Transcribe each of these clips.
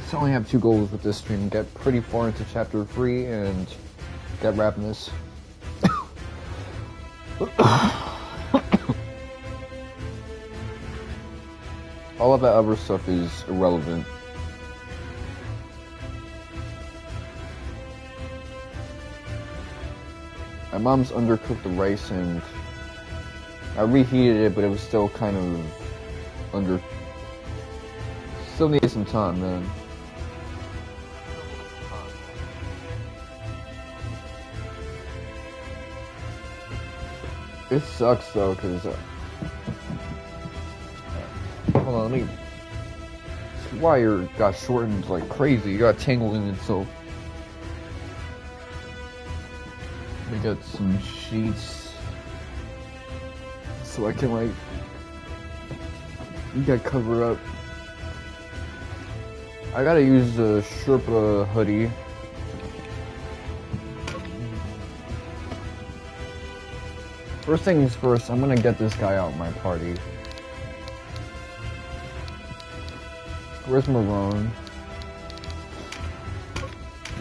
So I only have 2 goals with this stream. Get pretty far into chapter 3 and get Ravenous. All of that other stuff is irrelevant. My mom's undercooked the rice and I reheated it, but it was still kind of under... Still needed some time, man. It sucks though, cause hold on, let me. This wire got shortened like crazy. It got tangled in itself. We got some sheets, so I can like. You gotta cover up. I gotta use the Sherpa hoodie. First things first, I'm gonna get this guy out of my party. Where's Marone?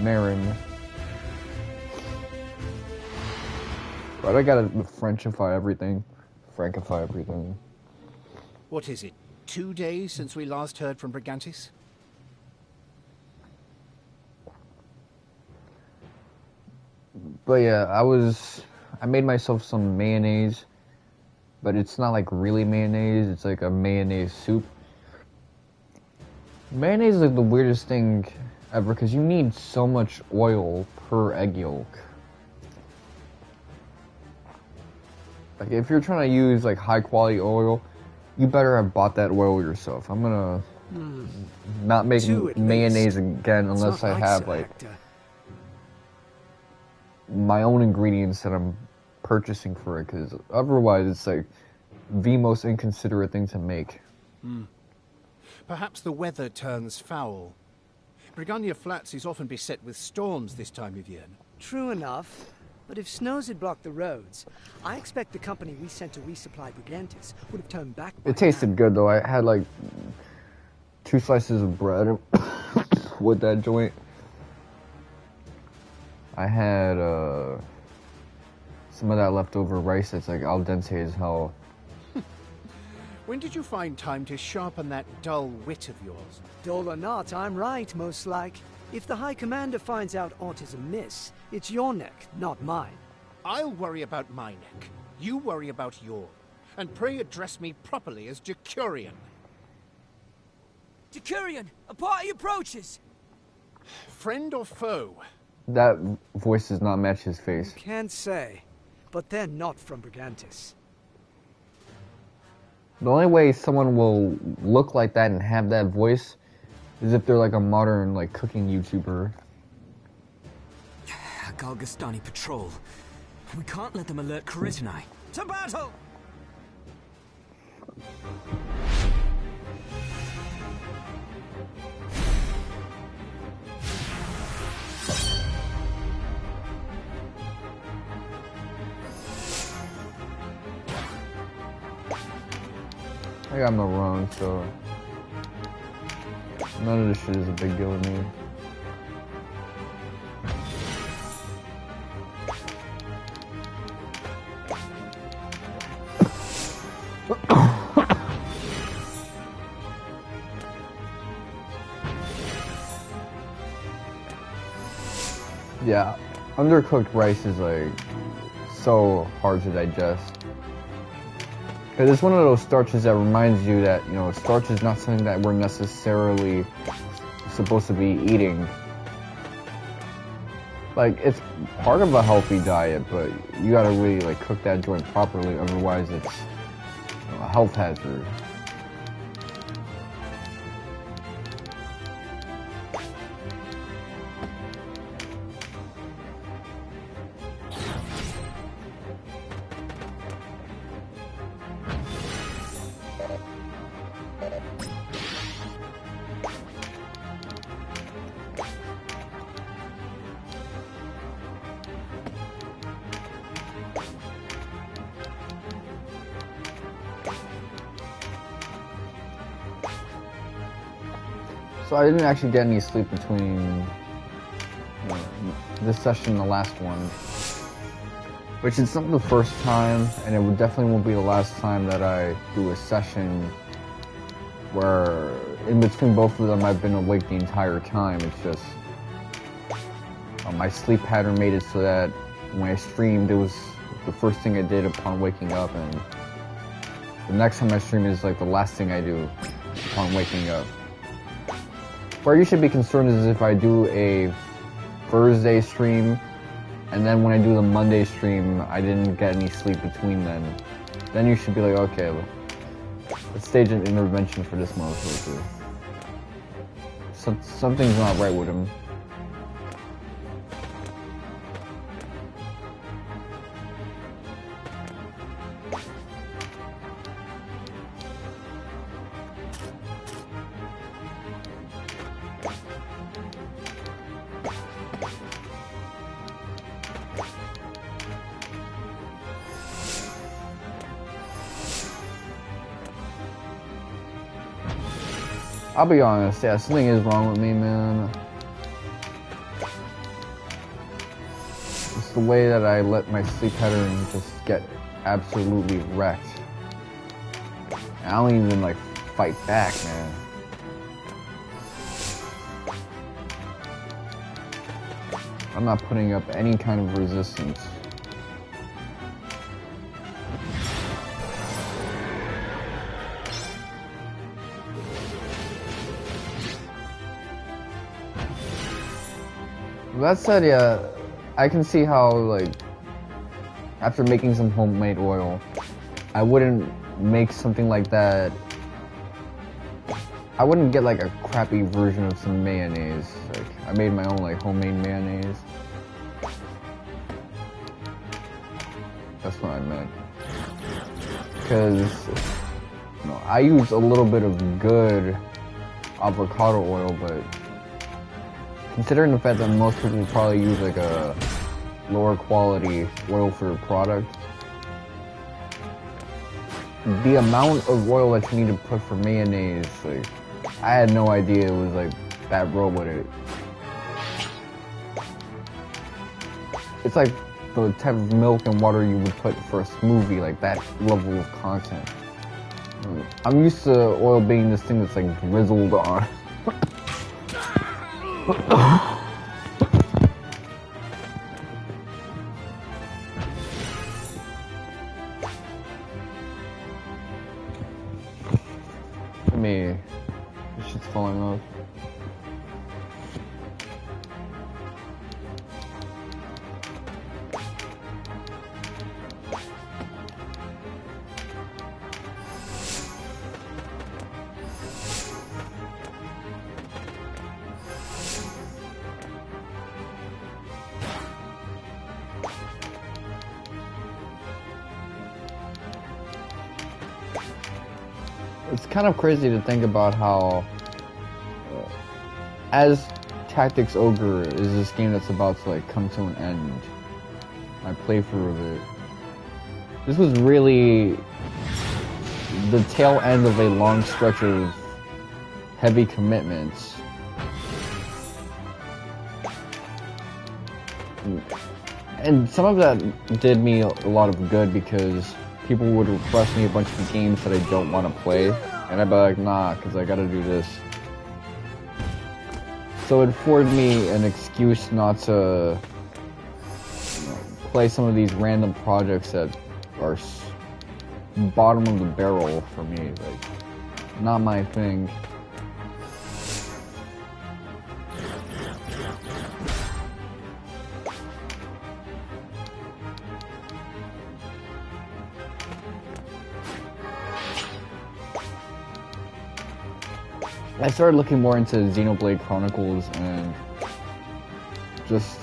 Marin. But I gotta Frenchify everything. Frankify everything. What is it? 2 days since we last heard from Brigantes? But yeah, I made myself some mayonnaise, but it's not like really mayonnaise, it's like a mayonnaise soup. Mayonnaise is like the weirdest thing ever because you need so much oil per egg yolk. Like if you're trying to use like high quality oil, you better have bought that oil yourself. I'm gonna not make mayonnaise again unless I have like my own ingredients that I'm purchasing for it, because otherwise it's like the most inconsiderate thing to make. Perhaps the weather turns foul. Brigannia Flats is often beset with storms this time of year. True enough, but if snows had blocked the roads, I expect the company we sent to resupply Brigantes would have turned back by It tasted good though. I had like 2 slices of bread with that joint. I had some of that leftover rice that's like al dente as hell. When did you find time to sharpen that dull wit of yours? Dull or not, I'm right, most like. If the High Commander finds out aught is amiss, it's your neck, not mine. I'll worry about my neck. You worry about yours. And pray address me properly as Decurion. Decurion, a party approaches! Friend or foe? That voice does not match his face. Can't say, but they're not from Brigantes. The only way someone will look like that and have that voice is if they're like a modern like cooking YouTuber. Galgastani patrol. We can't let them alert Karitanai. To battle! I got Marone, so none of this shit is a big deal to me. Yeah, undercooked rice is like so hard to digest. Because it's one of those starches that reminds you that, you know, starch is not something that we're necessarily supposed to be eating. Like, it's part of a healthy diet, but you gotta really, like, cook that joint properly, otherwise it's, you know, a health hazard. So I didn't actually get any sleep between this session and the last one. Which is not the first time, and it definitely won't be the last time that I do a session where in between both of them I've been awake the entire time. It's just my sleep pattern made it so that when I streamed, it was the first thing I did upon waking up, and the next time I stream is like the last thing I do upon waking up. Where you should be concerned is if I do a Thursday stream, and then when I do the Monday stream, I didn't get any sleep between then. Then you should be like, okay, let's stage an intervention for this motherfucker. Something's not right with him. I'll be honest, yeah, something is wrong with me, man. It's the way that I let my sleep pattern just get absolutely wrecked. I don't even, like, fight back, man. I'm not putting up any kind of resistance. That said, yeah, I can see how, like, after making some homemade oil, I wouldn't make something like that. I wouldn't get, like, a crappy version of some mayonnaise. Like, I made my own, like, homemade mayonnaise. That's what I meant. Because, you know, I use a little bit of good avocado oil, but considering the fact that most people probably use like a lower quality oil for their product, the amount of oil that you need to put for mayonnaise, like, I had no idea it was like that low with it. It's like the type of milk and water you would put for a smoothie, like that level of content. I'm used to oil being this thing that's like drizzled on. This shit's falling off. It's kind of crazy to think about how, as Tactics Ogre is this game that's about to like come to an end. My playthrough of it. This was really the tail end of a long stretch of heavy commitments. And some of that did me a lot of good because people would request me a bunch of games that I don't want to play, and I'd be like, nah, because I gotta do this. So it afforded me an excuse not to, you know, play some of these random projects that are bottom of the barrel for me, like, not my thing. I started looking more into Xenoblade Chronicles and just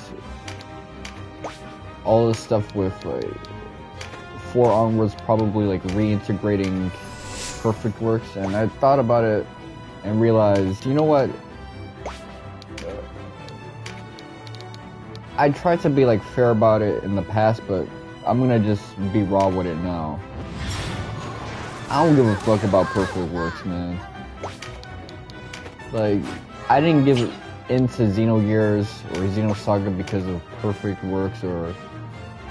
all this stuff with like 4 onwards, probably like reintegrating Perfect Works, and I thought about it and realized, you know what? I tried to be like fair about it in the past, but I'm gonna just be raw with it now. I don't give a fuck about Perfect Works, man. Like, I didn't give into Xenogears or Xenosaga because of perfect works or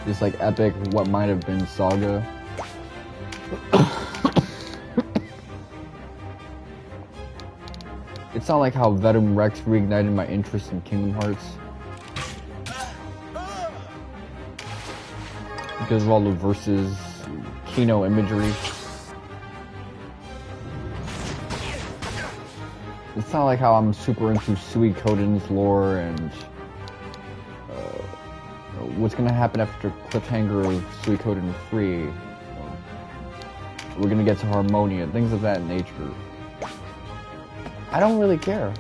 just like epic what might have been saga. It's not like how Venom Rex reignited my interest in Kingdom Hearts. Because of all the versus Kino imagery. It's not like how I'm super into Suikoden's lore and what's gonna happen after cliffhanger of Suikoden 3. We're gonna get to Harmonia, things of that nature. I don't really care.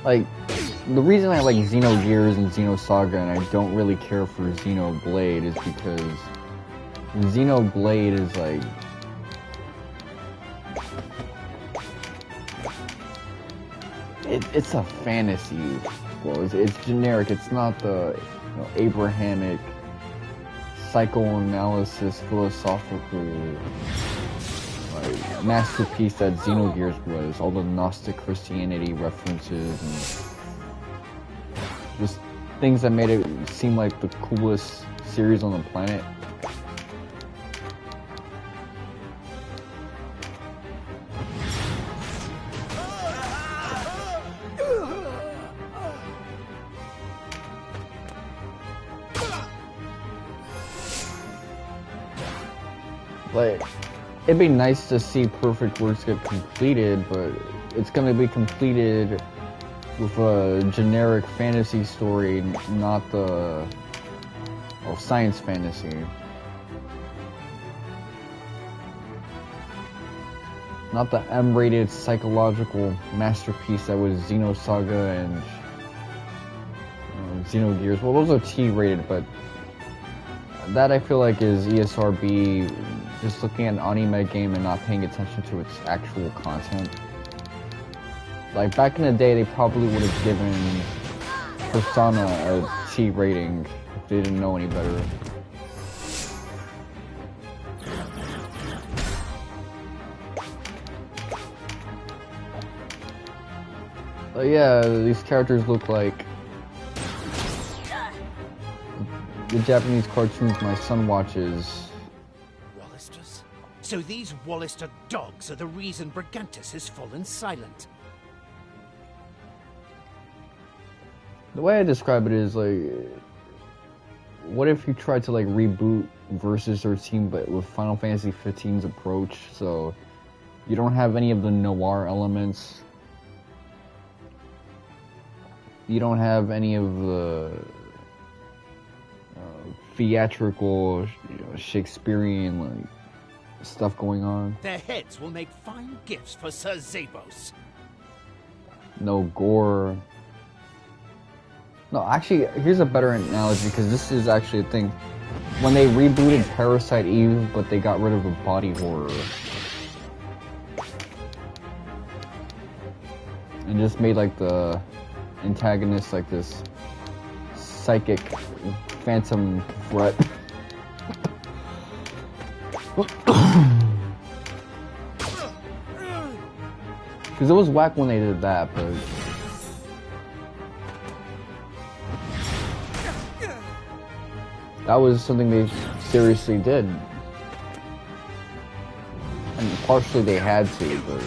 Like, the reason I like Xenogears and Xenosaga and I don't really care for Xenoblade is because Xenoblade is like... It's a fantasy. Well, it's generic. It's not the Abrahamic psychoanalysis philosophical like masterpiece that Xenogears was. All the Gnostic Christianity references and just things that made it seem like the coolest series on the planet. Like, it'd be nice to see Perfect Works get completed, but it's gonna be completed with a generic fantasy story, not the science fantasy. Not the M-rated psychological masterpiece that was Xenosaga and Xenogears. Well, those are T-rated, but that I feel like is ESRB just looking at an anime game and not paying attention to its actual content. Like, back in the day, they probably would have given Persona a T rating if they didn't know any better. But yeah, these characters look like the Japanese cartoons my son watches. Wallisters? So these Wallister dogs are the reason Brigantis has fallen silent. The way I describe it is like, what if you tried to like reboot Versus 13 but with Final Fantasy 15's approach, so you don't have any of the noir elements, you don't have any of the theatrical, Shakespearean like stuff going on. Their heads will make fine gifts for Sir Xaebos. No gore. No, actually, here's a better analogy, because this is actually a thing. When they rebooted Parasite Eve, but they got rid of the body horror. And just made like the antagonist like this psychic phantom threat. Because it was whack when they did that, but that was something they seriously did. And partially they had to, but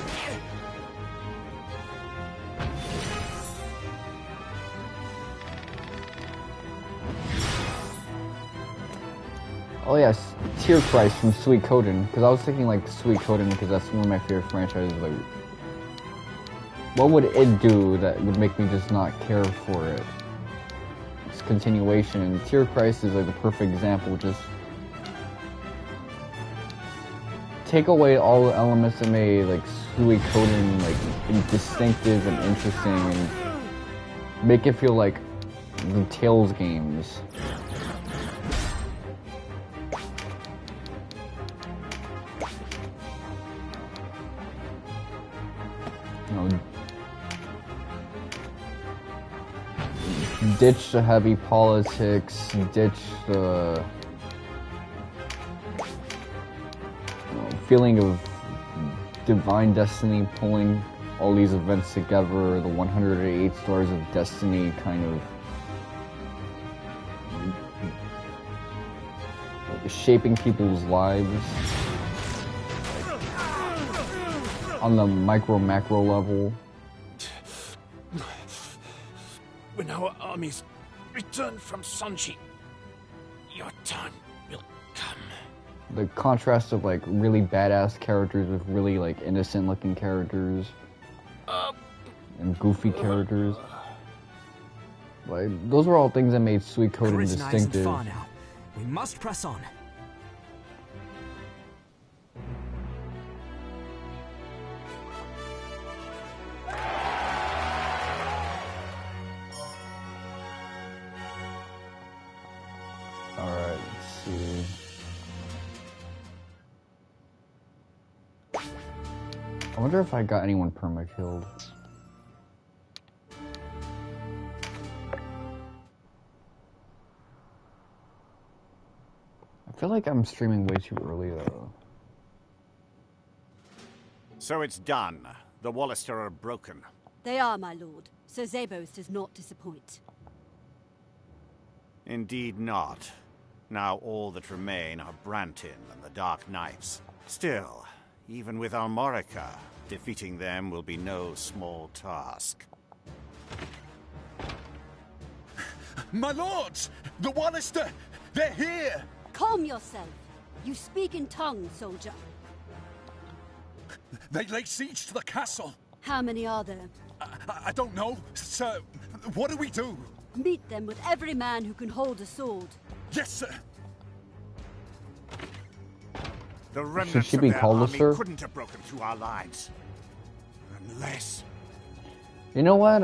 oh yes, Thier Christ from Suikoden, because I was thinking like Suikoden because that's one of my favorite franchises. Like, what would it do that would make me just not care for it? It's continuation, and Thier Christ is like the perfect example. Just take away all the elements that made like Suikoden like distinctive and interesting, and make it feel like the Tales games. Ditch the heavy politics, ditch the feeling of divine destiny pulling all these events together, the 108 stars of destiny kind of shaping people's lives on the micro-macro level. When our armies return from Sanji, your time will come. The contrast of like really badass characters with really like innocent looking characters and goofy characters. Like those were all things that made Suikoden distinctive. Far now. We must press on. Alright, let's see. I wonder if I got anyone perma-killed. I feel like I'm streaming way too early though. So it's done. The Wallister are broken. They are, my lord. Sir Xaebos does not disappoint. Indeed not. Now all that remain are Brantin and the Dark Knights. Still, even with Armorica, defeating them will be no small task. My lords! The Wallister! They're here! Calm yourself. You speak in tongues, soldier. They lay siege to the castle. How many are there? I don't know, sir. What do we do? Meet them with every man who can hold a sword. Yes, sir. The remnants she of be their called a army sir? couldn't have broken through our lines. Unless... You know what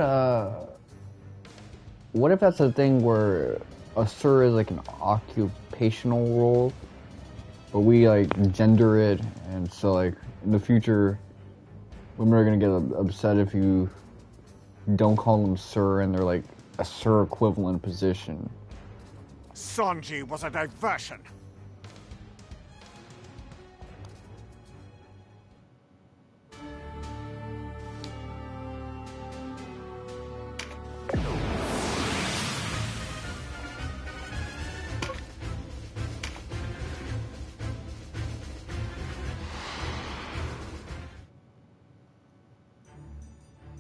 if that's a thing where a sir is like an occupational role, but we like gender it, and so like in the future, women are gonna get upset if you don't call them sir and they're like a sir equivalent position. Sanji was a diversion.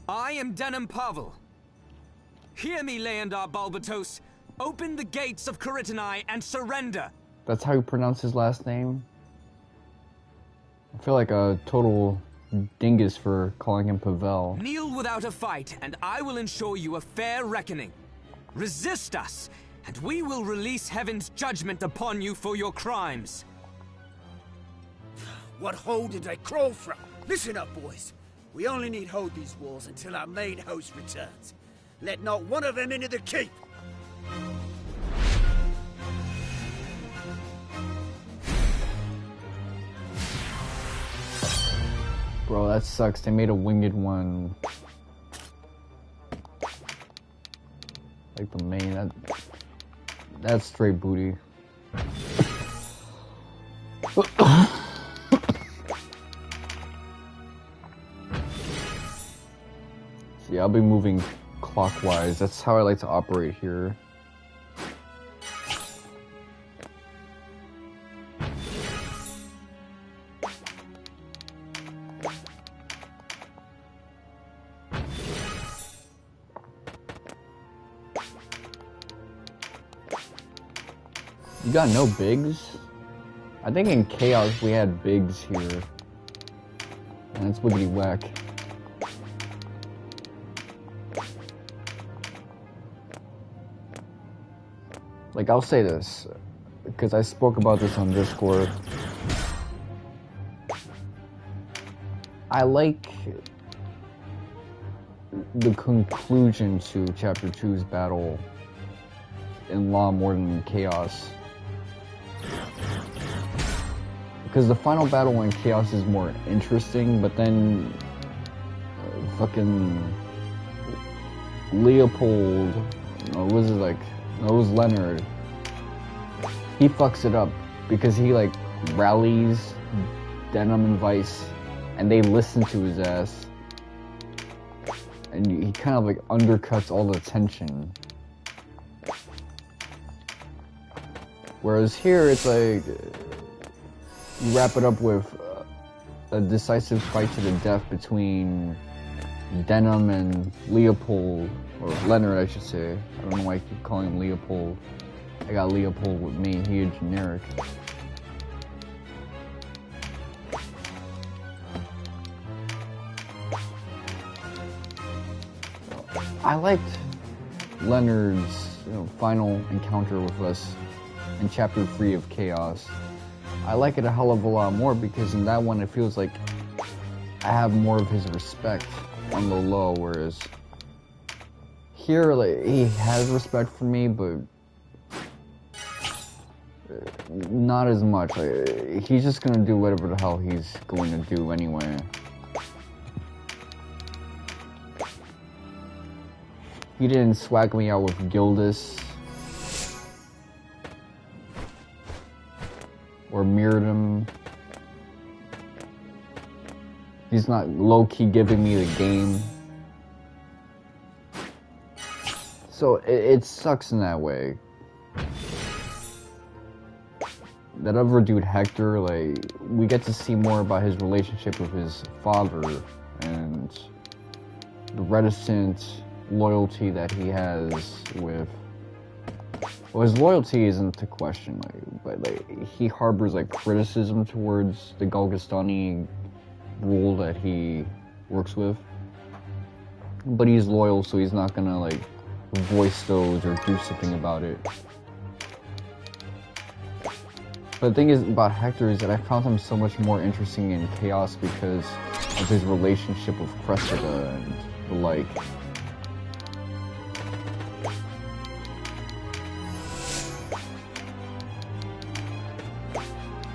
I am Denim Pavel. Hear me, Leandar Balbatos. Open the gates of Caritanai and surrender. That's how you pronounce his last name? I feel like a total dingus for calling him Pavel. Kneel without a fight, and I will ensure you a fair reckoning. Resist us, and we will release heaven's judgment upon you for your crimes. What hole did they crawl from? Listen up, boys. We only need hold these walls until our main host returns. Let not one of them into the keep! Bro, that sucks. They made a winged one. Like the main, that's straight booty. See, I'll be moving clockwise. That's how I like to operate here. You got no bigs? I think in Chaos we had bigs here. And it's wiggity whack. Like, I'll say this, because I spoke about this on Discord. I like the conclusion to Chapter 2's battle in Law more than in Chaos. Because the final battle in Chaos is more interesting, but then fucking Leopold, or was it like, no, it was Leonard. He fucks it up because he like rallies Denim and Vyce, and they listen to his ass. And he kind of like undercuts all the tension. Whereas here, it's like, you wrap it up with a decisive fight to the death between Denim and Leopold, or Leonard I should say. I don't know why I keep calling him Leopold. I got Leopold with me, he is generic. I liked Leonard's final encounter with us in Chapter 3 of Chaos. I like it a hell of a lot more because in that one it feels like I have more of his respect on the low, whereas here like he has respect for me, but not as much. Like, he's just gonna do whatever the hell he's going to do anyway. He didn't swag me out with Gildas or Mirrodin. He's not low-key giving me the game. So it sucks in that way. That other dude, Hector, like, we get to see more about his relationship with his father and the reticent loyalty that he has with, well, his loyalty isn't to question, like, but like he harbors like criticism towards the Golgostani rule that he works with, but he's loyal, so he's not gonna like voice those or do something about it. But the thing is about Hector is that I found him so much more interesting in Chaos because of his relationship with Cressida and the like.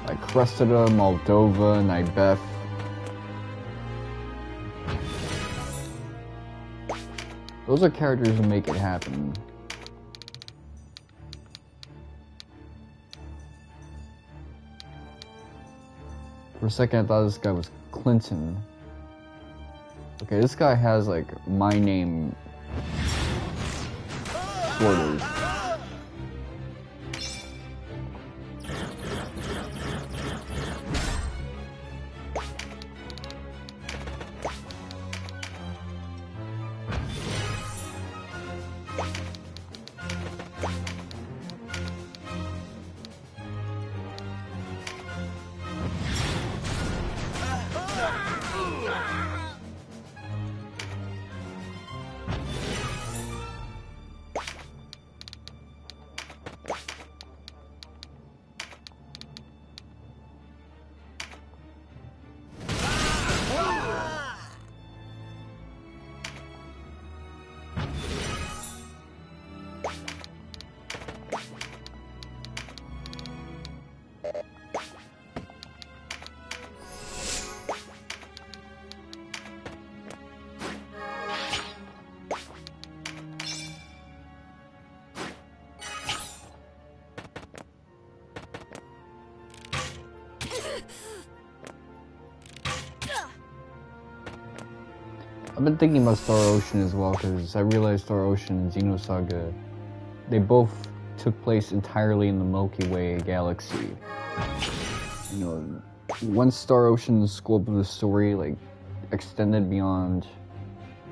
Like Cressida, Moldova, Nybeth. Those are characters who make it happen. For a second I thought this guy was Clinton. Okay, this guy has like my name sort of. I've been thinking about Star Ocean as well, because I realized Star Ocean and Xenosaga, they both took place entirely in the Milky Way galaxy. You know, once Star Ocean's scope of the story like extended beyond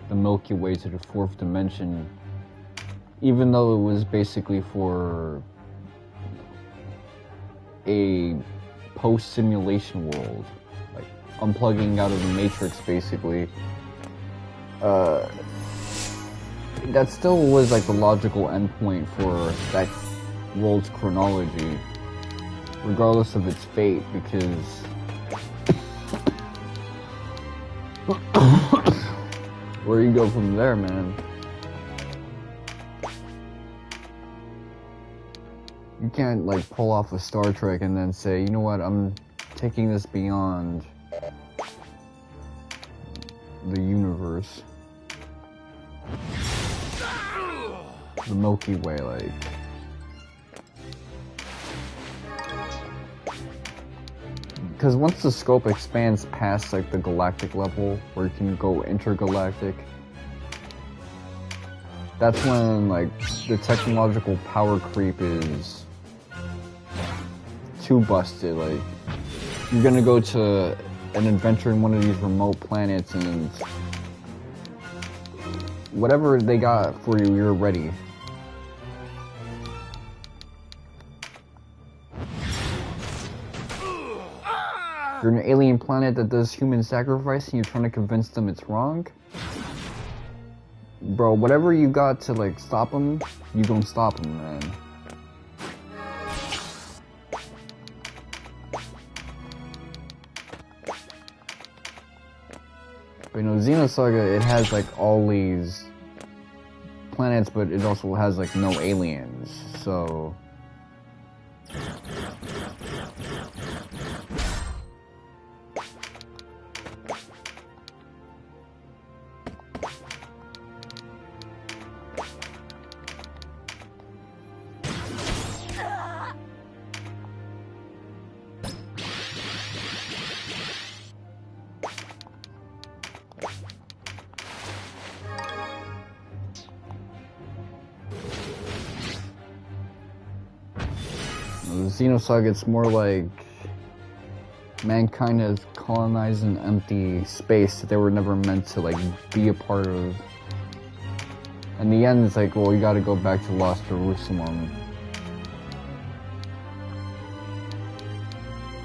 the Milky Way to the fourth dimension, even though it was basically for a post-simulation world, like unplugging out of the Matrix basically, that still was like the logical endpoint for that world's chronology, regardless of its fate, because where you go from there, man? You can't like pull off a Star Trek and then say, you know what, I'm taking this beyond the universe. The Milky Way, like. because once the scope expands past like the galactic level, where you can go intergalactic, that's when like the technological power creep is too busted. Like, you're gonna go to an adventure in one of these remote planets and whatever they got for you, you're ready. You're an alien planet that does human sacrifice and you're trying to convince them it's wrong? Bro, whatever you got to like stop them, you gonna stop them, man. But you know, Xenosaga, it has like all these planets, but it also has like no aliens, so... Xenosaga, it's more like mankind has colonized an empty space that they were never meant to like be a part of. In the end, it's like, well, you gotta go back to Lost Jerusalem.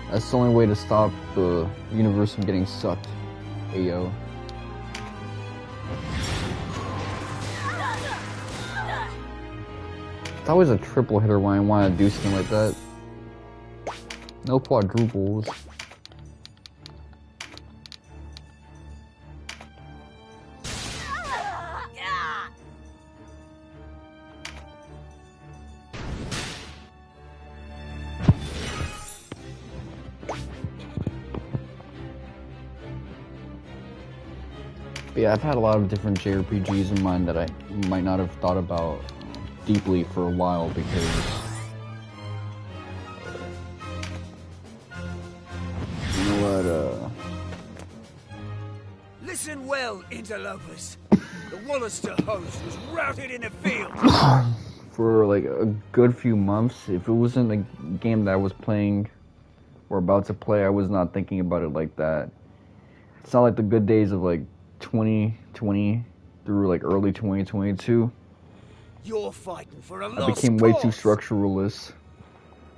That's the only way to stop the universe from getting sucked. Ayo. It's always a triple hitter when I want to do something like that. No quadruples. But yeah, I've had a lot of different JRPGs in mind that I might not have thought about deeply for a while because you know what, Listen well, interlopers. The Wallister host was routed in the field. for like a good few months, if it wasn't a game that I was playing or about to play, I was not thinking about it like that. It's not like the good days of like 2020 through like early 2022. You're fighting for a I lost became way too cause. structuralist.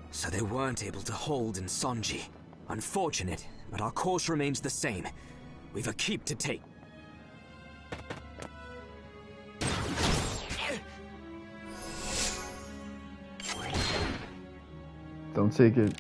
So they weren't able to hold in Sonji. Unfortunate, but our course remains the same. We've a keep to take. Don't take it.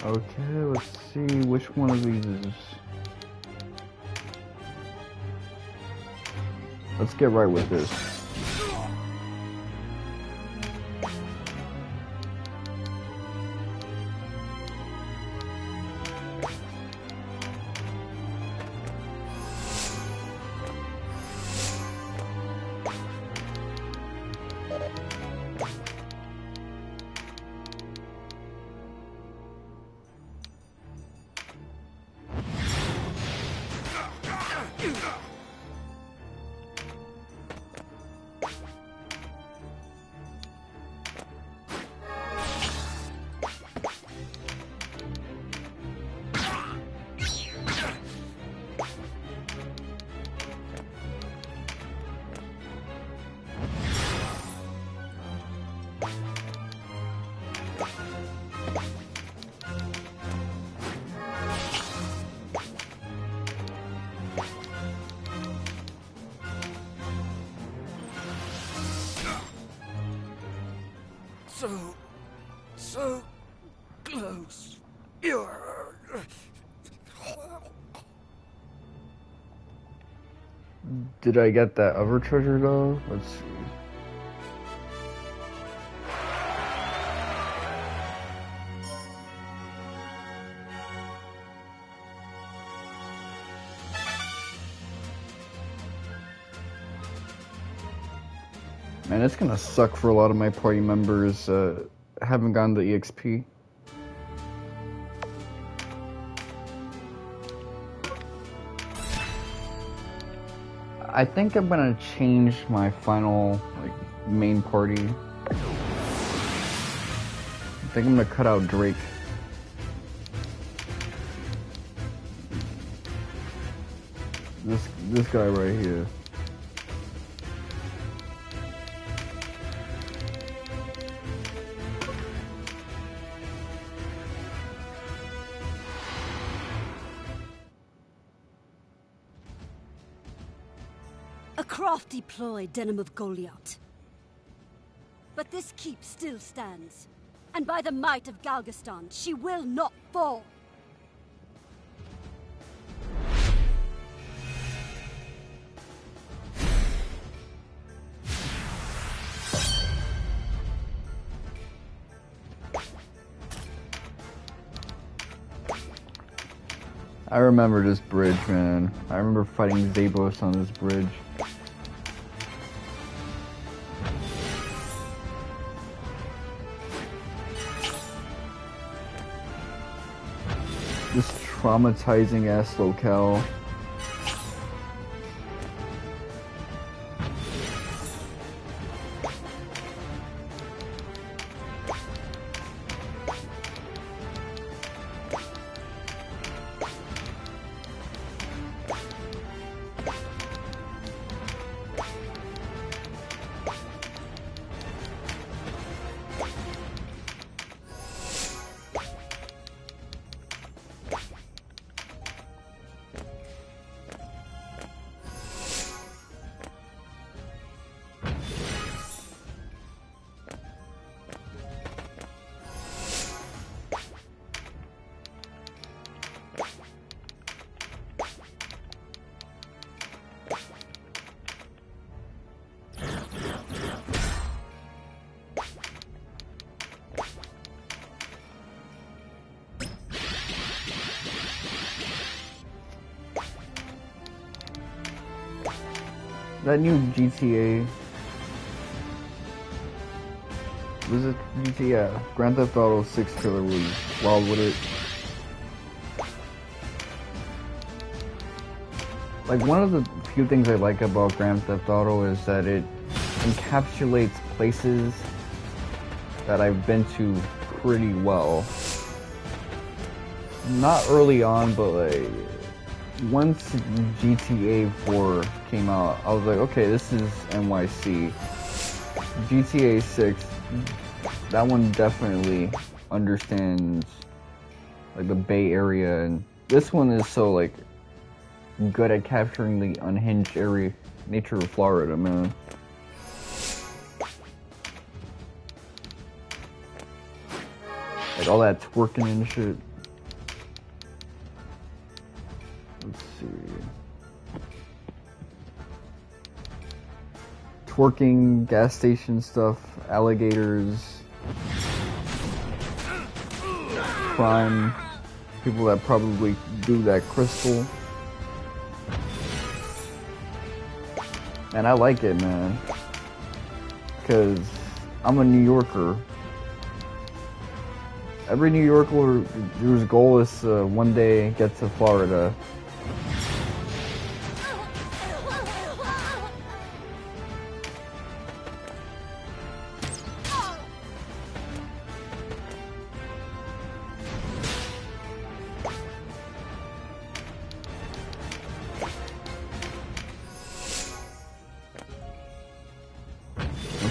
Okay, let's see which one of these is... Let's get right with this. so close. You're... Did I get that other treasure though? Let's see. Man, it's gonna suck for a lot of my party members haven't gotten the EXP. I think I'm gonna change my final main party. I think I'm gonna cut out Drake. This guy right here. A crafty ploy, Denim of Goliath. But this keep still stands. And by the might of Galgastan, she will not fall. I remember this bridge, man. I remember fighting Xaebos on this bridge. This traumatizing ass locale. That new GTA, was it GTA? Yeah, Grand Theft Auto 6 trailer was wild with it. Like, one of the few things I like about Grand Theft Auto is that it encapsulates places that I've been to pretty well. Not early on, but like, once GTA 4 came out, I was like, okay, this is NYC. GTA 6, that one definitely understands like the Bay Area, and this one is so like good at capturing the unhinged area nature of Florida, man. Like all that twerking and shit. Let's see. Twerking, gas station stuff, alligators, crime, people that probably do that crystal. And I like it, man, because I'm a New Yorker. Every New Yorker's goal is to one day get to Florida.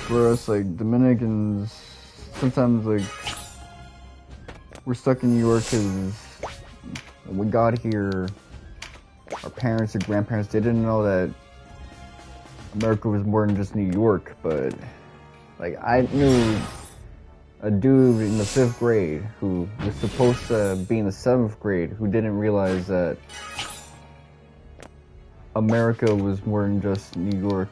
For us, like, Dominicans, sometimes, like, we're stuck in New York because when we got here, our parents or grandparents, they didn't know that America was more than just New York, but, like, I knew a dude in the 5th grade who was supposed to be in the 7th grade who didn't realize that America was more than just New York.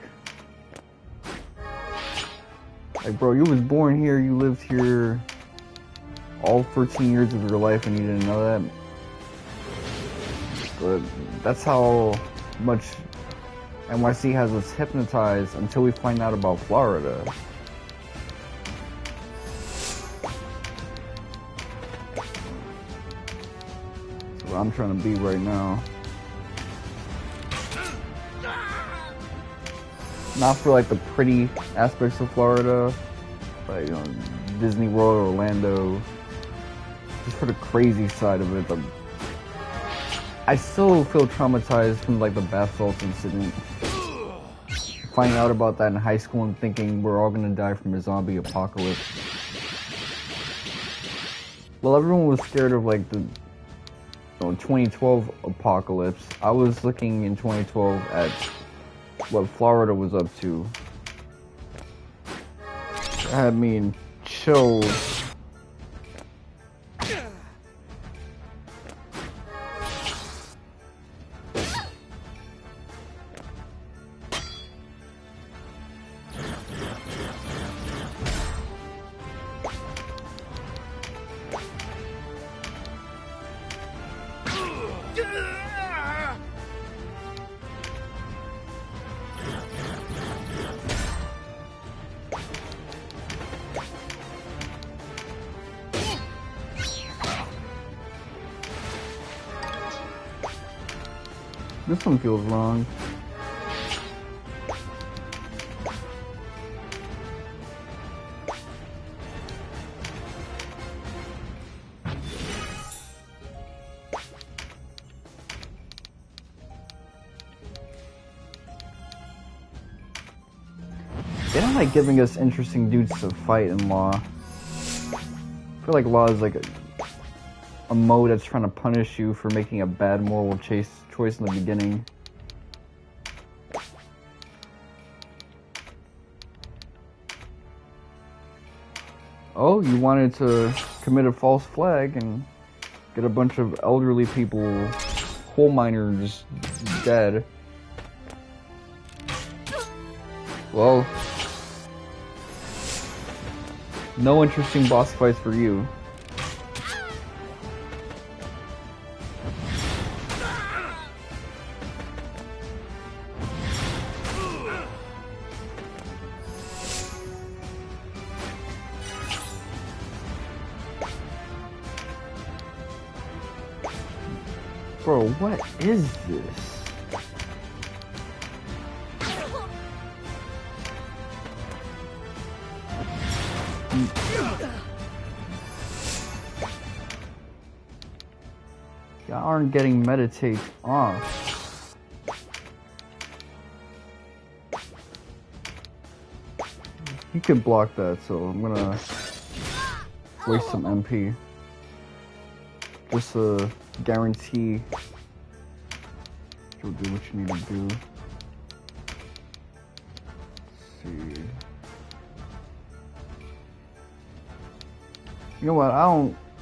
Like, bro, you was born here, you lived here all 13 years of your life and you didn't know that? But that's how much NYC has us hypnotized until we find out about Florida. That's what I'm trying to be right now. Not for like the pretty aspects of Florida, like, you know, Disney World, Orlando, just for the crazy side of it. But I still feel traumatized from like the bath salts incident. Finding out about that in high school and thinking we're all gonna die from a zombie apocalypse. Well, everyone was scared of like the 2012 apocalypse. I was looking in 2012 at what Florida was up to. It had me in chills. This one feels wrong. They don't like giving us interesting dudes to fight in Law. I feel like Law is like a mode that's trying to punish you for making a bad moral choice in the beginning. Oh, you wanted to commit a false flag and get a bunch of elderly people, coal miners, dead. Well, no interesting boss fights for you. Bro, what is this? Y'all aren't getting meditate off. You can block that, so I'm gonna waste some MP. Just to guarantee you'll do what you need to do. Let's see. You know what? I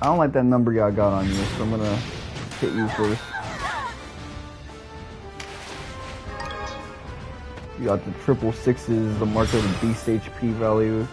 don't like that number y'all got on you, so I'm gonna hit you first. You got the 666s, the mark of the beast HP value.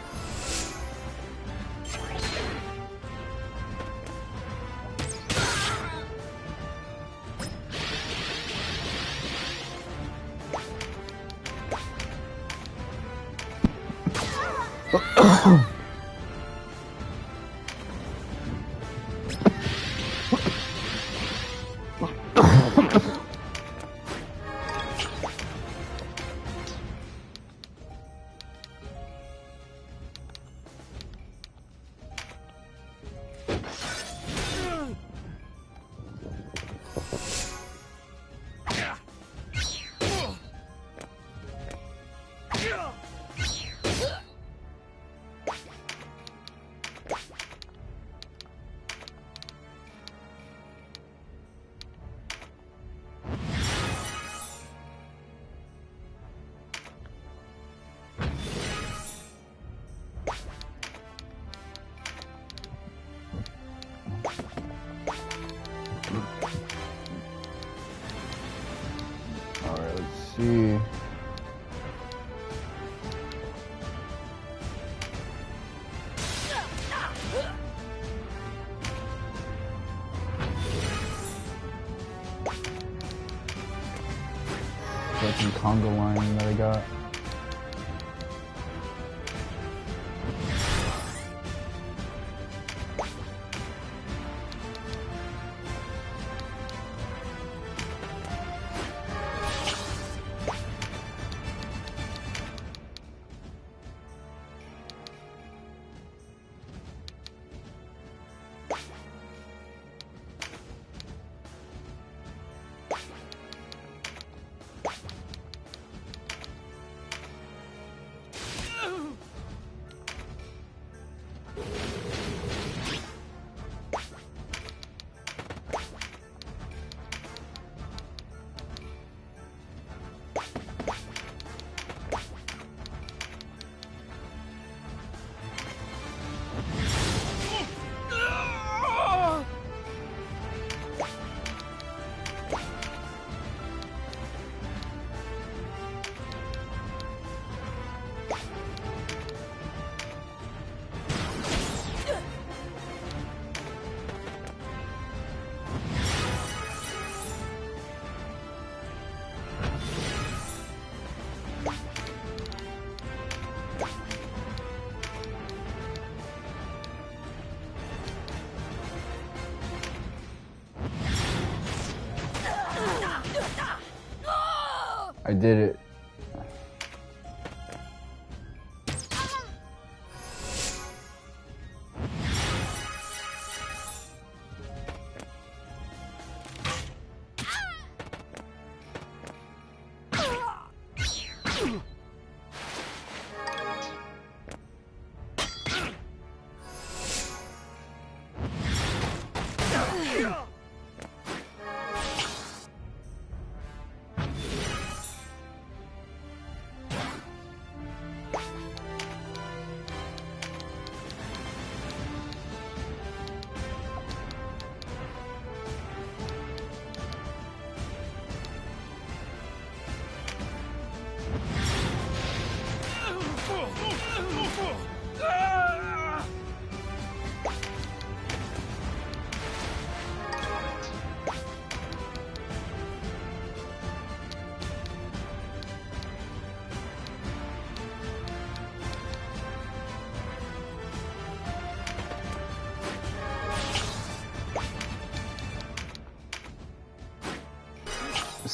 see. Got some Congo line that I got. I did it.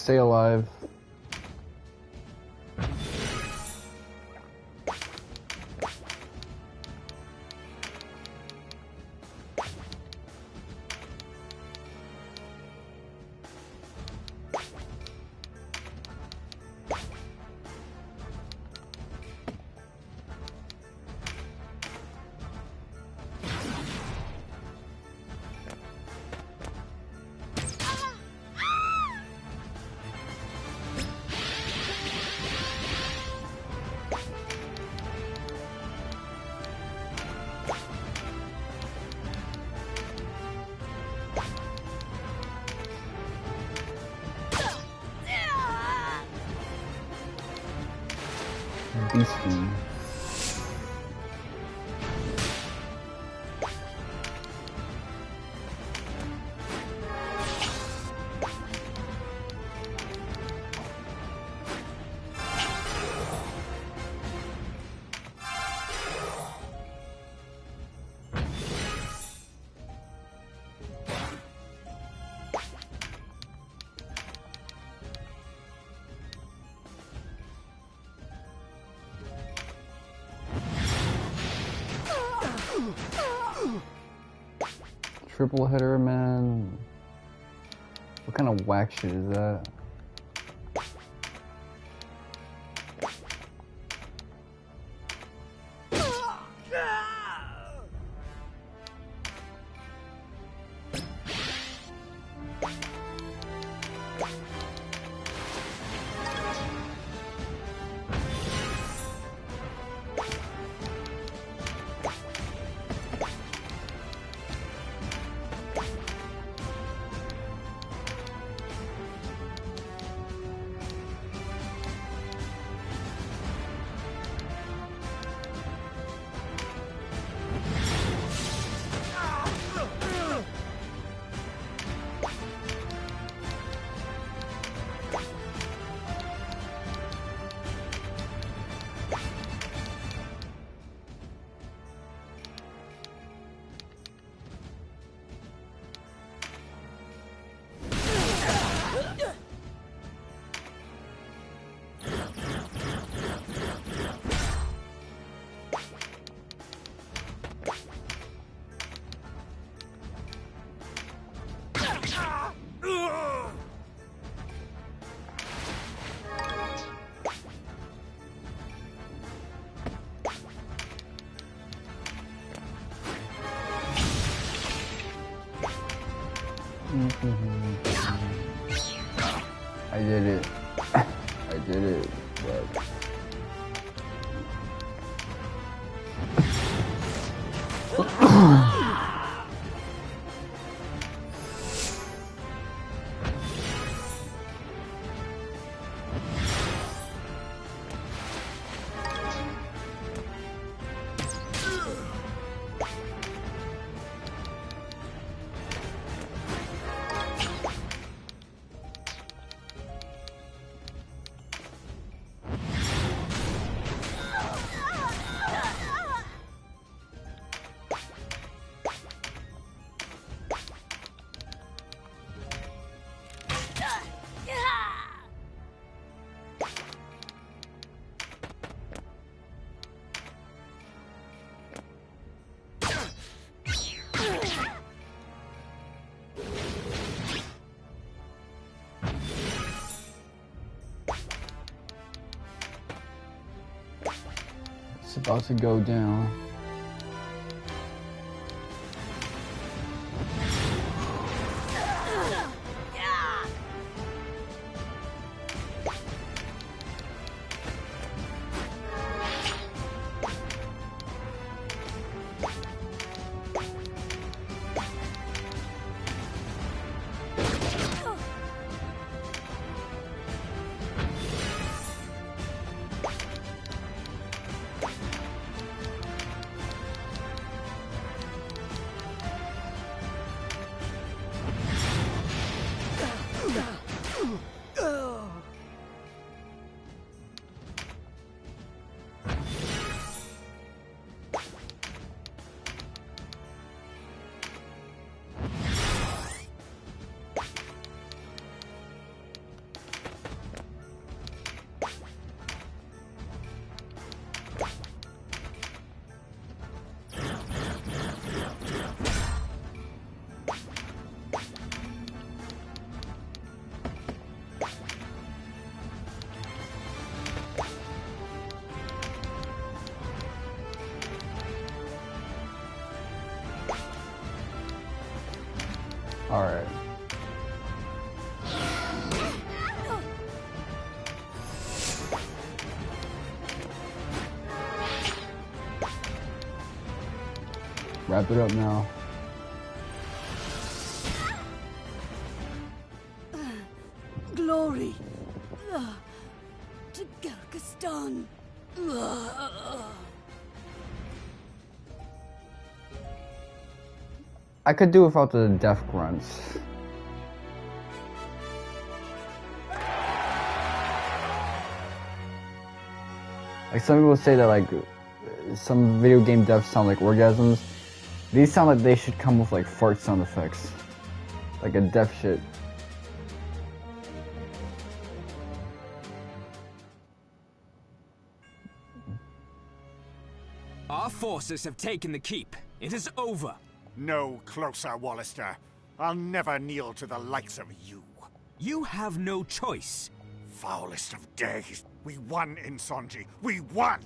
Stay alive. Beastie. Triple header, man. What kind of whack shit is that? I did it. I did it. But... It's about to go down. All right. Wrap it up now. Glory to Galgaston. I could do without the death grunts. Like some people say that like some video game deaths sound like orgasms. These sound like they should come with like fart sound effects. Like a death shit. Our forces have taken the keep. It is over. No closer, Wallister. I'll never kneel to the likes of you. You have no choice. Foulest of days. We won, Insonji. We won!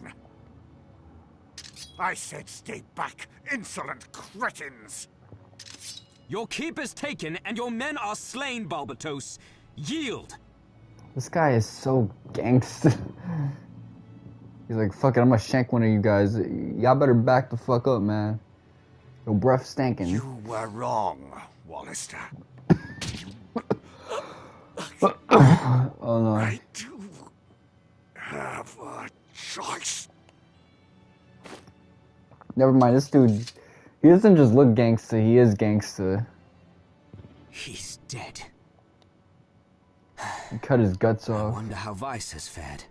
I said stay back, insolent cretins! Your keep is taken and your men are slain, Balbatos. Yield! This guy is so gangsta. He's like, fuck it, I'm gonna shank one of you guys. Y'all better back the fuck up, man. Your breath stinking. You were wrong, Wallister. Oh no. I do have a choice. Never mind, this dude, he doesn't just look gangsta, he is gangsta. He's dead. He cut his guts I off. wonder how Vyce has fared.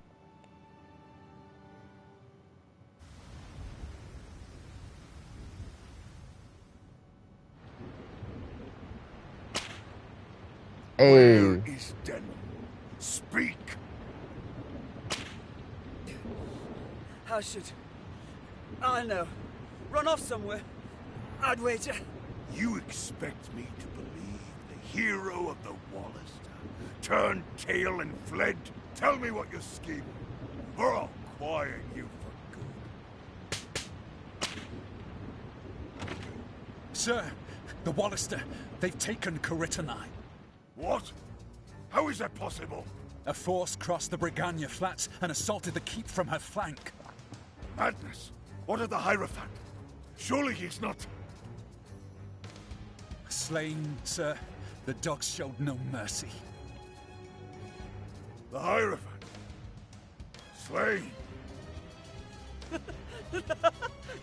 Hey. Where is Denon? Speak. How should I know? Run off somewhere, I'd wager. You expect me to believe the hero of the Wallister turned tail and fled? Tell me what you're scheming, or I'll quiet you for good. Sir, The Wallister, they've taken Caritanai. What? How is that possible? A force crossed the Brigannia Flats and assaulted the keep from her flank. Madness! What of the Hierophant? Surely he's not... Slain, sir. The dogs showed no mercy. The Hierophant? Slain?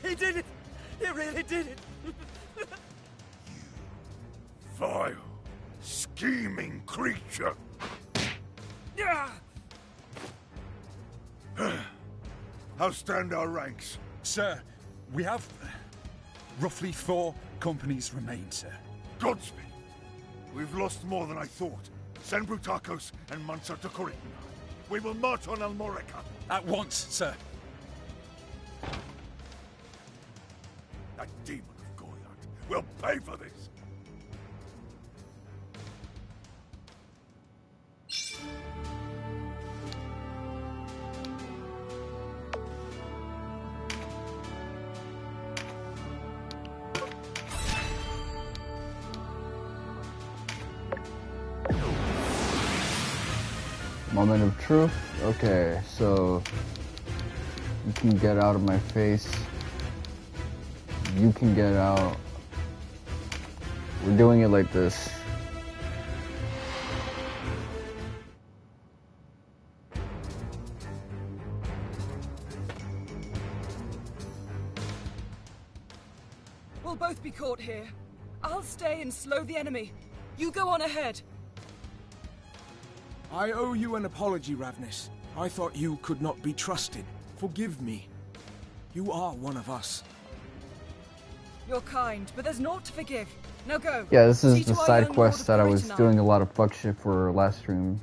He did it! He really did it! Vile, scheming creature! How stand our ranks? Sir, we have roughly 4 companies remain, sir. Godspeed. We've lost more than I thought. Send Brutakos and Mansa to Caritanai. We will march on Almorica. At once, sir. That demon of Goliath will pay for this. Moment of truth. Okay, so you can get out of my face. You can get out. We're doing it like this. We'll both be caught here. I'll stay and slow the enemy. You go on ahead. I owe you an apology, Ravnis. I thought you could not be trusted. Forgive me. You are one of us. You're kind, but there's naught to forgive. Now go. Yeah, this is See the to our side young quest lord that I of was Caritanai. doing a lot of fuck shit for last stream.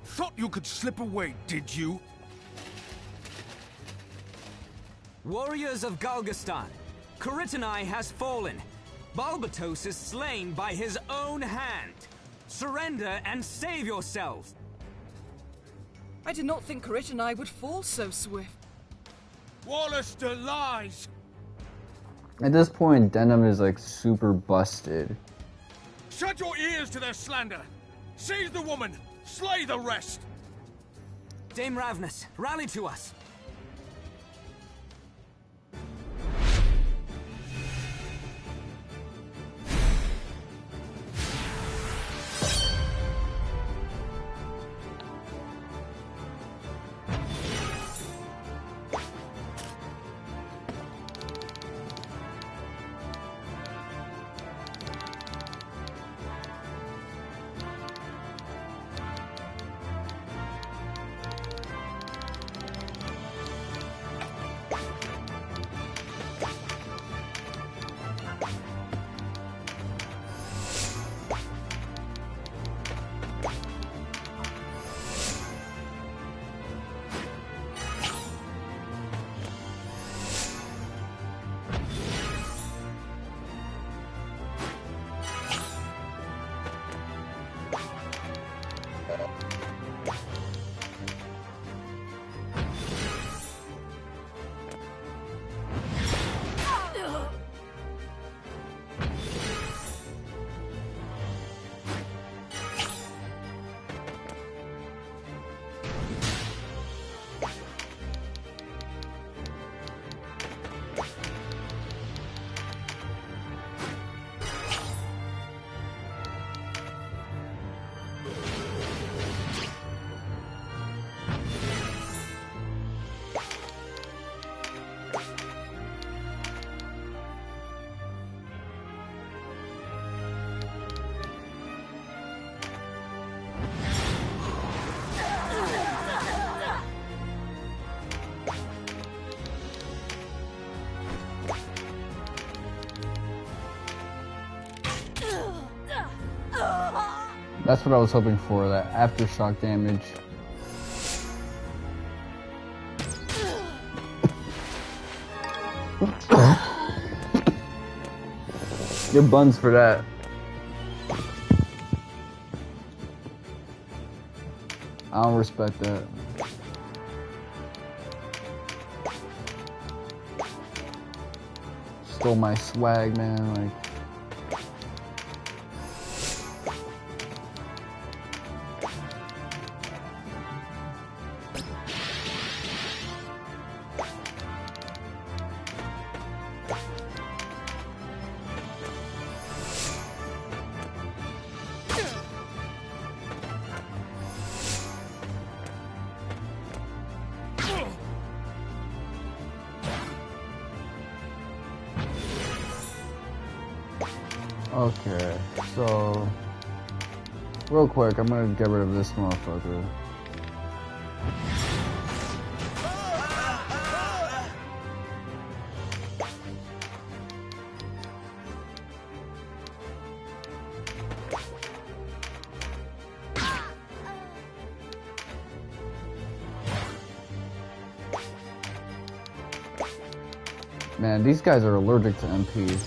Thought you could slip away, did you? Warriors of Galgastan, Caritanai has fallen. Balbatos is slain by his own hand. Surrender and save yourselves. I did not think Caritanai would fall so swift. Wallister lies! At this point, Denim is like super busted. Shut your ears to their slander! Seize the woman! Slay the rest! Dame Ravnis, rally to us. That's what I was hoping for, that aftershock damage. Good buns for that. I don't respect that. Stole my swag, man. Like. Okay, so real quick, I'm gonna get rid of this motherfucker. Man, these guys are allergic to MPs.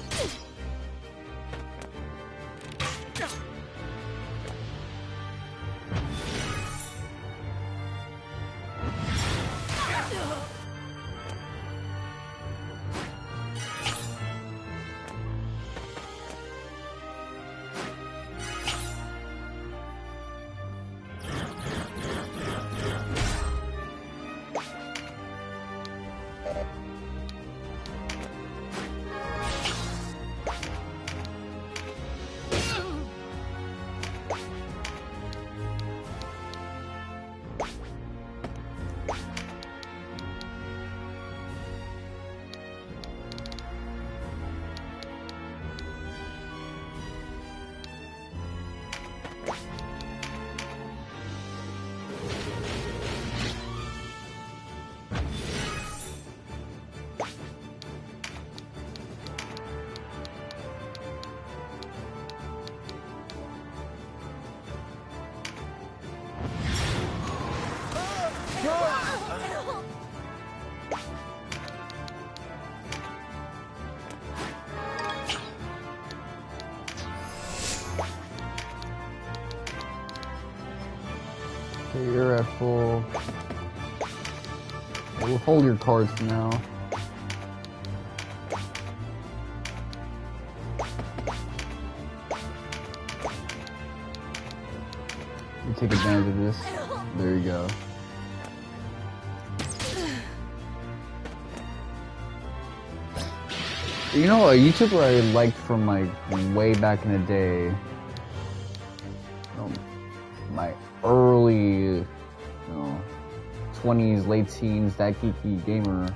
Okay, you're at full. We'll hold your cards for now. You take advantage of this. There you go. You know, a YouTuber I liked from like way back in the day, my early, 20s, late teens, that geeky gamer.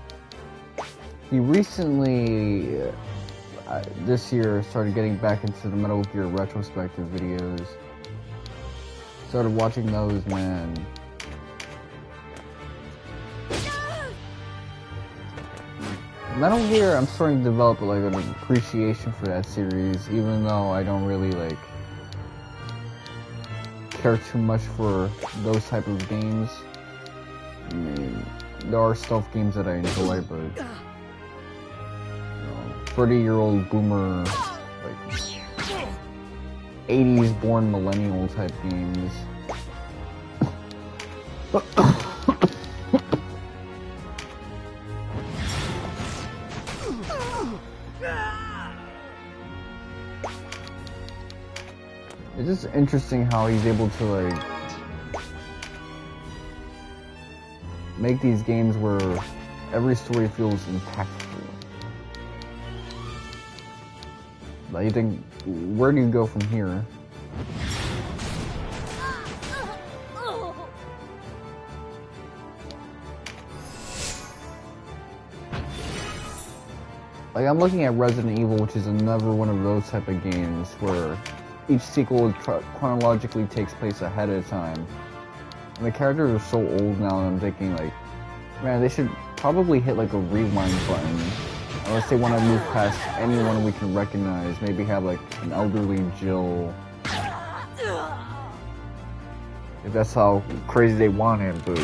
He recently, this year, started getting back into the Metal Gear retrospective videos. Started watching those, man. Metal Gear, I'm starting to develop like an appreciation for that series, even though I don't really like care too much for those type of games. I mean, there are stealth games that I enjoy, but 30-year-old boomer, like 80s born millennial type games. It's just interesting how he's able to like make these games where every story feels impactful. Like, you think, where do you go from here? Like, I'm looking at Resident Evil, which is another one of those type of games where each sequel chronologically takes place ahead of time. And the characters are so old now, and I'm thinking, like, man, they should probably hit, like, a rewind button. Unless they want to move past anyone we can recognize. Maybe have, like, an elderly Jill. If that's how crazy they want it, but...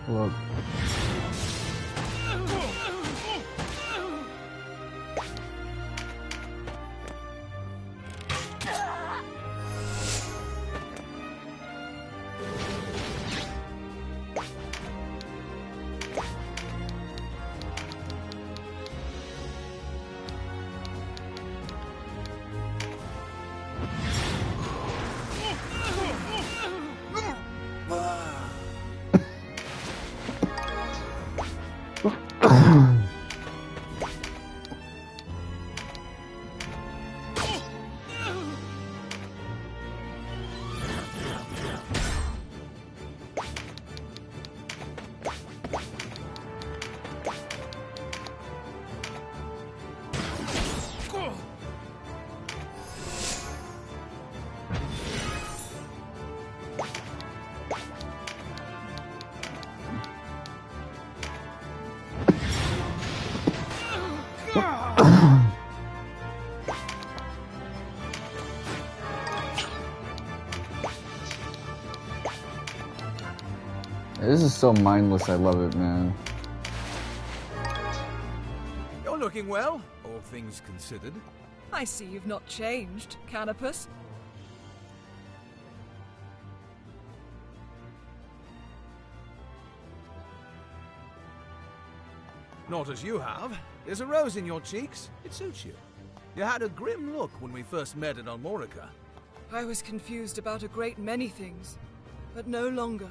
Look. This is so mindless, I love it, man. You're looking well, all things considered. I see you've not changed, Canopus. Not as you have. There's a rose in your cheeks. It suits you. You had a grim look when we first met at Almorica. I was confused about a great many things, but no longer.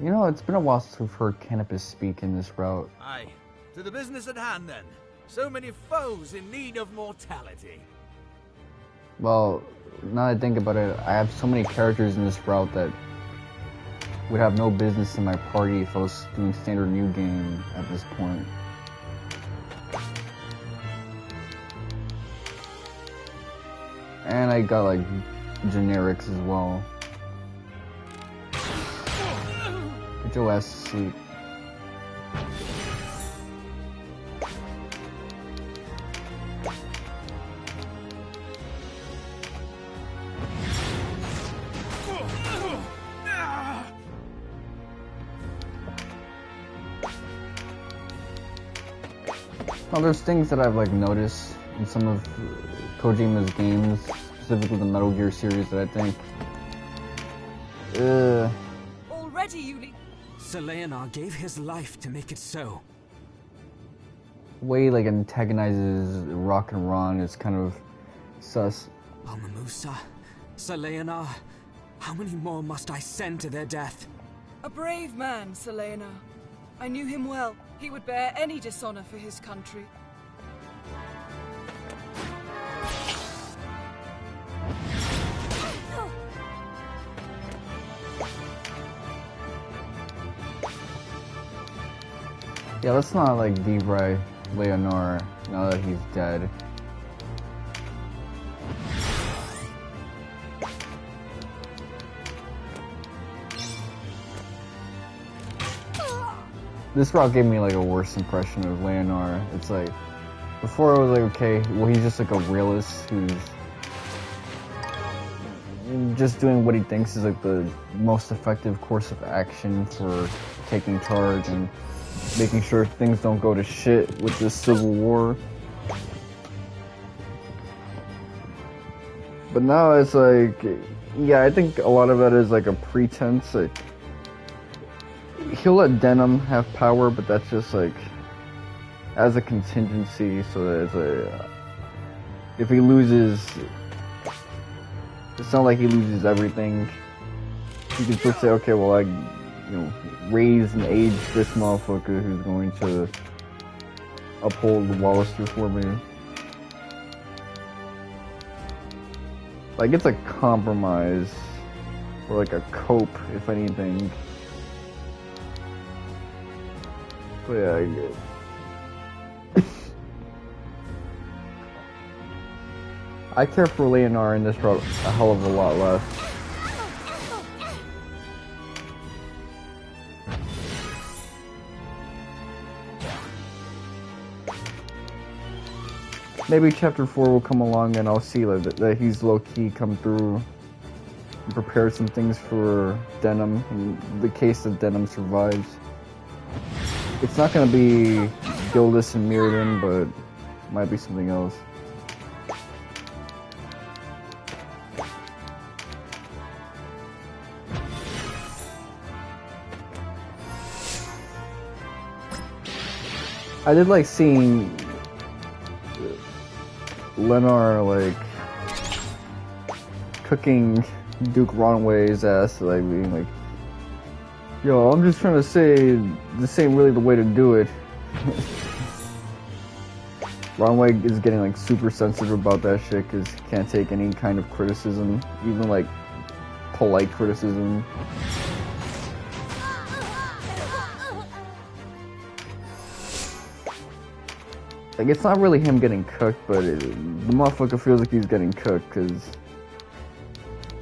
You know, it's been a while since we've heard Canopus speak in this route. Aye. To the business at hand, then. So many foes in need of mortality. Well, now that I think about it, I have so many characters in this route that would have no business in my party if I was doing standard new game at this point. And I got like generics as well. Put your ass to sleep. Well, there's things that I've like noticed in some of Kojima's games, specifically the Metal Gear series, that I think, Already, Yuli. Sir Leonard gave his life to make it so. way like antagonizes Rock and Ron is kind of sus. Almamusa, Sir Leonard, how many more must I send to their death? A brave man, Sir Leonard. I knew him well. He would bear any dishonor for his country. Yeah, let's not like debray Leonor now that he's dead. This route gave me like a worse impression of Leonor. It's like, before I was like, okay, well he's just like a realist who's just doing what he thinks is like the most effective course of action for taking charge and making sure things don't go to shit with this civil war. But now it's like, yeah, I think a lot of that is like a pretense. Like, he'll let Denim have power, but that's just like as a contingency, so that it's a, if he loses, it's not like he loses everything. You can still say, okay, well, I, you know, raise and age this motherfucker who's going to uphold the Wallister for me. Like, it's a compromise, or like a cope, if anything. But yeah, I get it. I care for Leonor in this route a hell of a lot less. Maybe chapter 4 will come along and I'll see like that he's low-key come through prepared some things for Denim in the case that Denim survives. It's not gonna be Gildas and Mirrodin, but might be something else. I did like seeing Lennar like cooking Duke Ronway's ass, like being like, "Yo, I'm just trying to say this ain't really the way to do it." Ronway is getting like super sensitive about that shit because he can't take any kind of criticism, even like polite criticism. Like, it's not really him getting cooked, but the motherfucker feels like he's getting cooked because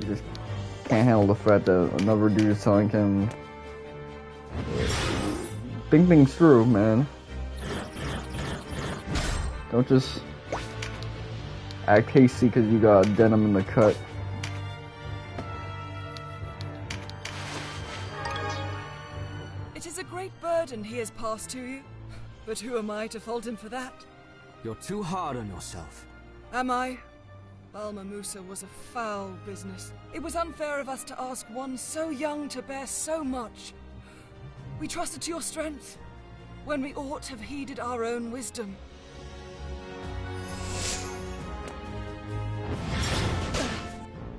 he just can't handle the fact that another dude is telling him, think things through, man. Don't just act hasty because you got Denim in the cut. It is a great burden he has passed to you, but who am I to fault him for that? You're too hard on yourself. Am I? Balma Musa was a foul business. It was unfair of us to ask one so young to bear so much. We trusted to your strength, when we ought have heeded our own wisdom.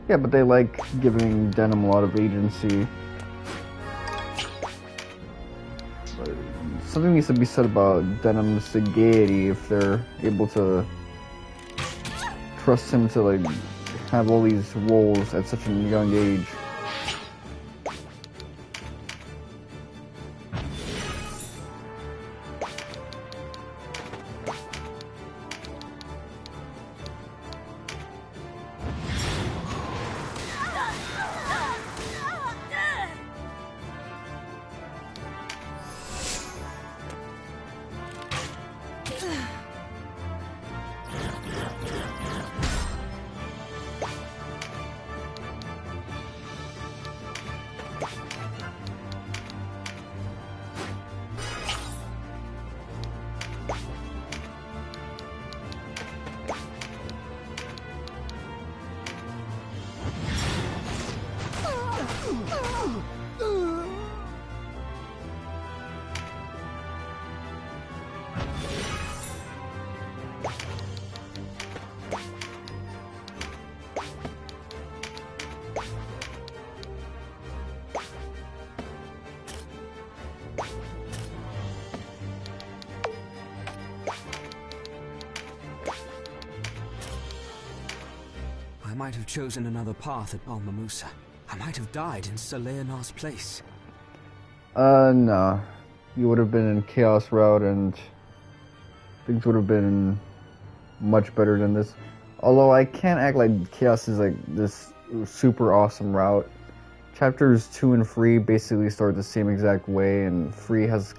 Yeah, but they like giving Denim a lot of agency. But something needs to be said about Denim's sagacity if they're able to trust him to like have all these roles at such a young age. I might have chosen another path at Balma Musa. I might have died in Sir Leonard's place. No. You would have been in Chaos Route and things would have been much better than this. Although I can't act like Chaos is like this super awesome route. Chapters 2 and 3 basically start the same exact way, and 3 has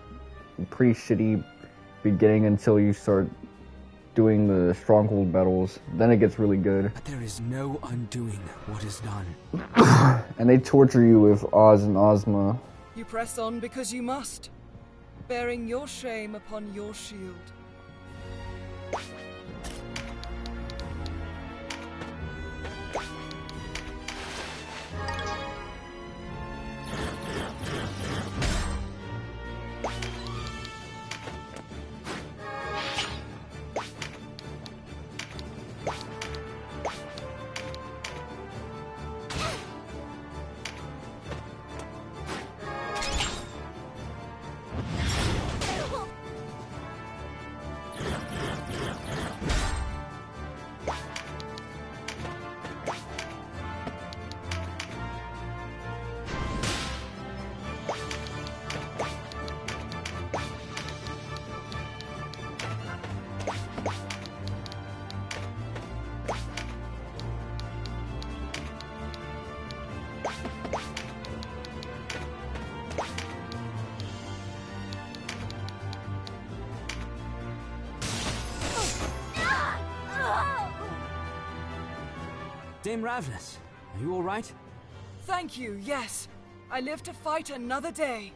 a pretty shitty beginning until you start doing the stronghold battles. Then it gets really good. But there is no undoing what is done. And they torture you with Oz and Ozma. You press on because you must, bearing your shame upon your shield. Dame Ravnus, are you all right? thank you, yes. I live to fight another day.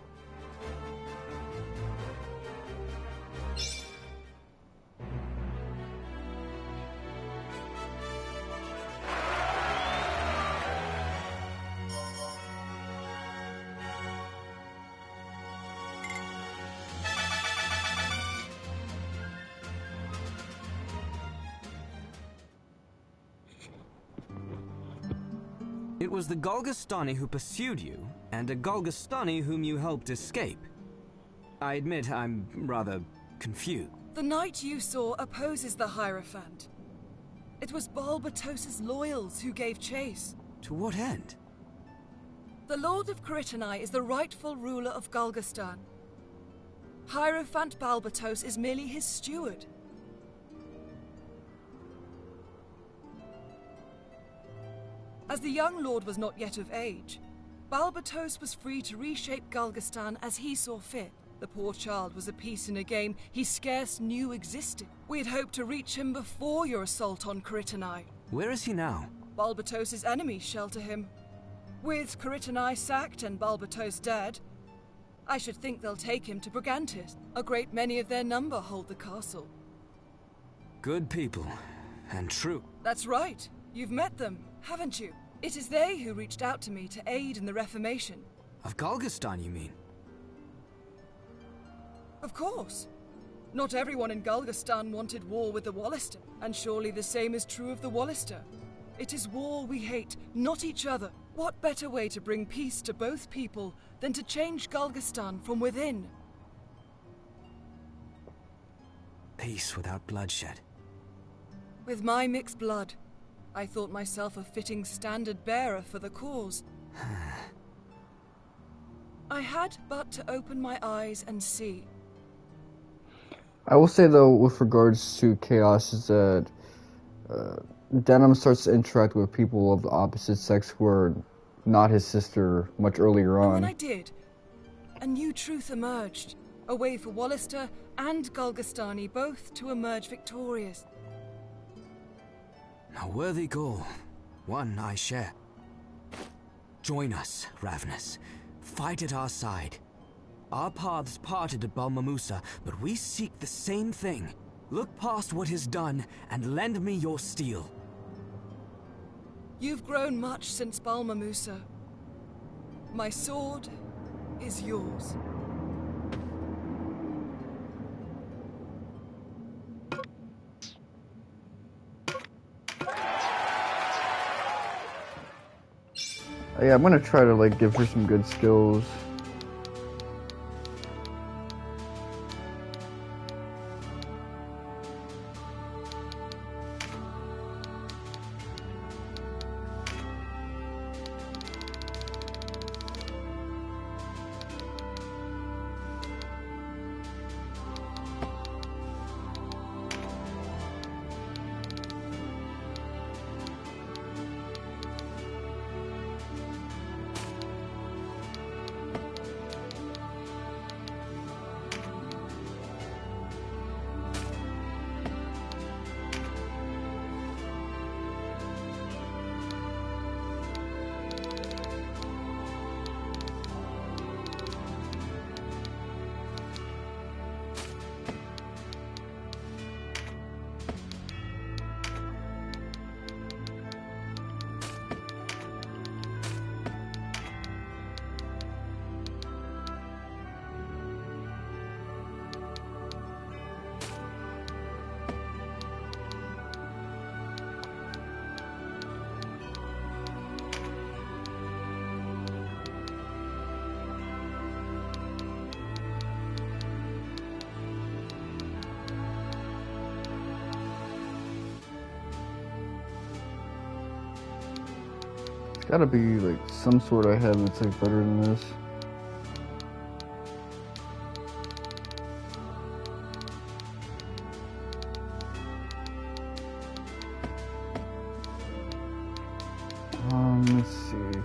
It was the Golgostani who pursued you, and a Golgostani whom you helped escape. I admit I'm rather confused. The knight you saw opposes the Hierophant. It was Balbatos' loyals who gave chase. To what end? The Lord of Caritanai is the rightful ruler of Golgostan. Hierophant Balbatos is merely his steward. As the young lord was not yet of age, Balbatos was free to reshape Golgostan as he saw fit. The poor child was a piece in a game he scarce knew existed. We had hoped to reach him before your assault on Caritanai. Where is he now? Balbatos' enemies shelter him. With Caritanai sacked and Balbatos dead, I should think they'll take him to Brigantis. A great many of their number hold the castle. Good people, and true. That's right. You've met them, haven't you? It is they who reached out to me to aid in the Reformation. Of Golgostan, you mean? Of course. Not everyone in Golgostan wanted war with the Wallister, and surely the same is true of the Wallister. It is war we hate, not each other. What better way to bring peace to both people than to change Golgostan from within? Peace without bloodshed. With my mixed blood, I thought myself a fitting standard bearer for the cause. I had but to open my eyes and see. I will say though, with regards to Chaos, is that Denim starts to interact with people of the opposite sex who are not his sister much earlier on. And when I did, a new truth emerged. A way for Wallister and Golgostani both to emerge victorious. A worthy goal. One I share. Join us, Ravnus. Fight at our side. Our paths parted at Balmamusa, but we seek the same thing. Look past what is done and lend me your steel. You've grown much since Balmamusa. My sword is yours. Yeah, I'm gonna try to like give her some good skills. Gotta be like some sort I have that's like better than this. Let's see.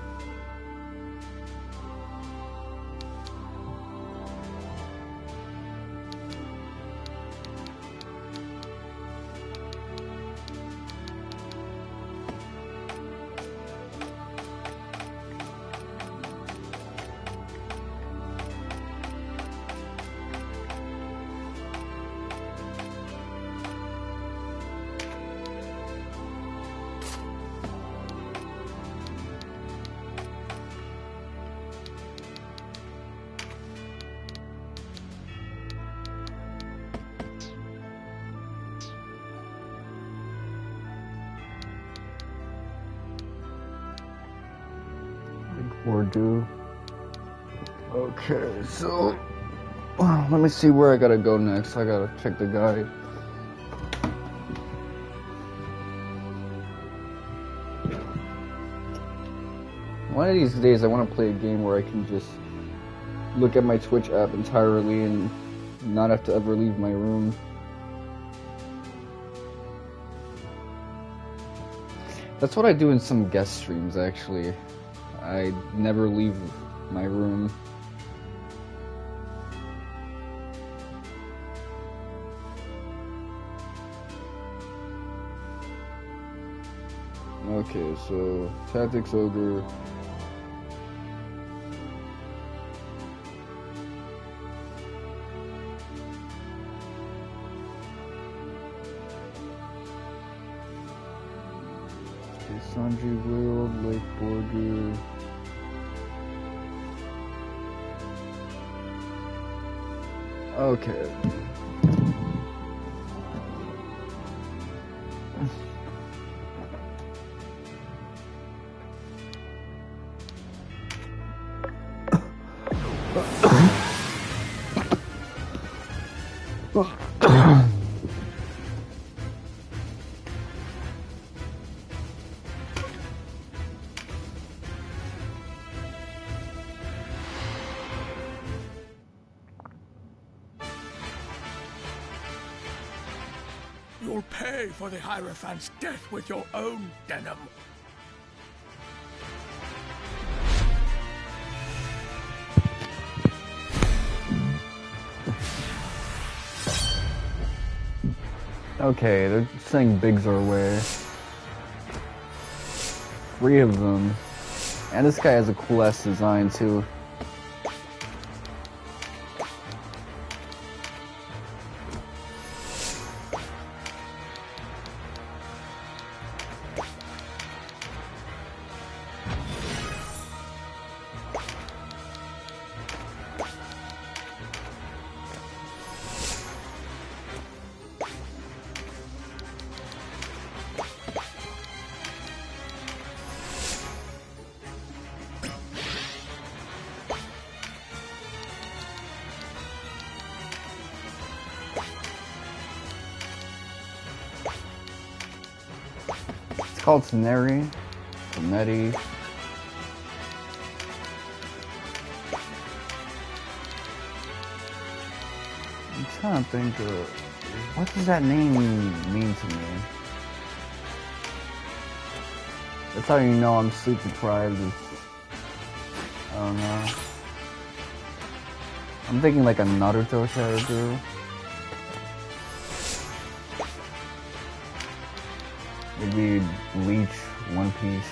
Bordeaux. Okay, so let me see where I gotta go next. I gotta check the guide. One of these days I want to play a game where I can just look at my Twitch app entirely and not have to ever leave my room. That's what I do in some guest streams, actually. I never leave my room. Okay, so Tactics Ogre. Sanji World, Lake Bordeaux. Okay. You'll pay for the Hierophant's death with your own denim. Okay, they're saying Biggs our way. 3 of them. And this guy has a cool ass design too. It's called Teneri, Teneri. I'm trying to think of, what does that name mean to me? That's how you know I'm sleep deprived. I don't know. I'm thinking like a Naruto character. Maybe Bleach, One Piece.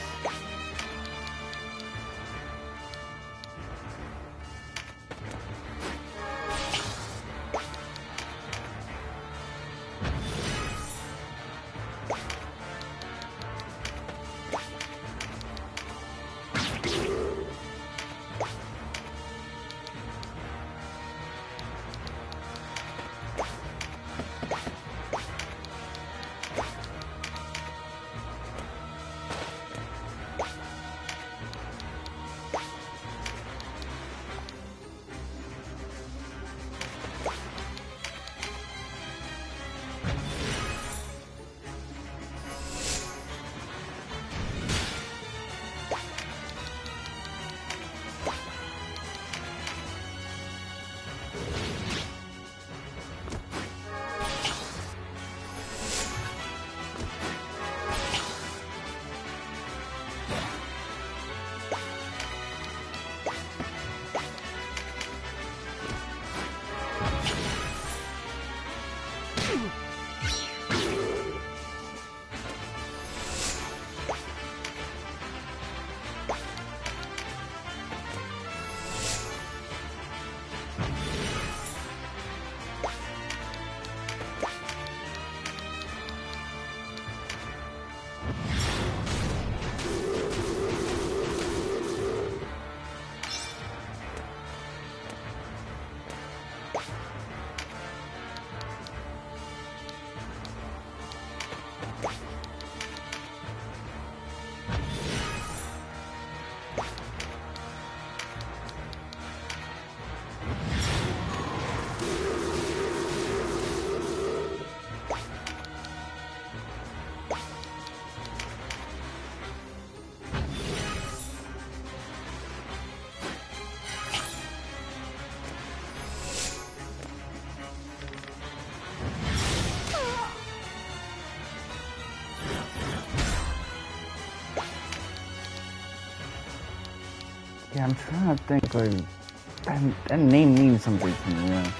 Yeah, I'm trying to think, like, that name means something to me, yeah.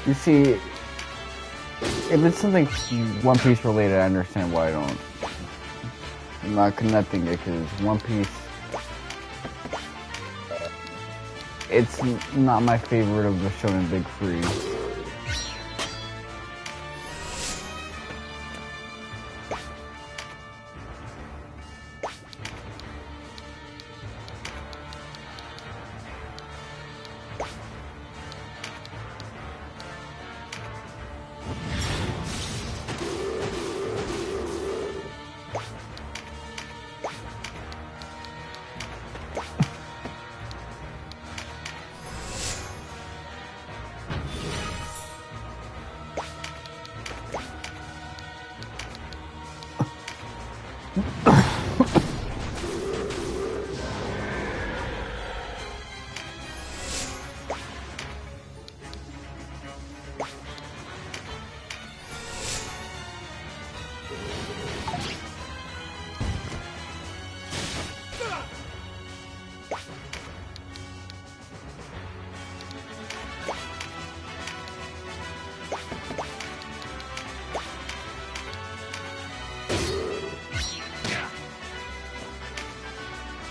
You see, if it's something One Piece related, I understand why I'm not connecting it, because One Piece, it's not my favorite of the Shonen Big Three.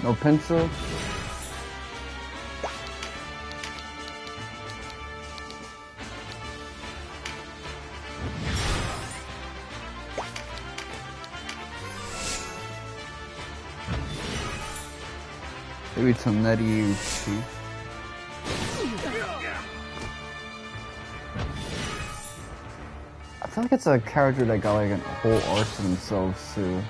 No pencil? Maybe some nutty tea. I feel like it's a character that got like a whole arc to themselves too.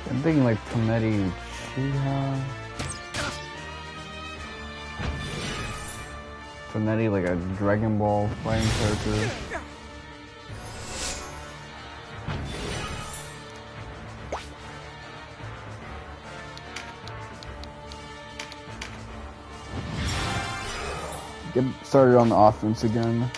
I'm thinking like Prometi Uchiha. Prometi like a Dragon Ball fighting character. Get started on the offense again.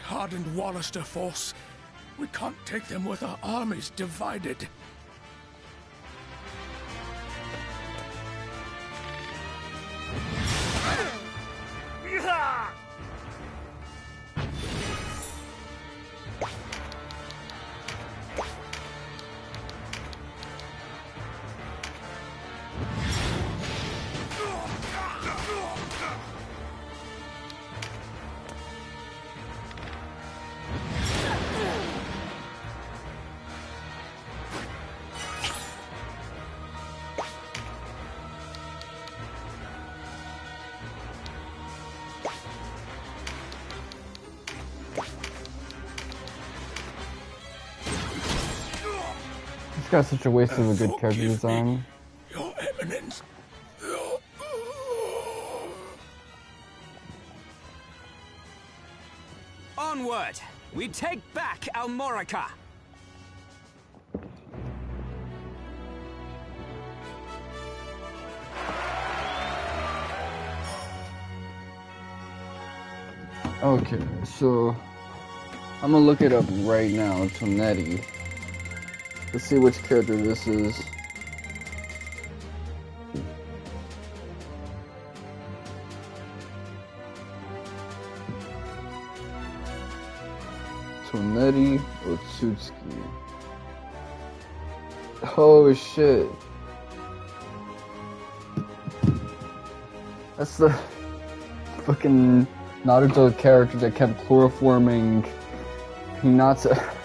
Hardened Wallister force. We can't take them with our armies divided. Got such a waste of a good character design. Your Eminence. Onward! We take back Almorica! Okay, so I'm gonna look it up right now, Tonetti. Let's see which character this is. Tonetti Otsutsuki. Oh shit. That's the fucking Naruto character that kept chloroforming Hinata.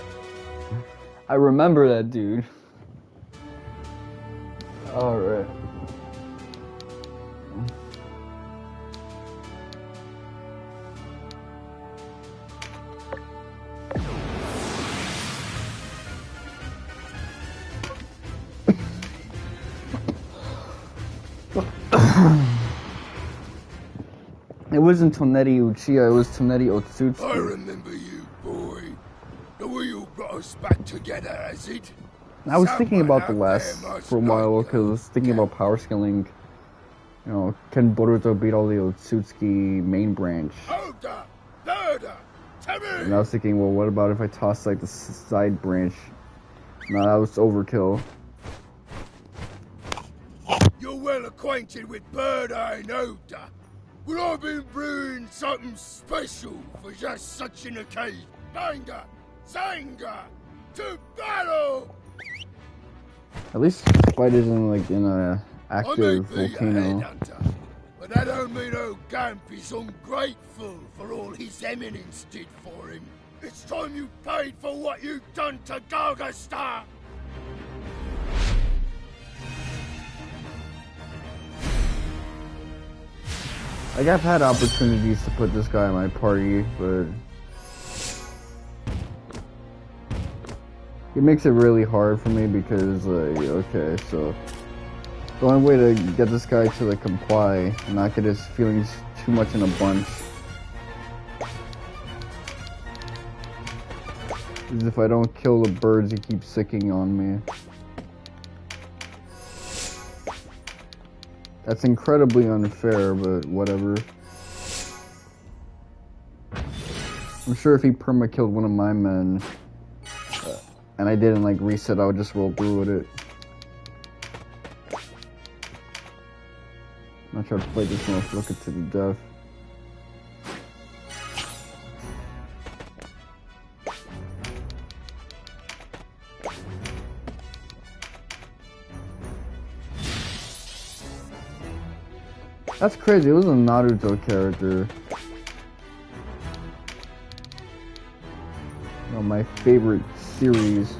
I remember that dude. Alright. It wasn't Tonetti Uchiha, it was Tonetti Otsutsuki. I remember you, boy. The way you brought us back together, is it? I was thinking about the last for a while because I was thinking about power scaling. You know, can Boruto beat all the Otsutsuki main branch? And I was thinking, well, what about if I toss like the side branch? No, that was overkill. You're well acquainted with Bird Eye Noda. Would I been brewing something special for just such an occasion? Banga! Zanga! To battle! At least Spite isn't like in a active volcano. Headhunter, but that don't mean old Gamp is ungrateful for all his eminence did for him. It's time you paid for what you've done to Gargastar! Like, I've had opportunities to put this guy in my party, but it makes it really hard for me because, like, okay, so the only way to get this guy to, like, comply and not get his feelings too much in a bunch is if I don't kill the birds he keeps sicking on me. That's incredibly unfair, but whatever. I'm sure if he perma-killed one of my men, and I didn't like reset, I would just roll through with it. I'm not trying to fight this motherfucker to the death. That's crazy. It was a Naruto character. One of my favorite series.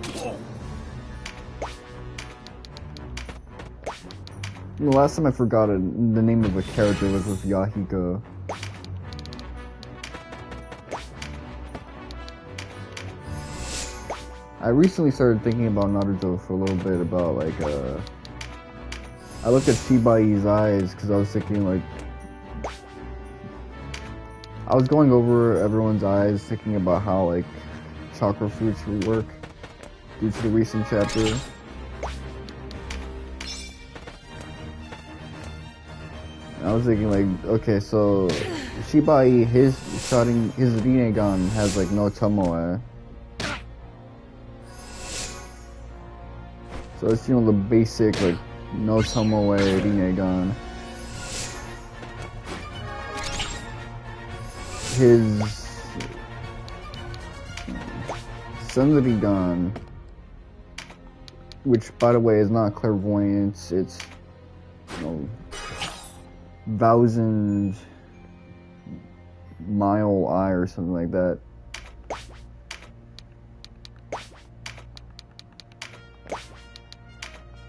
The last time I forgot it, the name of a character was with Yahiko. I recently started thinking about Naruto for a little bit about like I looked at Shibai's eyes because I was thinking like I was going over everyone's eyes thinking about how like chakra fruits would work due to the recent chapter. I was thinking like, okay, so Shibai, his Rinnegan has like no Tomoe. So it's, you know, the basic like no Tomoe Rinnegan. His Senrigan, which by the way is not clairvoyance, it's, you know, 1,000-mile eye or something like that.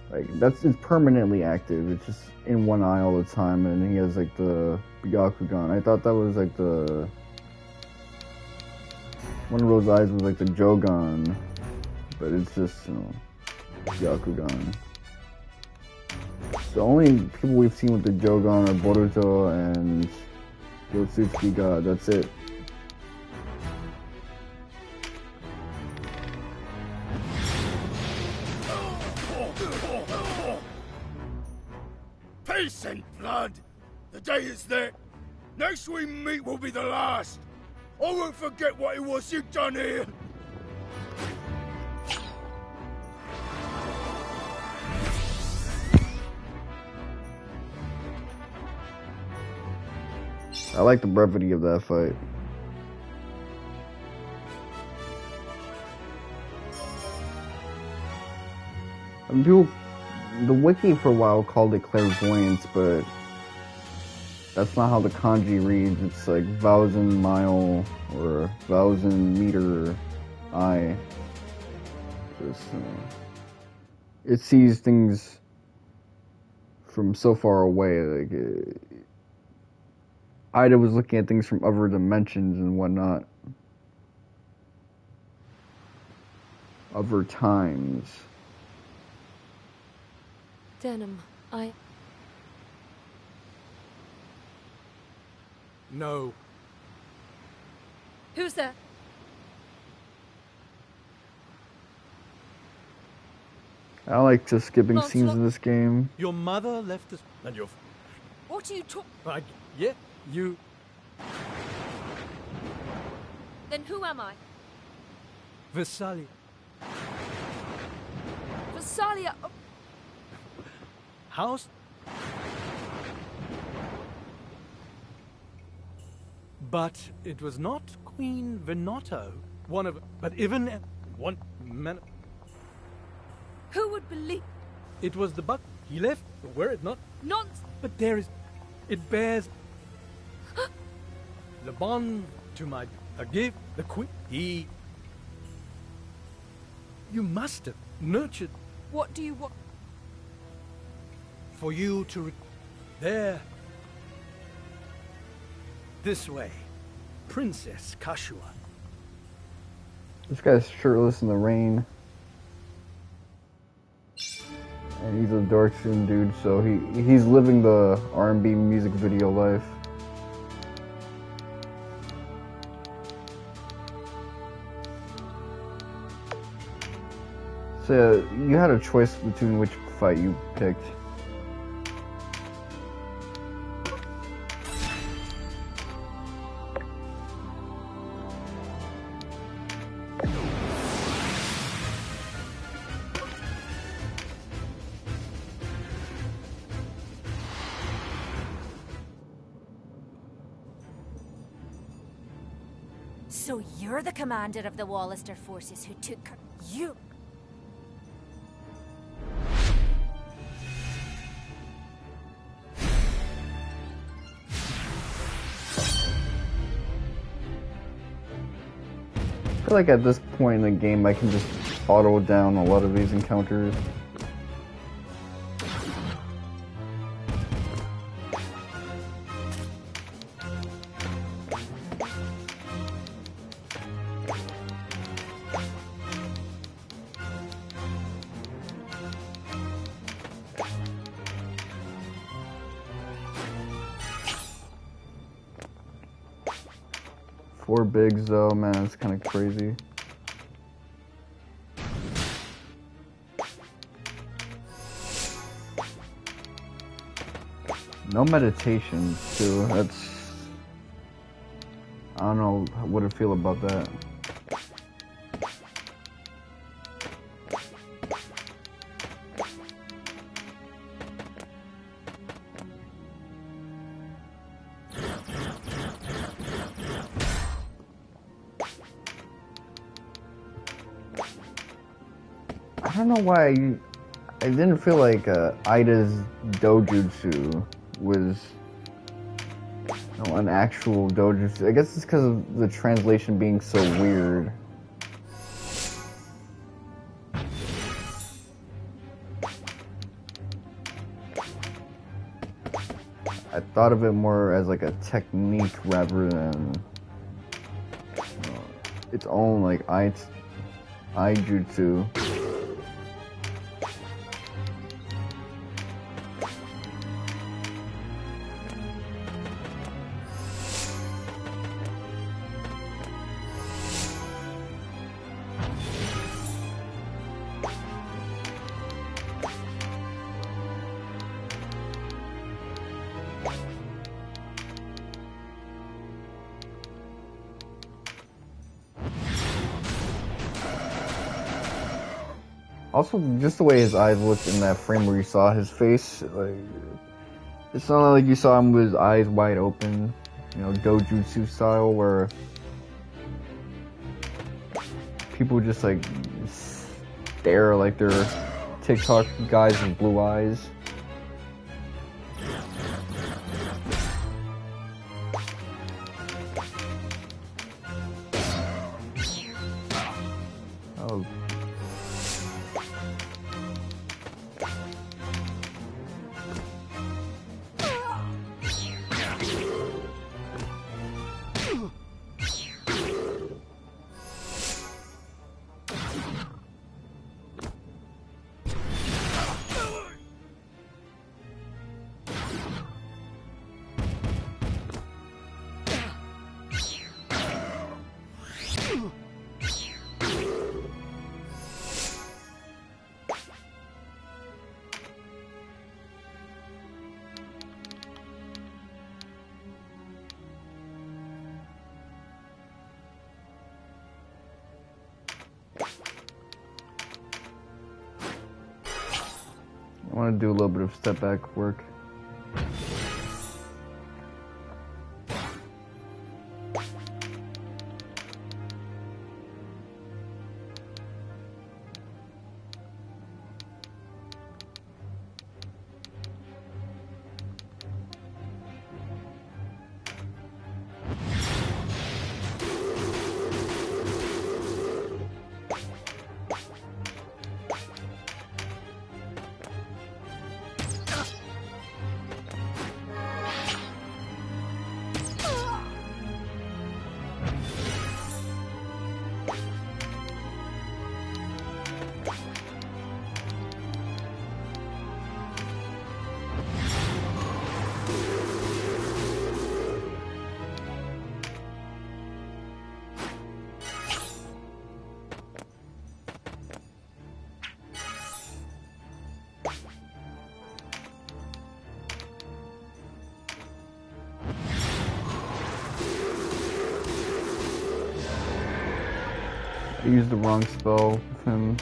Like it's permanently active. It's just in one eye all the time, and he has like the Byakugan. I thought that was like the one of those eyes was like the Jogan, but it's just, you know, Byakugan. The only people we've seen with the Jogan are Boruto and Yotsuki God. That's it. Peace and blood! The day is there. Next we meet will be the last. I won't forget what it was you done here. I like the brevity of that fight. And people, the wiki for a while called it clairvoyance, but that's not how the kanji reads. It's like 1,000-mile or 1,000-meter eye. Just, it sees things from so far away. Like Ida was looking at things from other dimensions and whatnot. Other times. Denim, No. Who's there? I like just skipping Lancelot. scenes in this game. Your mother left us, and your... What are you talking? Yeah, you... Then who am I? Visalia. Visalia. Oh, House? But it was not Queen Venato. But even one man... who would believe? It was the buck. He left, were it not? Nonsense. But there is... It bears... the bond to my... a gift, the queen... He... You must have nurtured... What do you want? For you to... There... This way. Princess Catiua. This guy's shirtless in the rain. And he's a dark-skinned dude, so he's living the R&B music video life. So you had a choice between which fight you picked. So you're the commander of the Wallister forces who took her. You... like at this point in the game I can just auto down a lot of these encounters. Four bigs though, man, it's kind of crazy. No meditation too, that's... I don't know what to feel about that. I don't know why I didn't feel like Ida's dojutsu was an actual dojutsu. I guess it's because of the translation being so weird. I thought of it more as like a technique rather than its own like Ijutsu. Also, just the way his eyes looked in that frame where you saw his face, like, it's not like you saw him with his eyes wide open, you know, dojutsu style, where people just, like, stare like they're TikTok guys with blue eyes. Oh. I want to do a little bit of step back work. I used the wrong spell with him.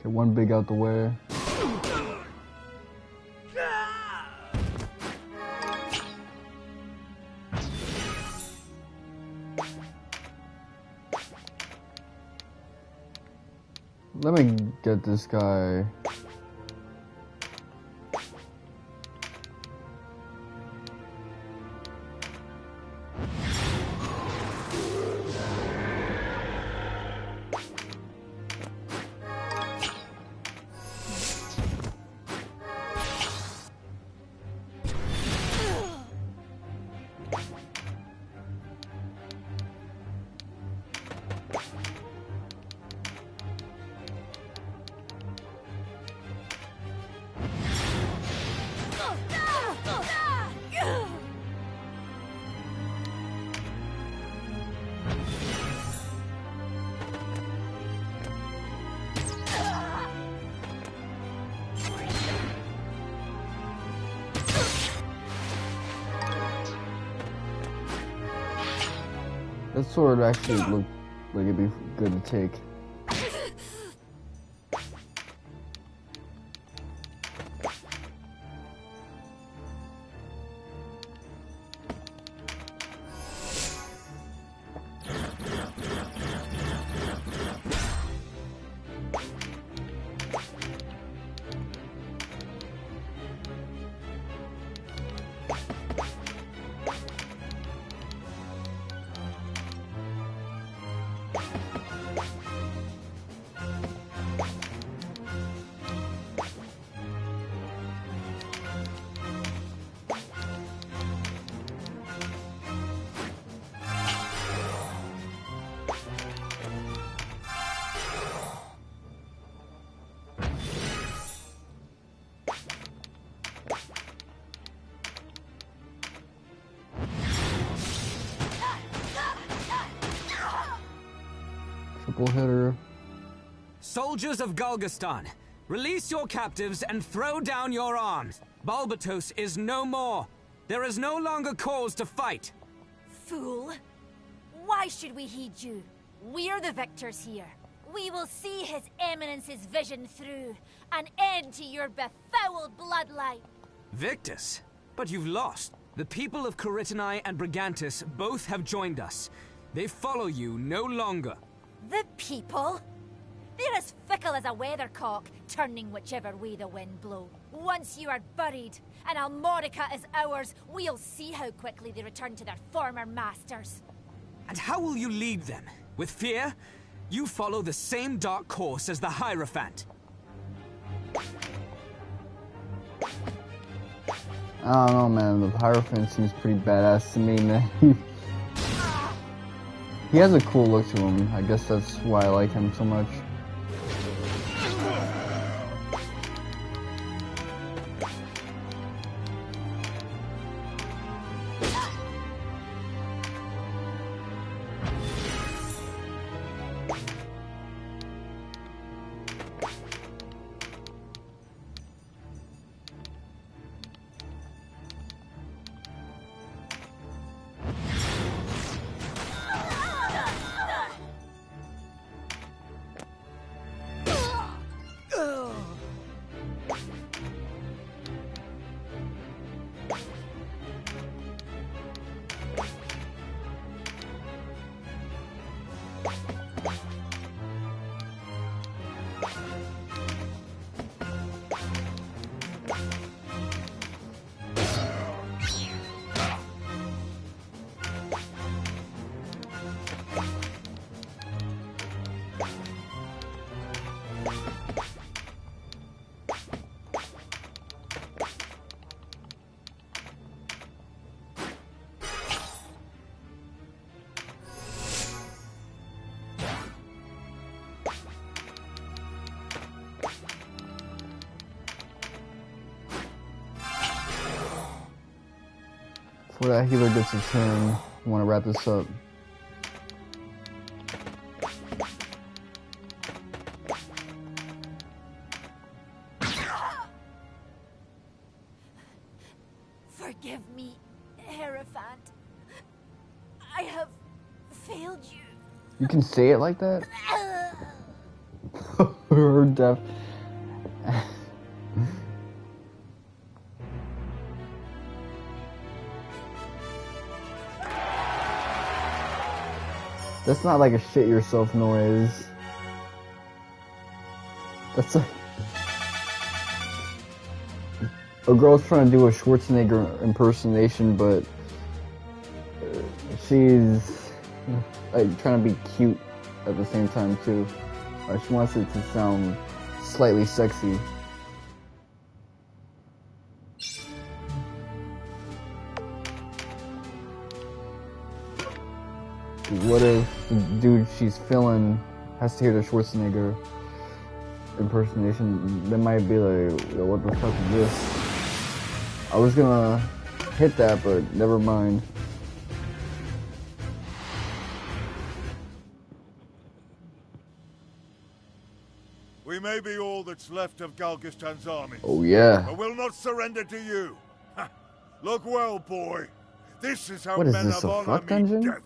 Okay, one big out the way. Let me get this guy. That sword actually looked like it'd be good to take. Triple hitter. Soldiers of Galgastan, release your captives and throw down your arms. Balbatos is no more. There is no longer cause to fight. Fool! Why should we heed you? We're the victors here. We will see His Eminence's vision through, an end to your befouled bloodline. Victors? But you've lost. The people of Caritini and Brigantis both have joined us. They follow you no longer. The people? They're as fickle as a weathercock, turning whichever way the wind blows. Once you are buried, and Almorica is ours, we'll see how quickly they return to their former masters. And how will you lead them? With fear? You follow the same dark course as the Hierophant. I don't know, man. The Hierophant seems pretty badass to me, man. He has a cool look to him. I guess that's why I like him so much. Before that healer gets a turn, I want to wrap this up. Forgive me, Hierophant. I have failed you. You can say it like that? Her death. That's not like a shit yourself noise. That's like a girl's trying to do a Schwarzenegger impersonation, but she's like trying to be cute at the same time too. She wants it to sound slightly sexy. What if the dude she's feeling has to hear the Schwarzenegger impersonation? They might be like, yo, what the fuck is this? I was gonna hit that, but never mind. We may be all that's left of Galgastan's army. Oh yeah. But we'll not surrender to you. Ha. Look well, boy. This is how What is men this, of a honor fuck meet dungeon? death.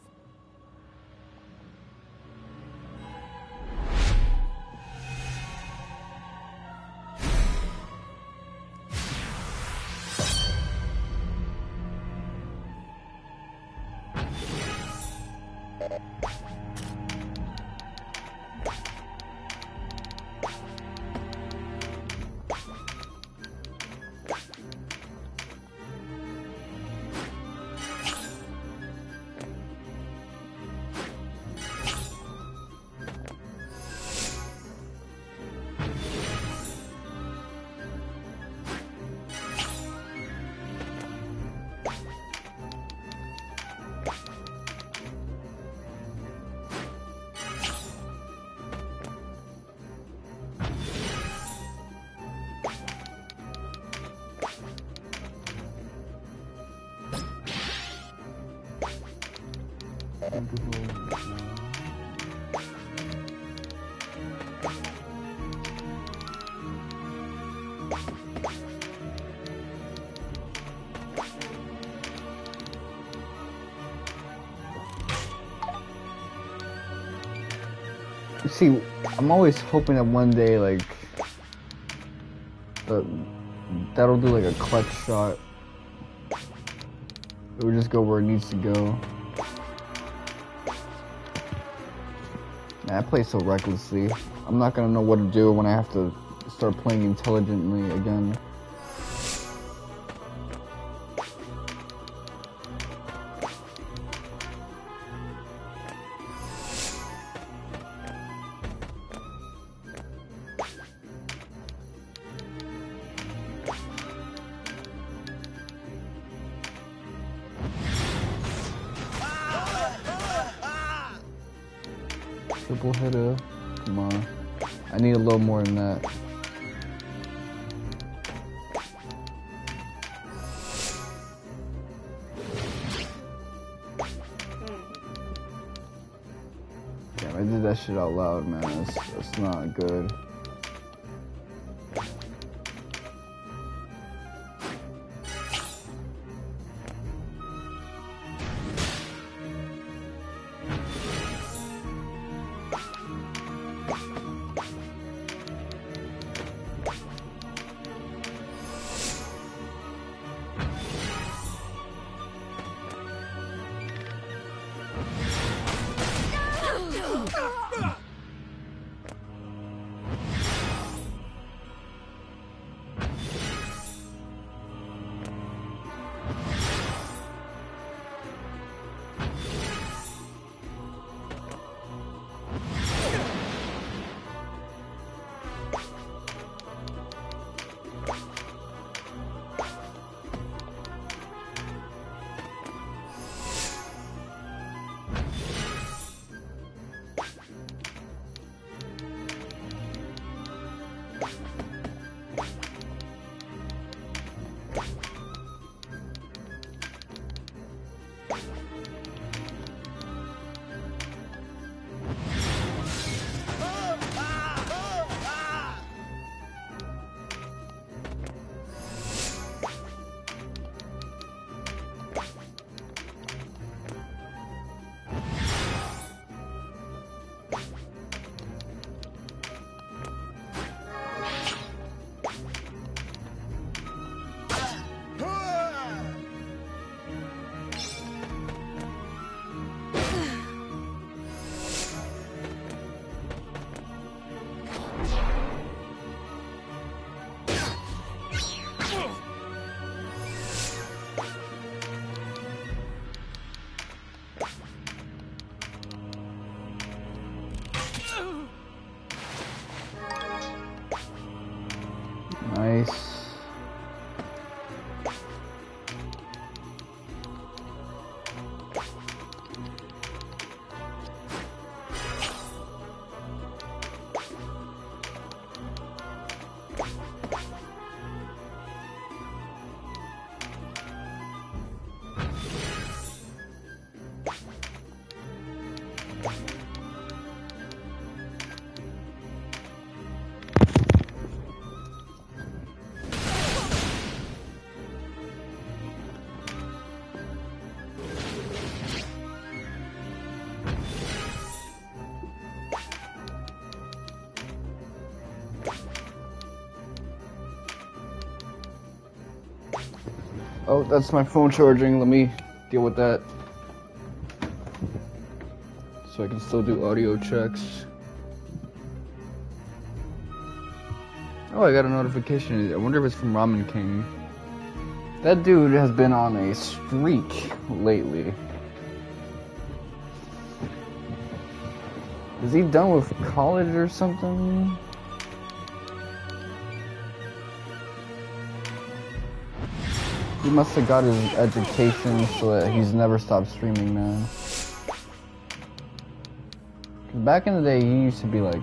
See, I'm always hoping that one day, like, that'll do like a clutch shot. It would just go where it needs to go. Man, I play so recklessly. I'm not gonna know what to do when I have to start playing intelligently again. Triple hitter. Come on. I need a little more than that. Damn, I did that shit out loud, man. That's not good. Oh, that's my phone charging. Let me deal with that. So I can still do audio checks. Oh, I got a notification. I wonder if it's from Ramen King. That dude has been on a streak lately. Is he done with college or something? He must have got his education so that he's never stopped streaming, man. 'Cause back in the day, he used to be like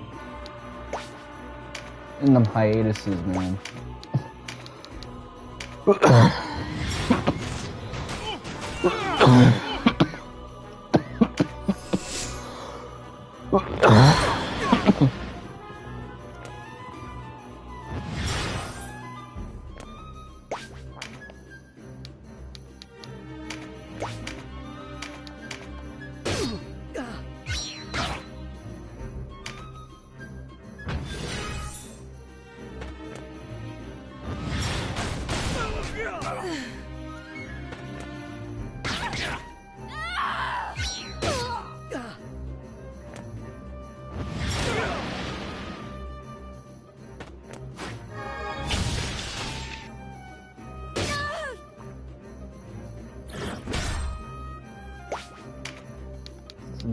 in them hiatuses, man.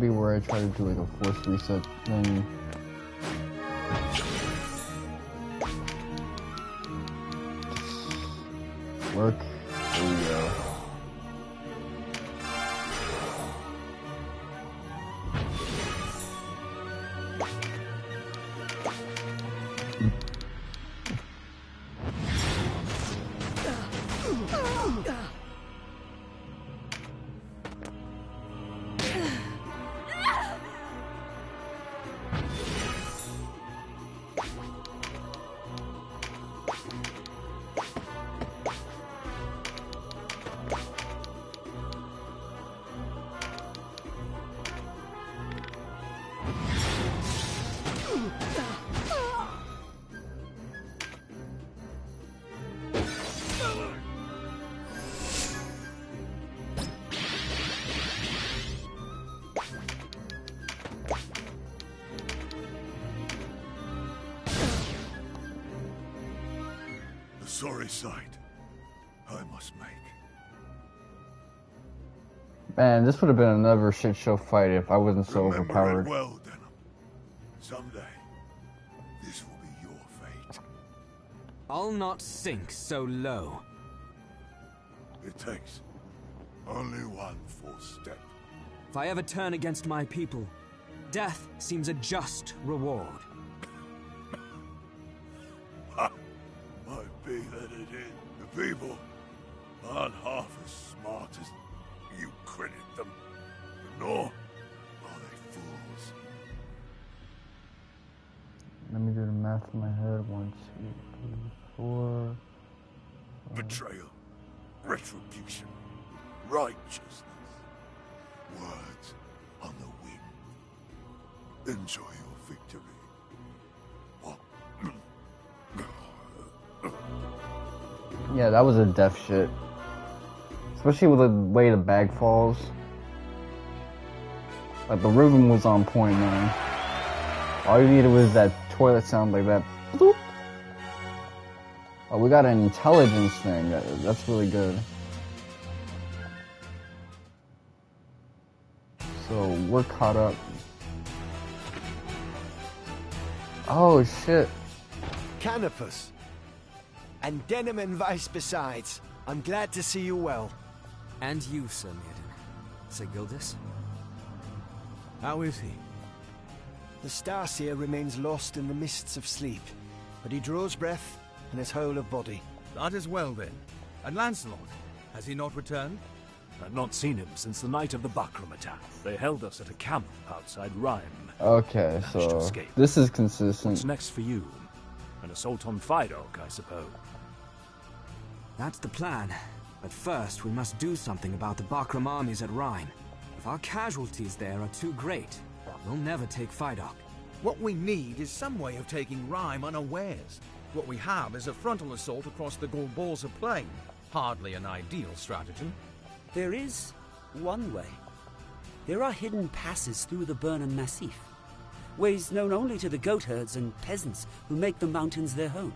Be where I try to do like a forced reset thing. Work. There we go. Sorry sight I must make. Man, this would have been another shit show fight if I wasn't so overpowered. Well, Denham. Someday, this will be your fate. I'll not sink so low. It takes only one false step. If I ever turn against my people, death seems a just reward. Might be that it is. The people aren't half as smart as you credit them, nor are they fools. Let me do the math in my head. 1, 2, 3, 4. Betrayal, retribution, righteousness. Words on the wind. Enjoy your victory. Yeah, that was a death shit. Especially with the way the bag falls. Like, the rhythm was on point, man. All you needed was that toilet sound like that. Bloop. Oh, we got an intelligence thing. That's really good. So, we're caught up. Oh, shit. Canopus. And Denham and Vyce besides. I'm glad to see you well. And you, Sir Maiden. Sir Gildas? How is he? The Starseer remains lost in the mists of sleep, but he draws breath and is whole of body. That is well then. And Lancelot, has he not returned? I've not seen him since the night of the Bakram attack. They held us at a camp outside Rhyme. Okay, so this is consistent. What's next for you? An assault on Fidok, I suppose. That's the plan. But first, we must do something about the Bakram armies at Rhine. If our casualties there are too great, we'll never take Fidok. What we need is some way of taking Rhyme unawares. What we have is a frontal assault across the Golborza plain. Hardly an ideal stratagem. There is one way. There are hidden passes through the Burnham Massif. Ways known only to the goatherds and peasants who make the mountains their home.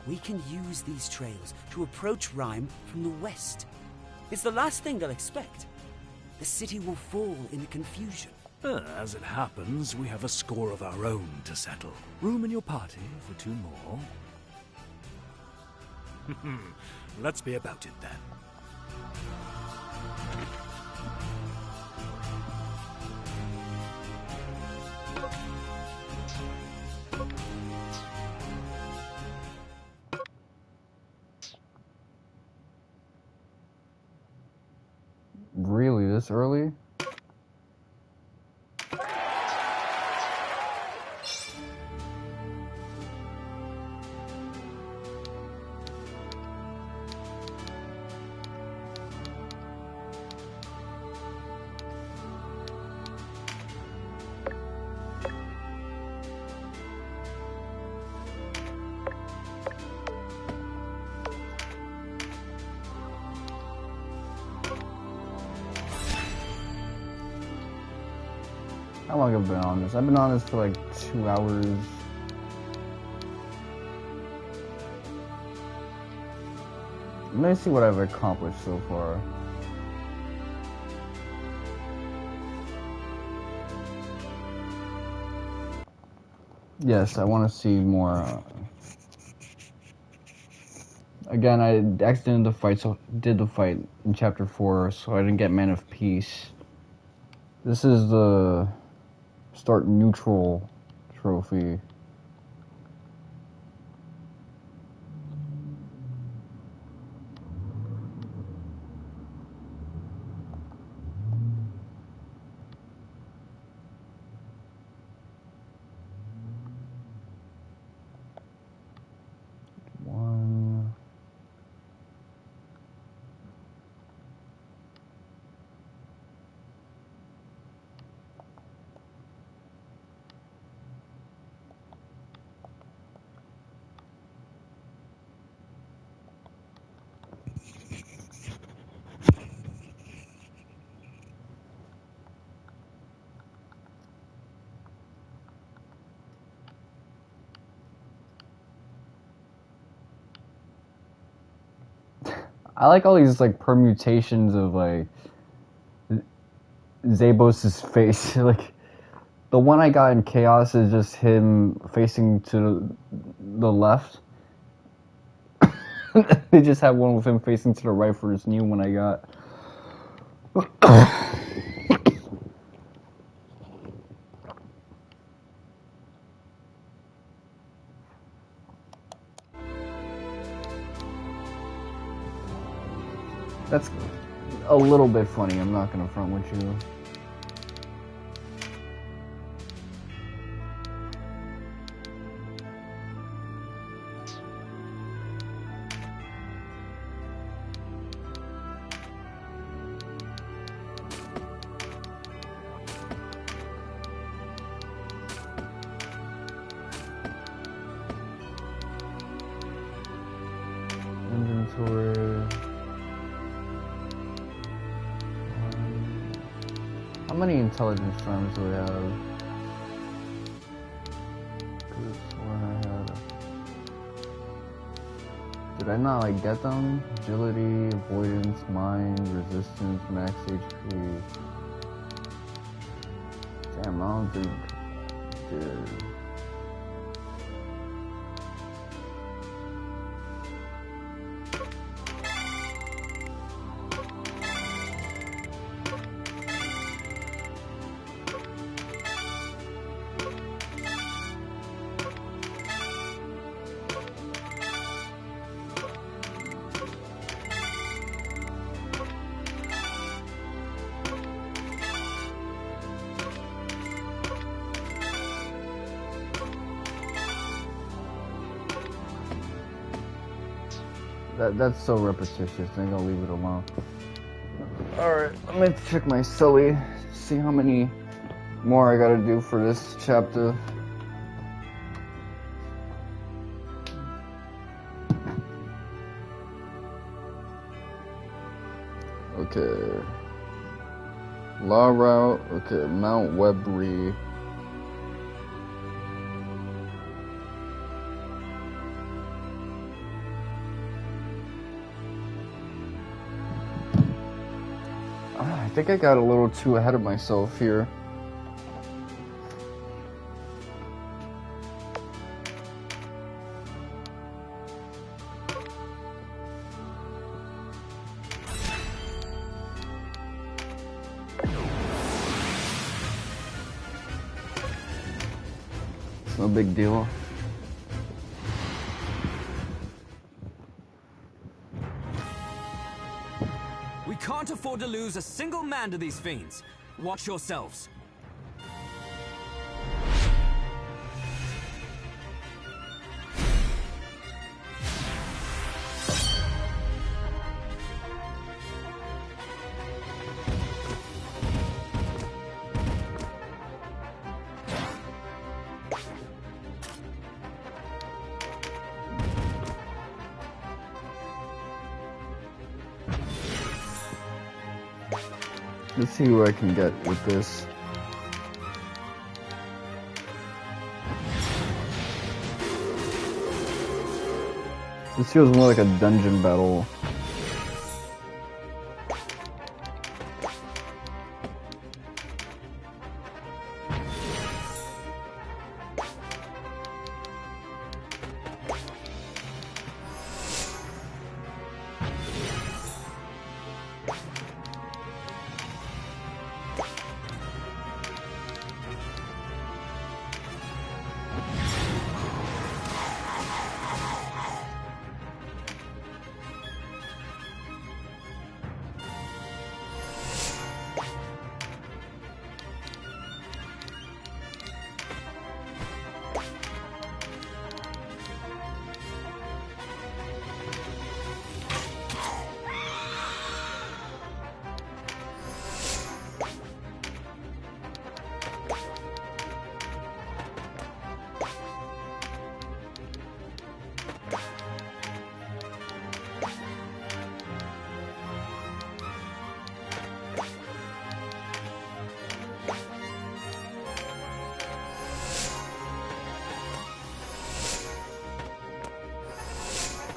We can use these trails to approach Rhyme from the west. It's the last thing they'll expect. The city will fall in the confusion. As it happens, we have a score of our own to settle. Room in your party for 2 more? Let's be about it then. Really, this early? How long have I been on this? I've been on this for like 2 hours. Let me see what I've accomplished so far. Yes, I want to see more. Again, I accidentally did the fight in chapter 4, so I didn't get Man of Peace. This is the start neutral trophy. I like all these like permutations of like Xaebos' face. Like the one I got in Chaos is just him facing to the left. They just have one with him facing to the right for this new one I got. That's a little bit funny, I'm not gonna front with you. Inventory. How many intelligence charms do we have? Did I not like get them? Agility, avoidance, mind, resistance, max HP. Damn, I don't think I did. That's so repetitious. I'm gonna leave it alone. Alright, I'm gonna check my Sully, see how many more I gotta do for this chapter. Okay. Law route, okay, Mount Webry. I think I got a little too ahead of myself here. It's no big deal. We can't afford to lose a single man to these fiends. Watch yourselves. Let's see who I can get with this. This feels more like a dungeon battle.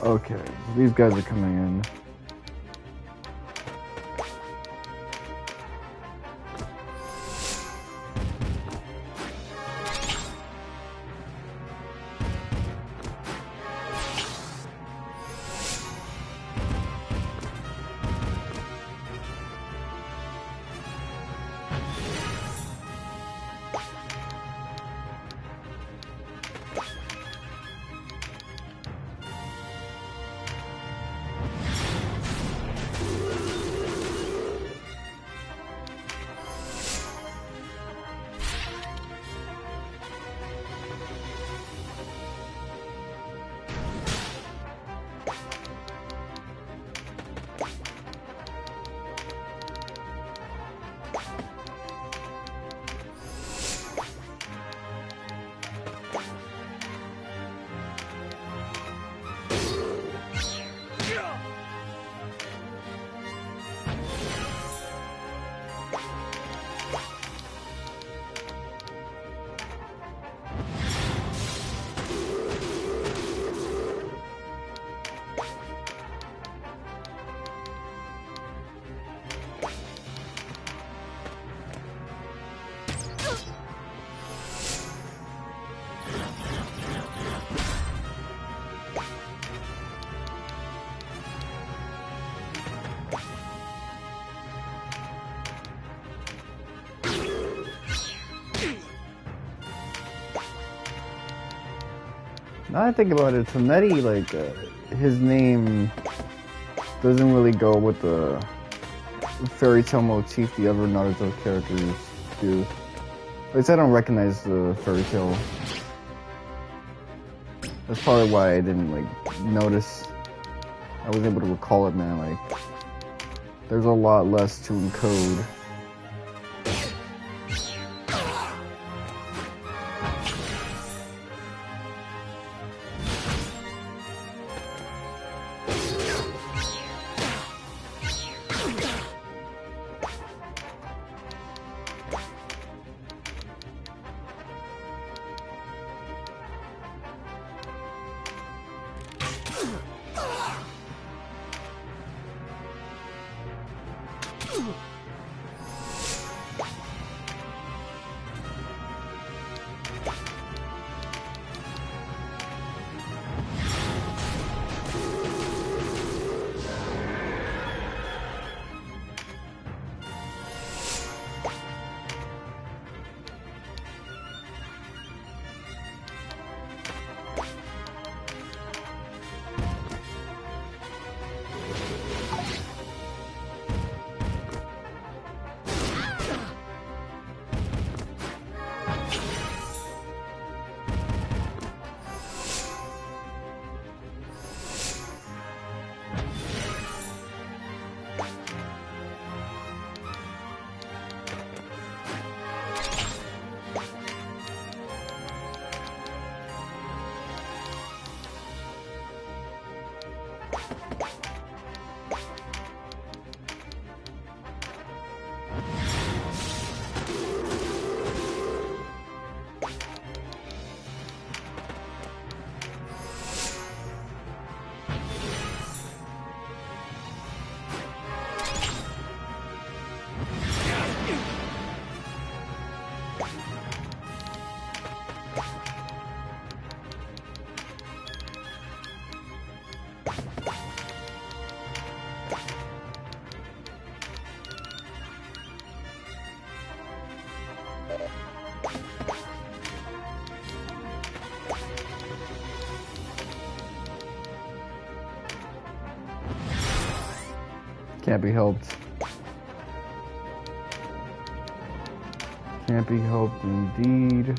Okay, so these guys are coming in. Now I think about it, Tonetti, like, his name doesn't really go with the fairy tale motif the other Naruto characters do. At least I don't recognize the fairy tale. That's probably why I didn't, like, notice I was able to recall it, man. Like, there's a lot less to encode. Can't be helped. Can't be helped indeed.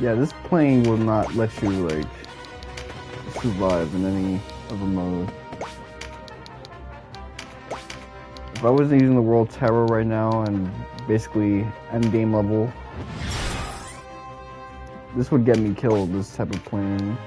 Yeah, this plane will not let you, like, survive in any other mode. If I wasn't using the World Terror right now and basically endgame level, this would get me killed, this type of plane.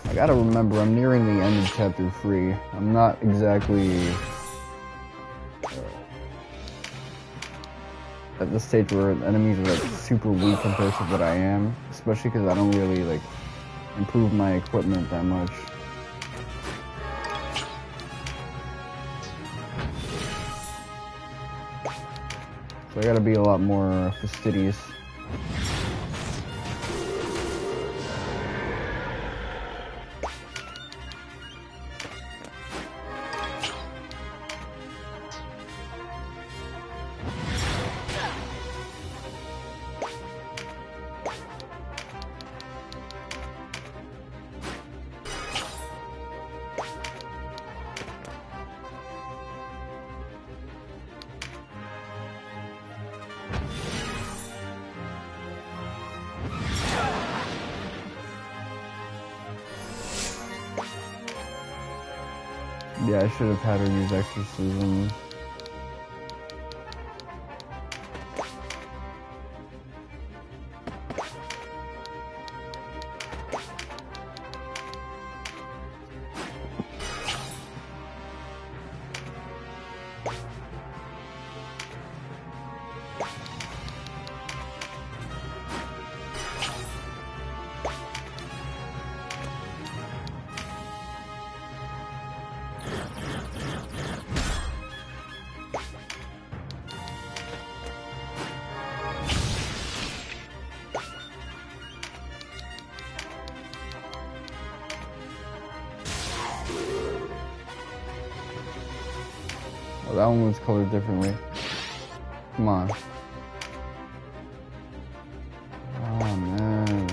I gotta remember, I'm nearing the end of chapter 3. I'm not exactly at the stage where enemies are like super weak compared to what I am, especially because I don't really like improve my equipment that much. So I gotta be a lot more fastidious. Yeah, I should have had her use exorcism. Oh, that one was colored differently. Come on. Oh, man.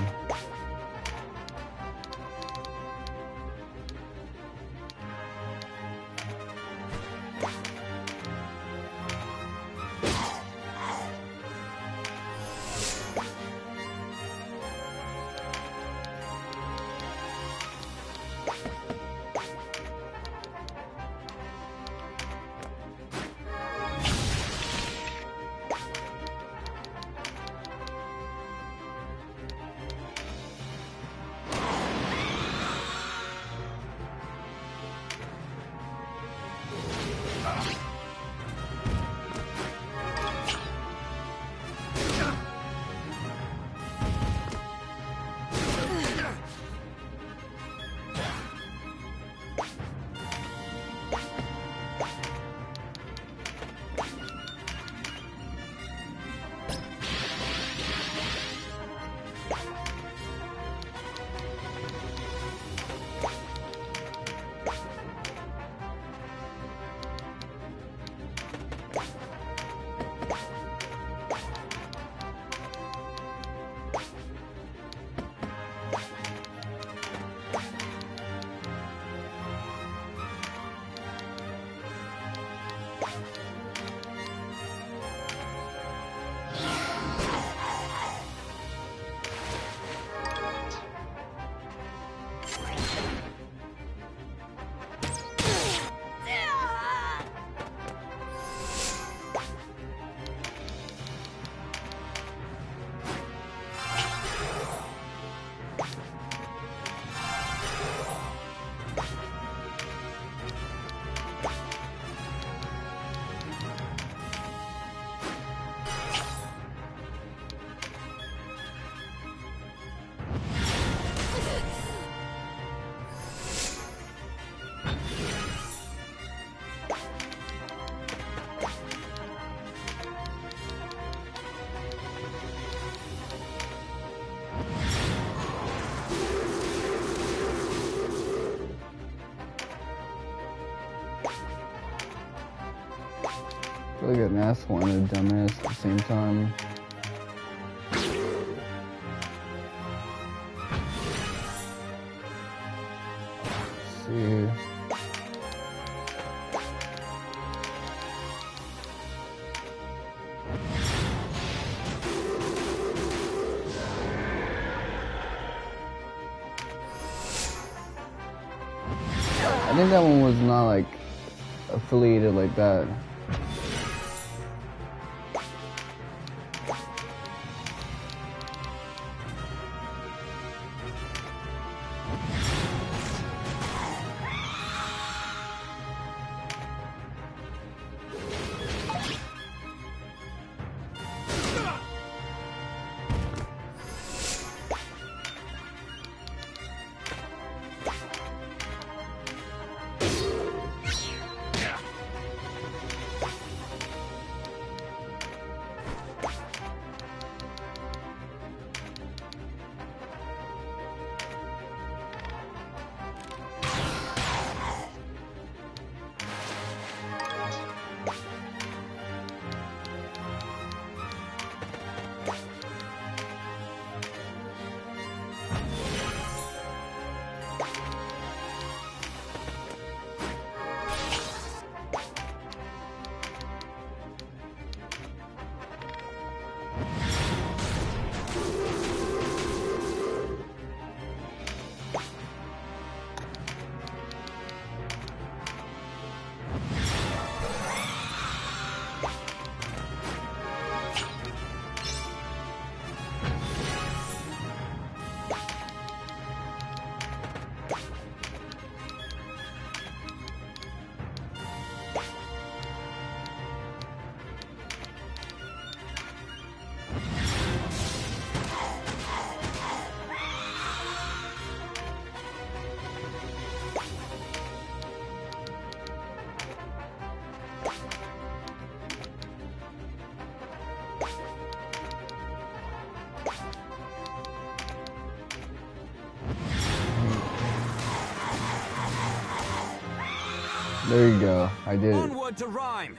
feel like an asshole and a dumbass at the same time. Let's see. I think that one was not like affiliated like that. There you go. I did it. Onward to Rhyme.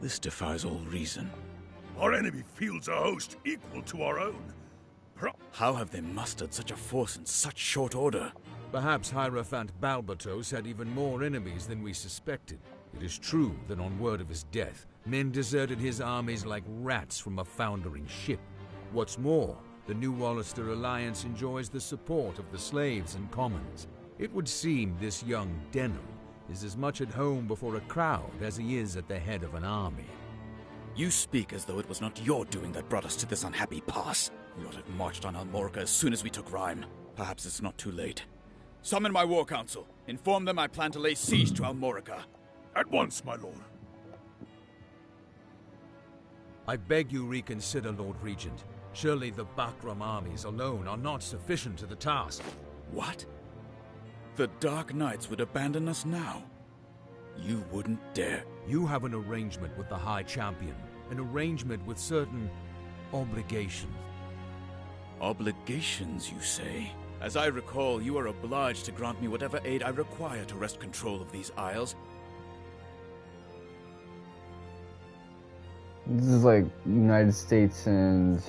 This defies all reason. Our enemy fields a host equal to our own. How have they mustered such a force in such short order? Perhaps Hierophant Balbatos had even more enemies than we suspected. It is true that on word of his death, men deserted his armies like rats from a foundering ship. What's more, the New Wallister Alliance enjoys the support of the slaves and commons. It would seem this young Denham is as much at home before a crowd as he is at the head of an army. You speak as though it was not your doing that brought us to this unhappy pass. We ought to have marched on Almorica as soon as we took Rhyme. Perhaps it's not too late. Summon my war council. Inform them I plan to lay siege to Almorica. At once, my lord. I beg you reconsider, Lord Regent. Surely the Bakram armies alone are not sufficient to the task. What? The Dark Knights would abandon us now? You wouldn't dare. You have an arrangement with the High Champion. An arrangement with certain obligations. Obligations, you say? As I recall, you are obliged to grant me whatever aid I require to wrest control of these isles. This is like United States and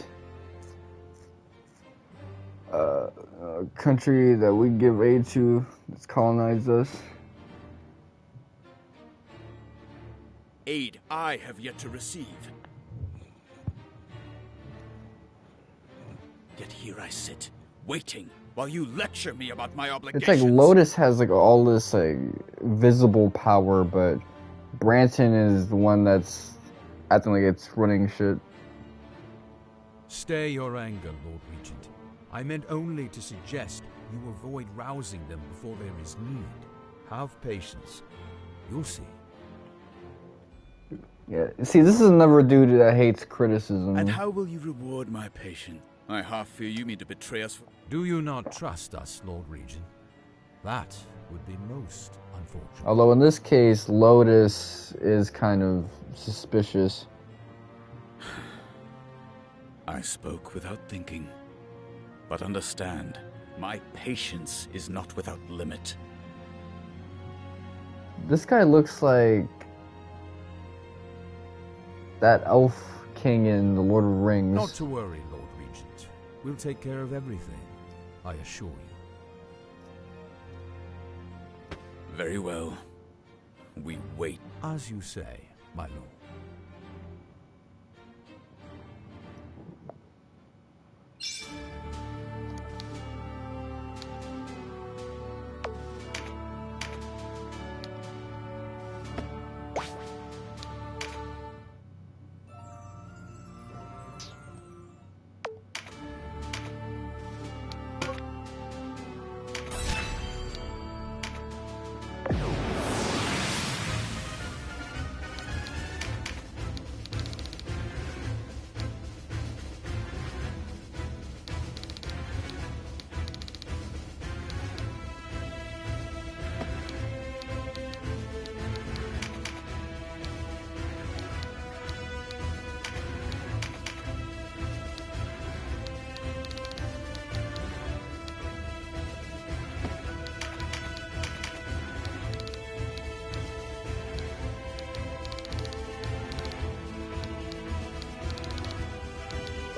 a country that we give aid to that's colonized us. Aid I have yet to receive. Yet here I sit, waiting, while you lecture me about my obligations. It's like Lodis has like all this like visible power, but Branton is the one that's acting like it's running shit. Stay your anger, Lord Regent. I meant only to suggest you avoid rousing them before there is need. Have patience. You'll see. Yeah, see, this is another dude that hates criticism. And how will you reward my patience? I half fear you mean to betray us. Do you not trust us, Lord Regent? That would be most unfortunate. Although in this case, Lodis is kind of suspicious. I spoke without thinking. But understand, my patience is not without limit. This guy looks like that elf king in The Lord of the Rings. Not to worry, Lord Regent. We'll take care of everything, I assure you. Very well. We wait. As you say, my lord.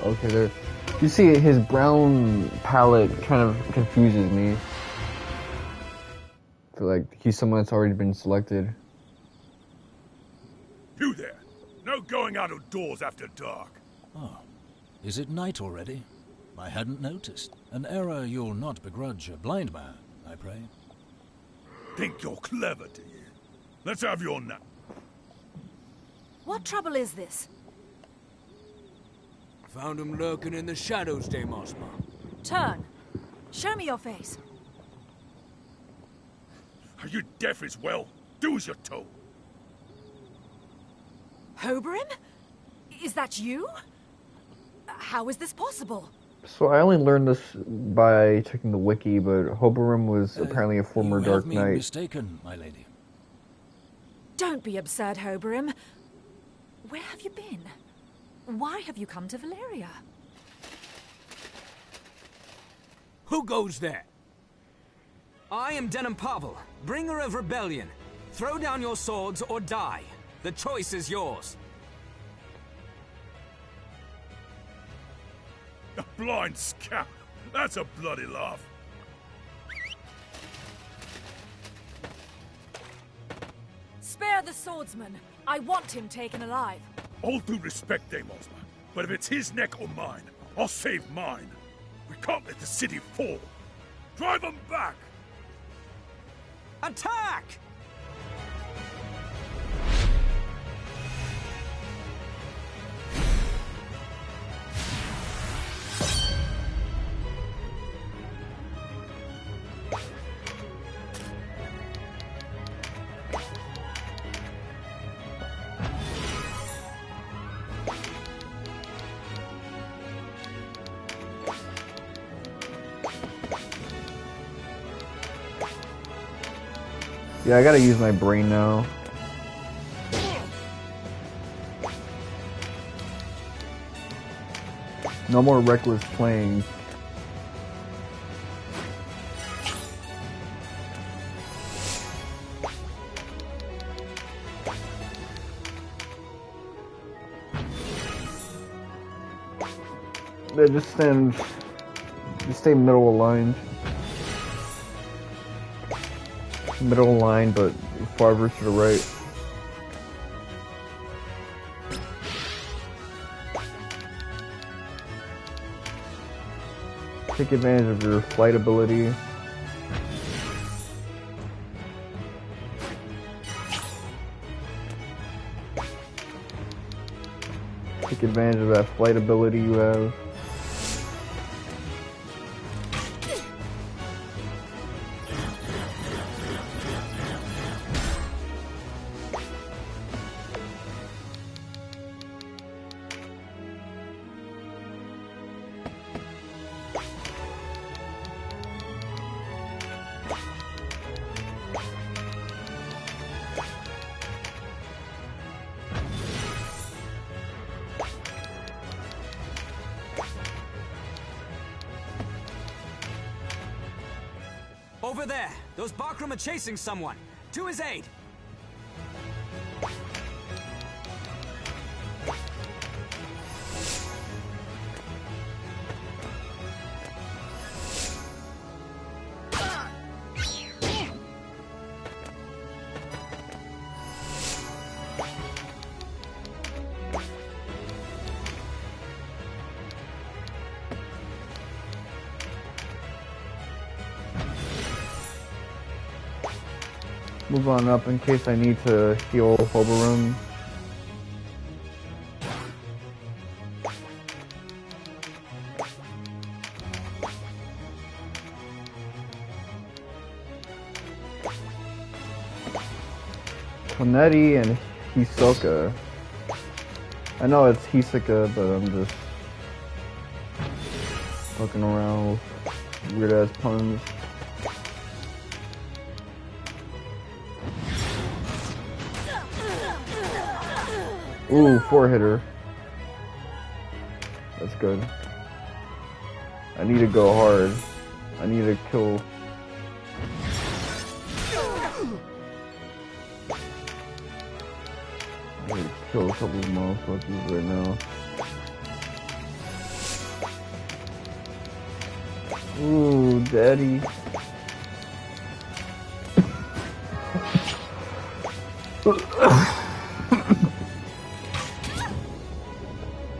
Okay, there. You see, his brown palette kind of confuses me. I feel like he's someone that's already been selected. You there! No going out of doors after dark. Oh, is it night already? I hadn't noticed. An error you'll not begrudge a blind man, I pray. Think you're clever, do you? Let's have your nap. What trouble is this? Found him lurking in the shadows, Dame Ozma. Turn. Show me your face. Are you deaf as well? Do as you're told. Hobyrim? Is that you? How is this possible? So I only learned this by checking the wiki, but Hobyrim was apparently a former Dark Knight. You have me mistaken, my lady. Don't be absurd, Hobyrim. Where have you been? Why have you come to Valeria? Who goes there? I am Denim Pavel, bringer of rebellion. Throw down your swords or die. The choice is yours. A blind scout. That's a bloody laugh. Spare the swordsman. I want him taken alive. All due respect, Dame Ozma, but if it's his neck or mine, I'll save mine. We can't let the city fall. Drive them back! Attack! Yeah, I gotta use my brain now. No more reckless playing. Yeah, just stay middle aligned. Middle line, but farther to the right. Take advantage of your flight ability. Take advantage of that flight ability you have. Over there! Those Bakram are chasing someone! To his aid! Move on up in case I need to heal Hobyrim. Konetti and Hisoka. I know it's Hisoka, but I'm just fucking around with weird ass puns. Ooh, 4-hitter. That's good. I need to go hard. I need to kill. I need to kill a couple of motherfuckers right now. Ooh, daddy.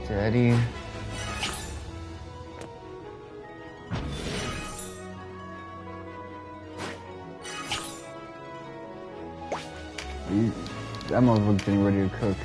Daddy. That motherfucker's getting ready to cook.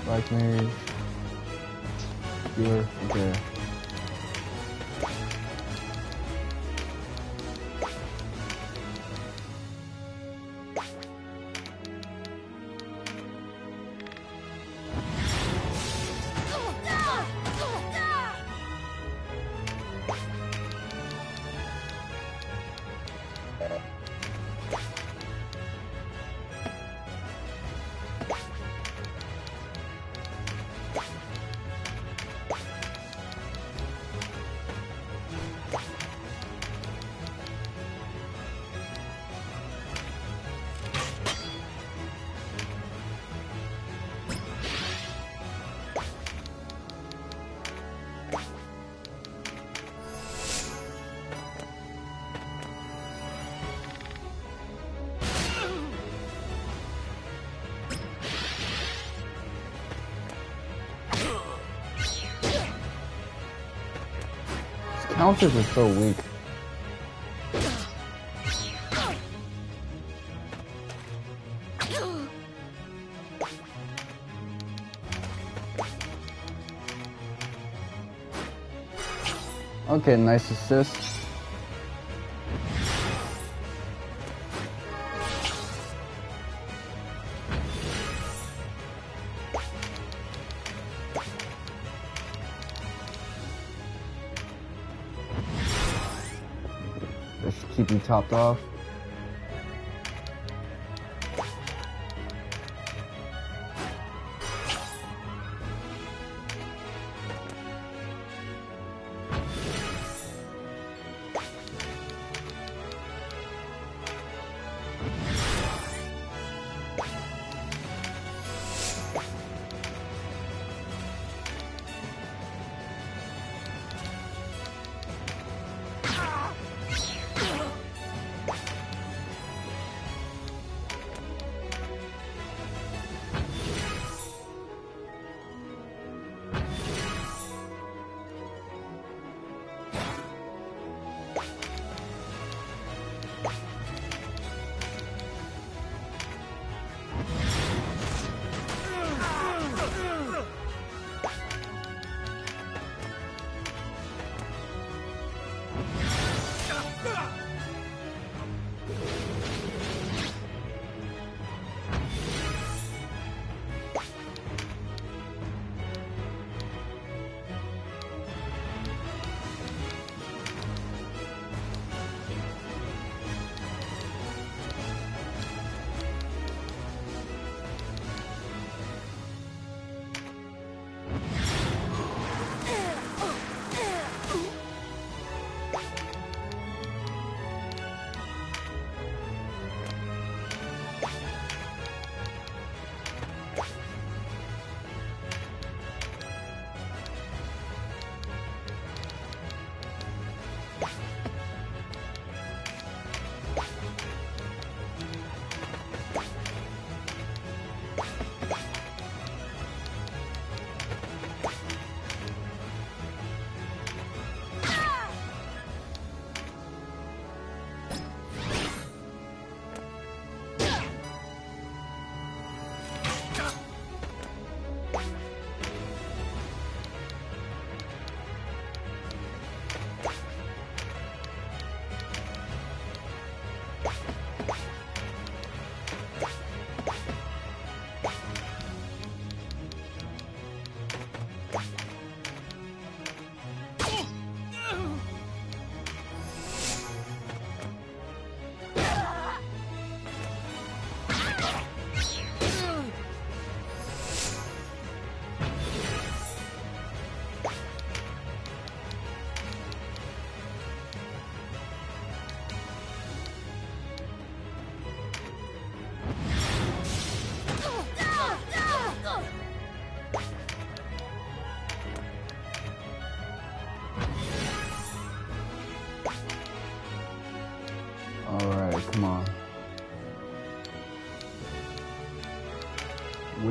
Black Mage. Thier, okay. Counters are so weak. Okay, nice assist. Keep you topped off.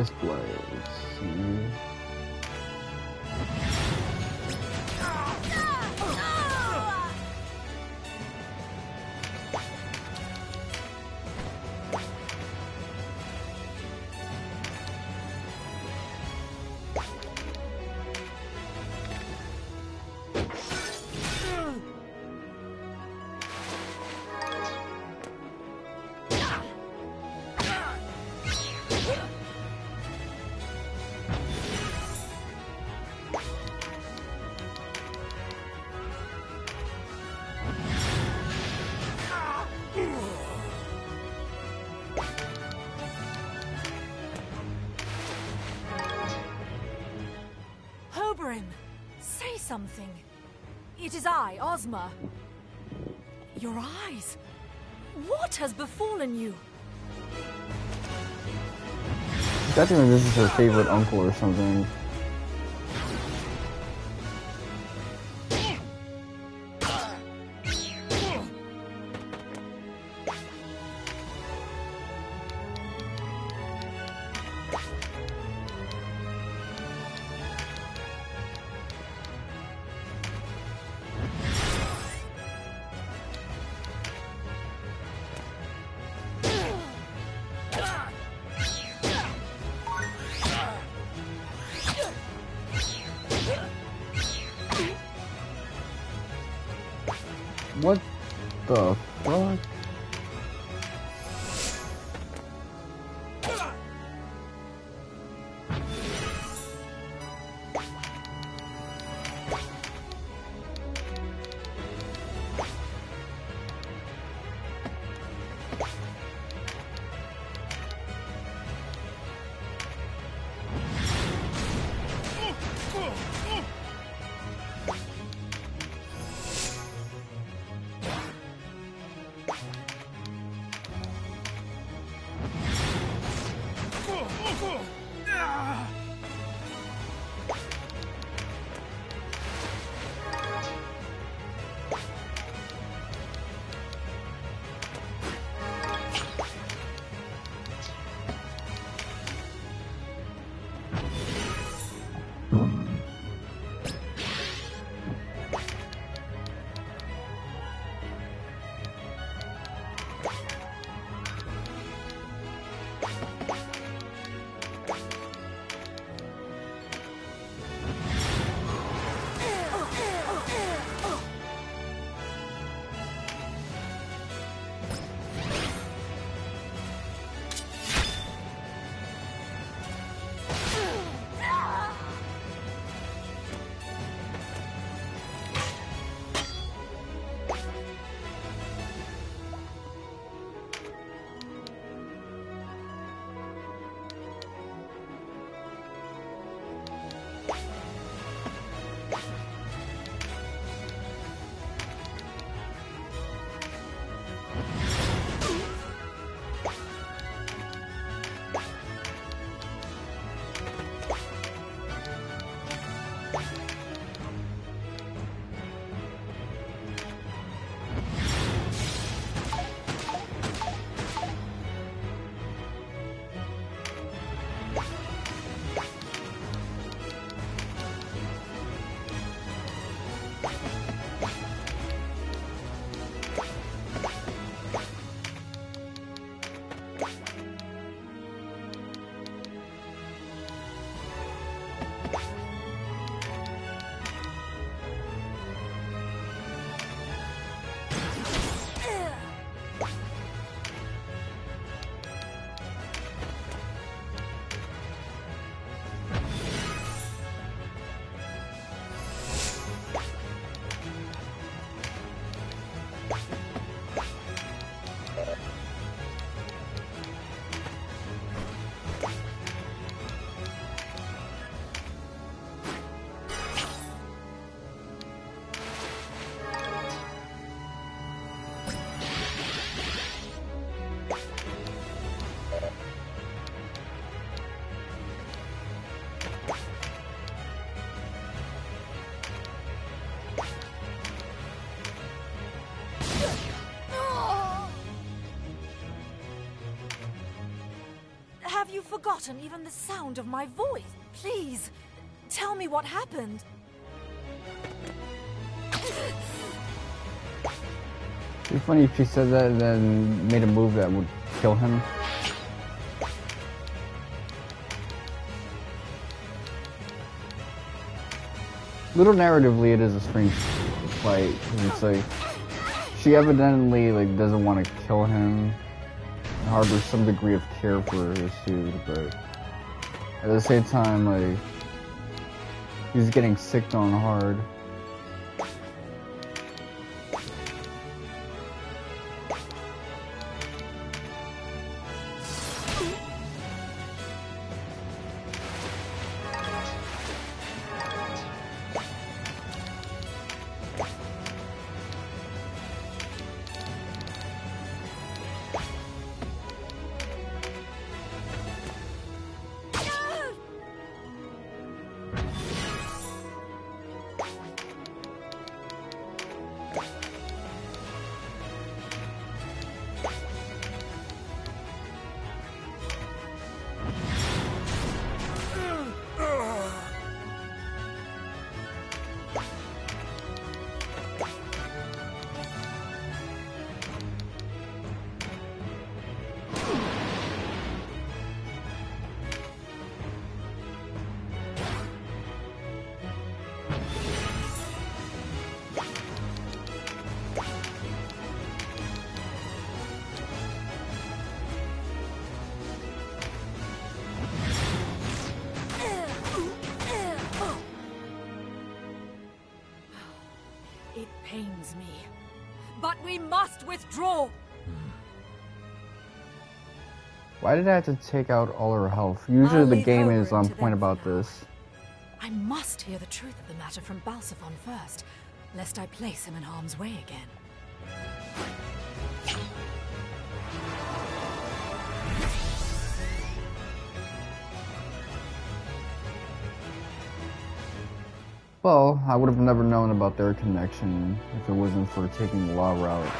display. Let's see. Hobyrim, say something. It is I, Ozma. Your eyes. What has befallen you? She's acting like this is her favorite uncle or something. What the fuck? forgotten even the sound of my voice? Please, tell me what happened. It'd be funny if she said that and then made a move that would kill him. Little narratively, it is a strange fight. It's like she evidently like doesn't want to kill him, and harbors some degree of care for his dude, but at the same time, like he's getting sicked on hard. It pains me, but we must withdraw. Why did I have to take out all her health? Usually the game is on point about this. I must hear the truth of the matter from Balxephon first, lest I place him in harm's way again. Well, I would have never known about their connection if it wasn't for taking the law route.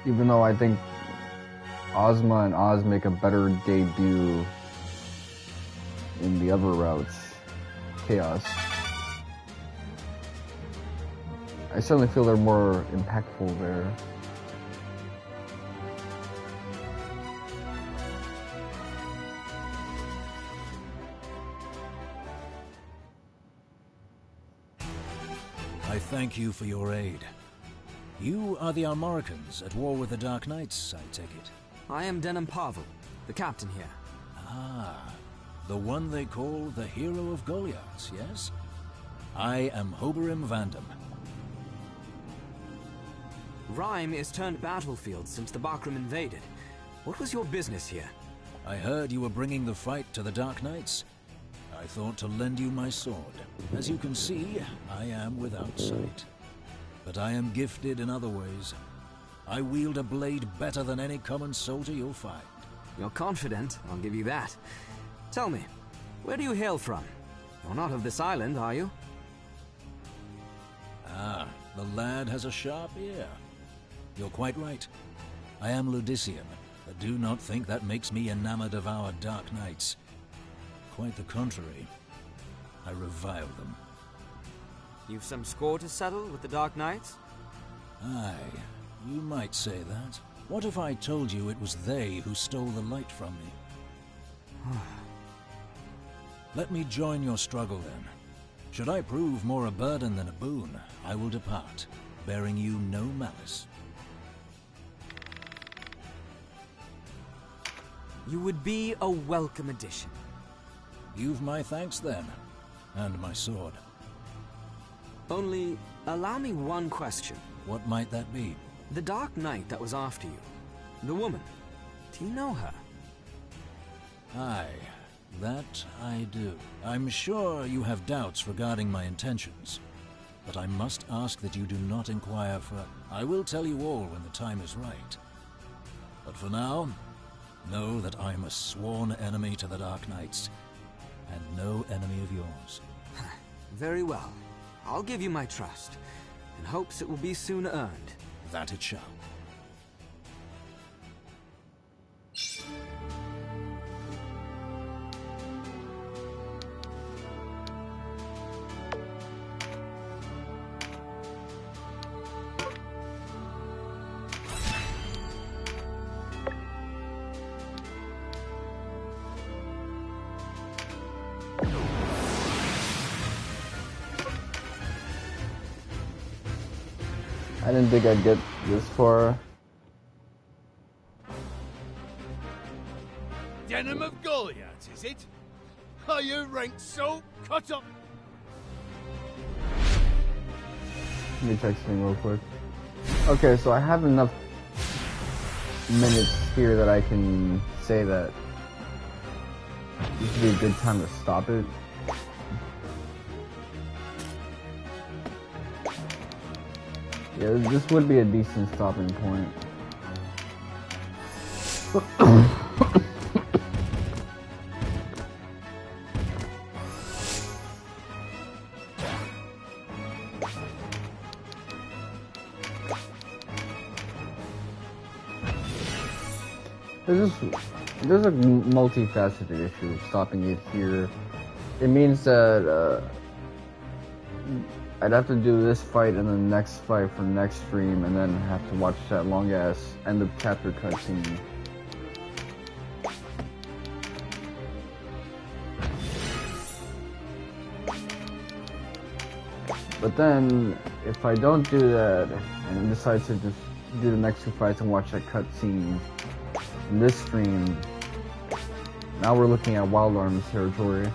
Even though I think Ozma and Oz make a better debut in the other routes. Chaos. I certainly feel they're more impactful there. I thank you for your aid. You are the Armoricans at war with the Dark Knights, I take it. I am Denim Pavel, the captain here. Ah, the one they call the hero of Goliath, yes? I am Hobyrim Vandam. Rhyme is turned battlefield since the Bakram invaded. What was your business here? I heard you were bringing the fight to the Dark Knights. I thought to lend you my sword. As you can see, I am without sight. But I am gifted in other ways. I wield a blade better than any common soldier you'll find. You're confident, I'll give you that. Tell me, where do you hail from? You're not of this island, are you? Ah, the lad has a sharp ear. You're quite right. I am Ludician, but do not think that makes me enamored of our Dark Knights. Quite the contrary. I revile them. You've some score to settle with the Dark Knights? Aye, you might say that. What if I told you it was they who stole the light from me? Let me join your struggle then. Should I prove more a burden than a boon, I will depart, bearing you no malice. You would be a welcome addition. You've my thanks then, and my sword. Only, allow me one question. What might that be? The Dark Knight that was after you. The woman. Do you know her? Aye, that I do. I'm sure you have doubts regarding my intentions, but I must ask that you do not inquire further. I will tell you all when the time is right. But for now, know that I'm a sworn enemy to the Dark Knights, and no enemy of yours. Very well. I'll give you my trust, in hopes it will be soon earned. That it shall. I didn't think I'd get this far. Denim of Goliath, is it? Are you ranked so cut up? Let me check something real quick. Okay, so I have enough minutes here that I can say that this would be a good time to stop it. Yeah, this would be a decent stopping point. There's a multifaceted issue of stopping it here. It means that I'd have to do this fight and the next fight for next stream, and then have to watch that long ass end of chapter cutscene. But then, if I don't do that and decide to just do the next two fights and watch that cutscene in this stream, now we're looking at Wild Arms territory.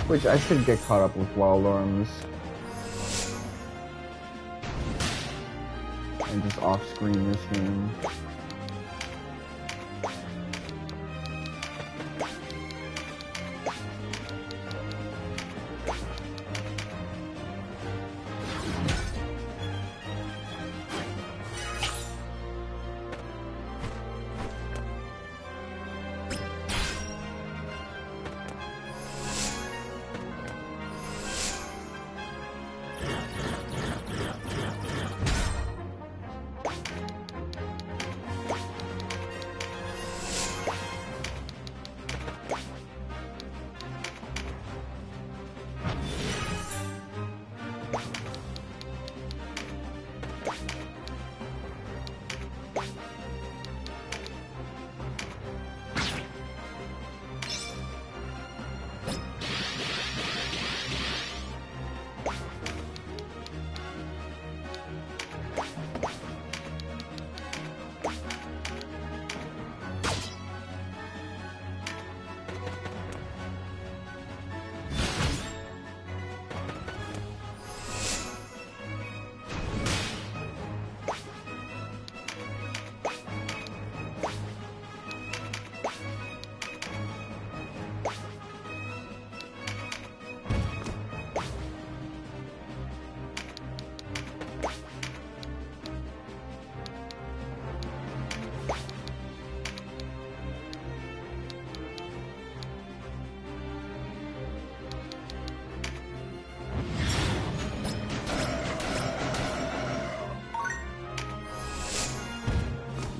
Which I should get caught up with Wild Arms. And just off-screen this game.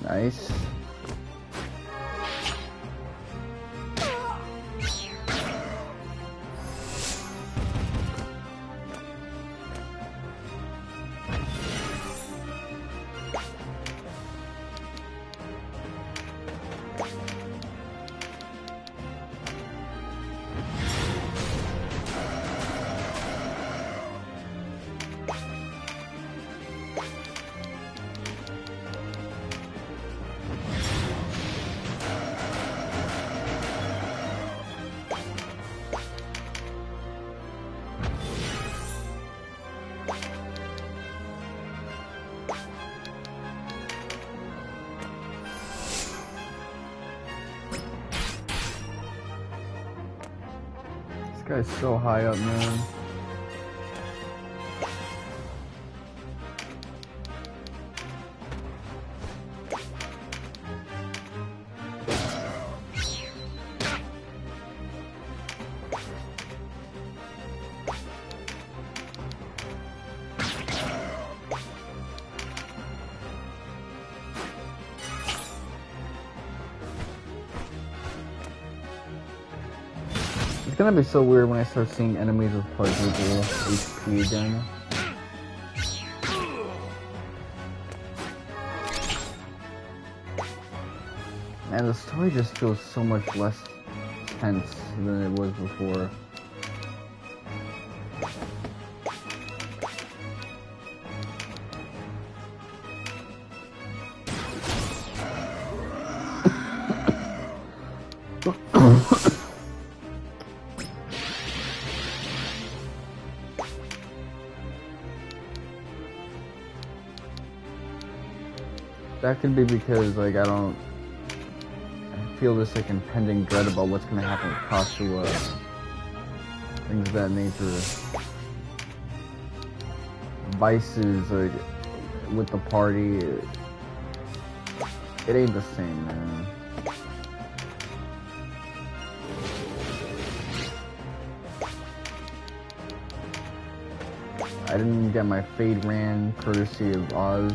Nice. This guy's so high up, man. It's gonna be so weird when I start seeing enemies with quadruple HP again. Man, the story just feels so much less tense than it was before. That could be because, like, I feel this, like, impending dread about what's gonna happen with Catiua. Things of that nature. Vyce is, like, with the party. It ain't the same, man. I didn't get my Fade Ran courtesy of Oz.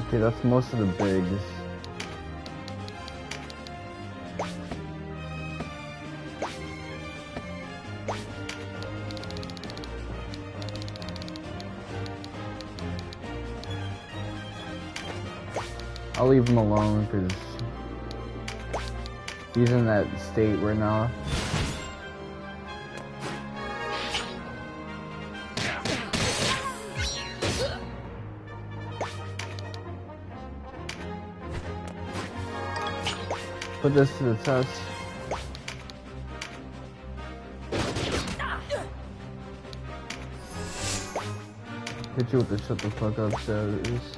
Okay, that's most of the bigs. I'll leave him alone because he's in that state right now. Put this to the test. Hit you with the shut the fuck up status.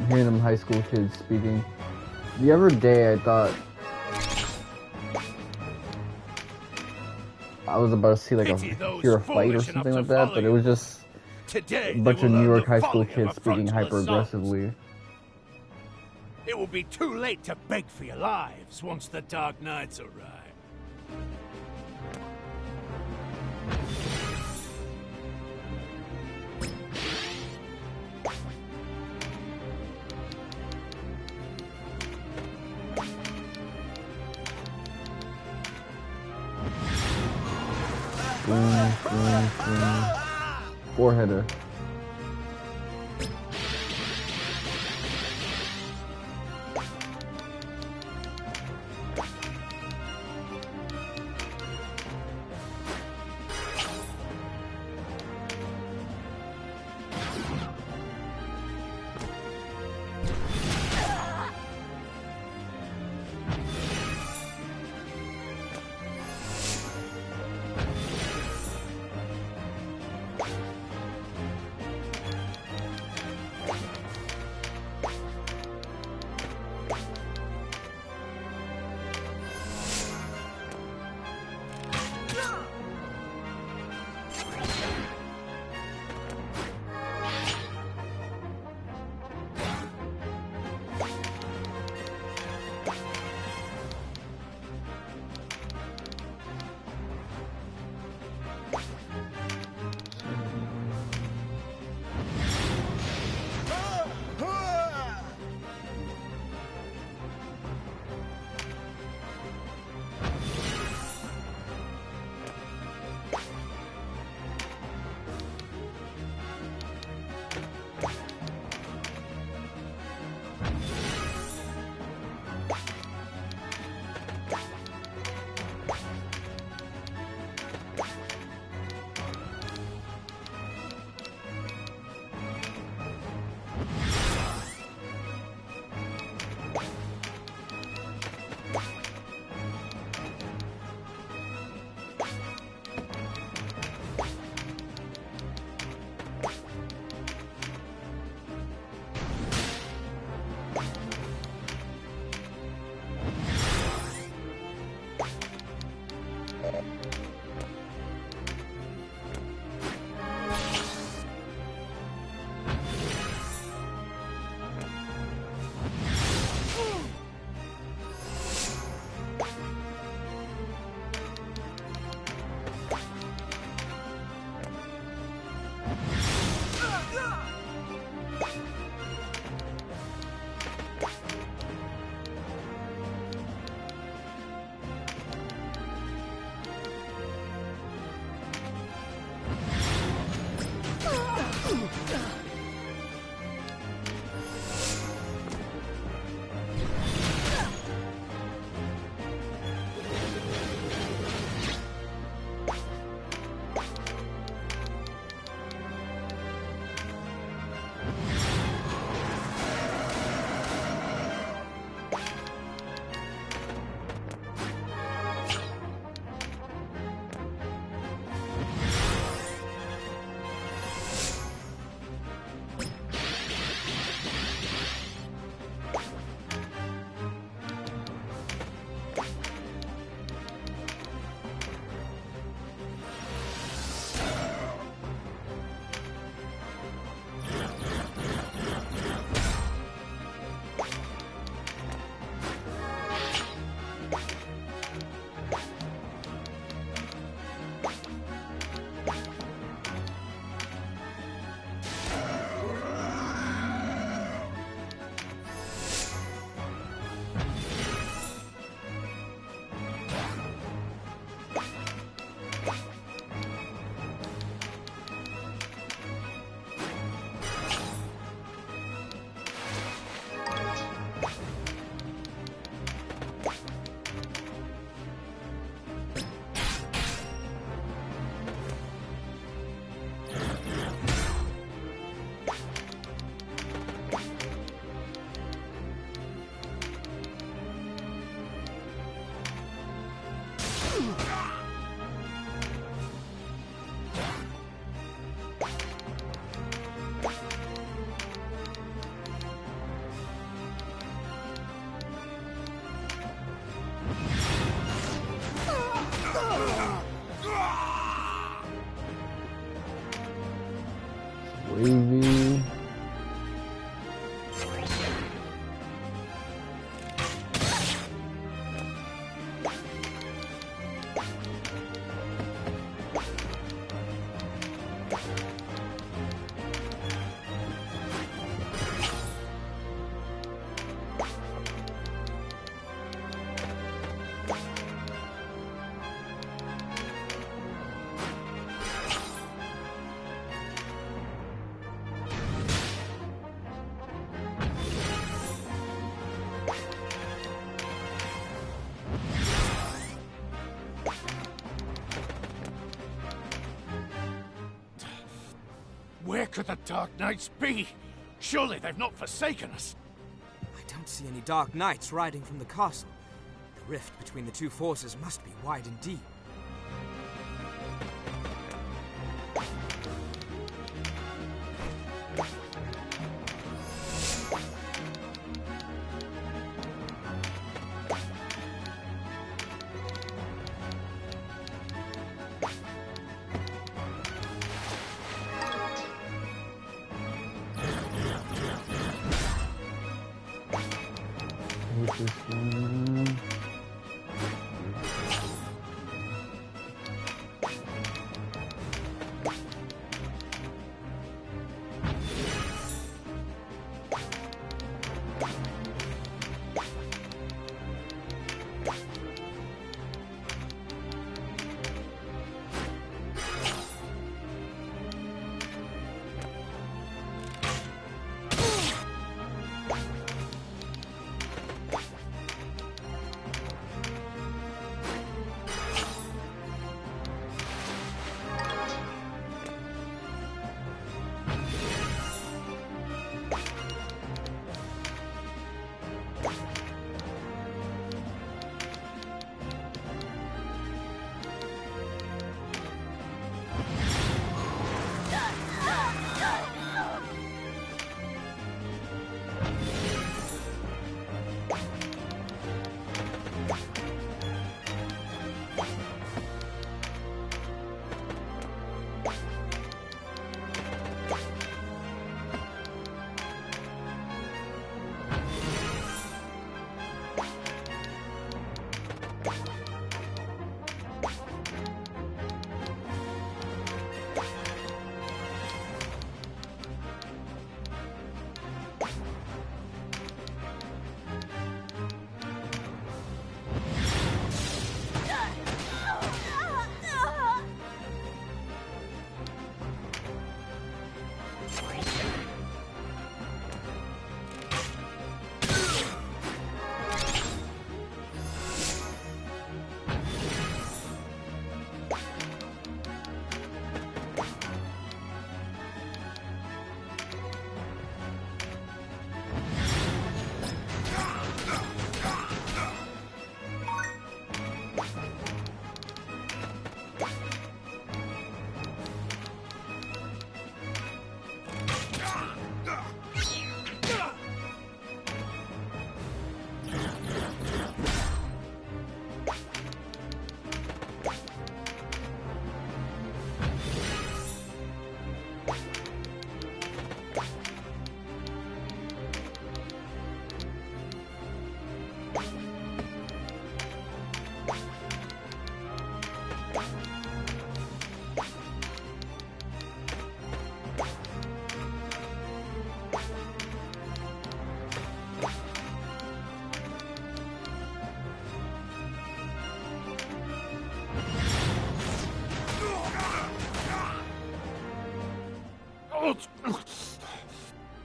Hearing them high school kids speaking. The other day I thought I was about to see like hear a fight or something like that, but it was just a bunch of New York high school kids speaking hyper aggressively. It will be too late to beg for your lives once the Dark Knights arrive. Four-header. Wavy. Where could the Dark Knights be? Surely they've not forsaken us. I don't see any Dark Knights riding from the castle. The rift between the two forces must be wide and deep.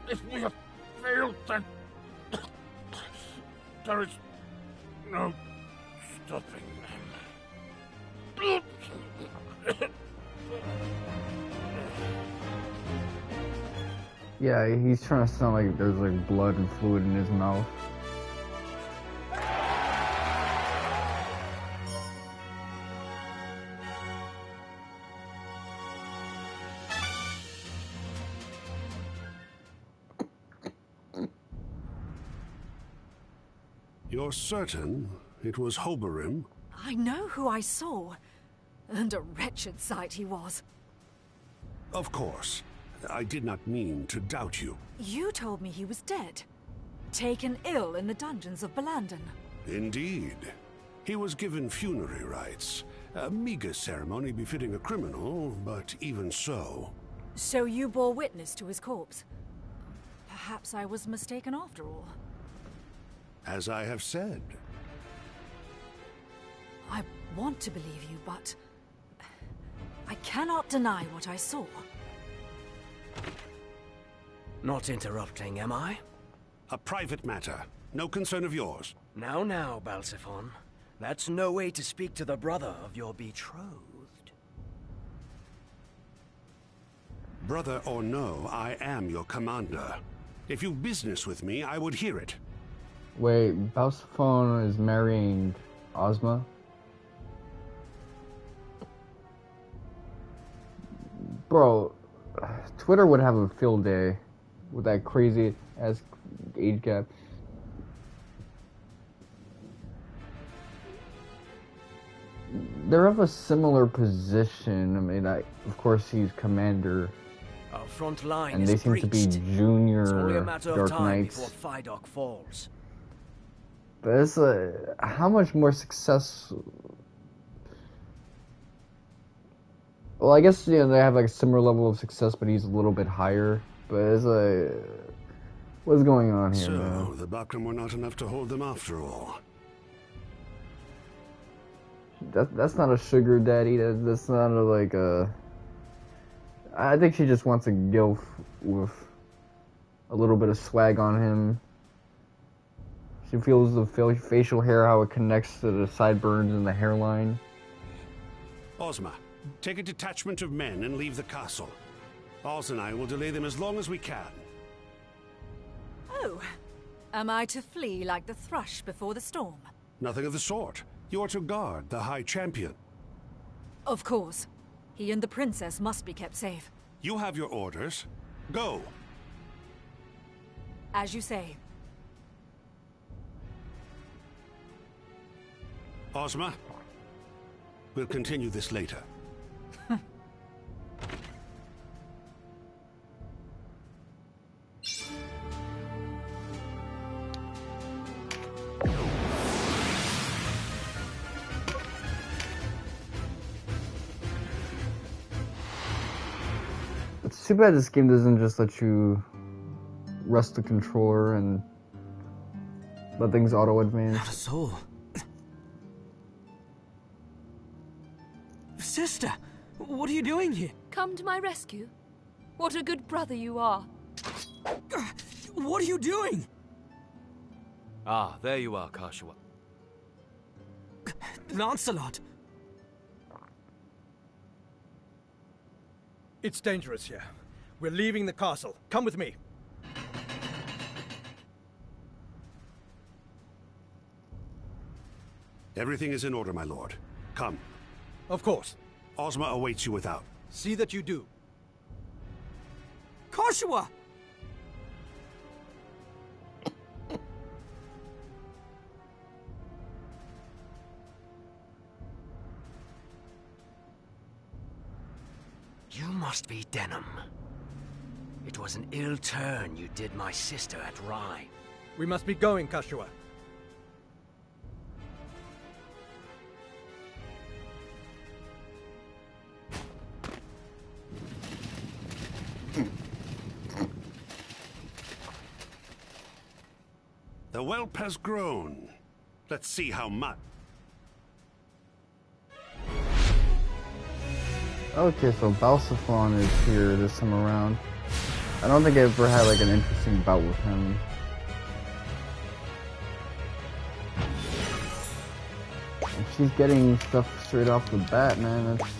If we have failed, then there is no stopping them. Yeah, he's trying to sound like there's like blood and fluid in his mouth. You're certain it was Hobyrim? I know who I saw, and a wretched sight he was. Of course. I did not mean to doubt you. You told me he was dead, taken ill in the dungeons of Balandon. Indeed. He was given funerary rites. A meager ceremony befitting a criminal, but even so. So you bore witness to his corpse? Perhaps I was mistaken after all. As I have said. I want to believe you, but I cannot deny what I saw. Not interrupting, am I? A private matter. No concern of yours. Now, Balxephon. That's no way to speak to the brother of your betrothed. Brother or no, I am your commander. If you've business with me, I would hear it. Wait, Balxephon is marrying Ozma? Bro, Twitter would have a field day with that crazy ass age gap. They're of a similar position. I mean, of course he's commander. Our front line and is they seem breached. to be junior It's only a matter of Dark time Knights. before Fidok falls. But it's how much more success? Well, I guess they have like a similar level of success, but he's a little bit higher. But it's what's going on here, man? So, the Bakram were not enough to hold them after all. That's not a sugar daddy. That's not like a. I think she just wants a gilf with a little bit of swag on him. She feels the facial hair, how it connects to the sideburns and the hairline. Ozma, take a detachment of men and leave the castle. Oz and I will delay them as long as we can. Oh, am I to flee like the thrush before the storm? Nothing of the sort. You are to guard the High Champion. Of course. He and the princess must be kept safe. You have your orders. Go. As you say. Ozma, we'll continue this later. It's too bad this game doesn't just let you rest the controller and let things auto-advance. Not a soul. Sister, what are you doing here? Come to my rescue? What a good brother you are. What are you doing? Ah, there you are, Catiua. Lancelot! It's dangerous here. We're leaving the castle. Come with me. Everything is in order, my lord. Come. Of course. Ozma awaits you without. See that you do. Catiua! You must be Denim. It was an ill turn you did my sister at Rhine. We must be going, Catiua. The whelp has grown. Let's see how much. Okay, so Balxephon is here this time around. I don't think I ever had like an interesting bout with him. And she's getting stuff straight off the bat, man. That's...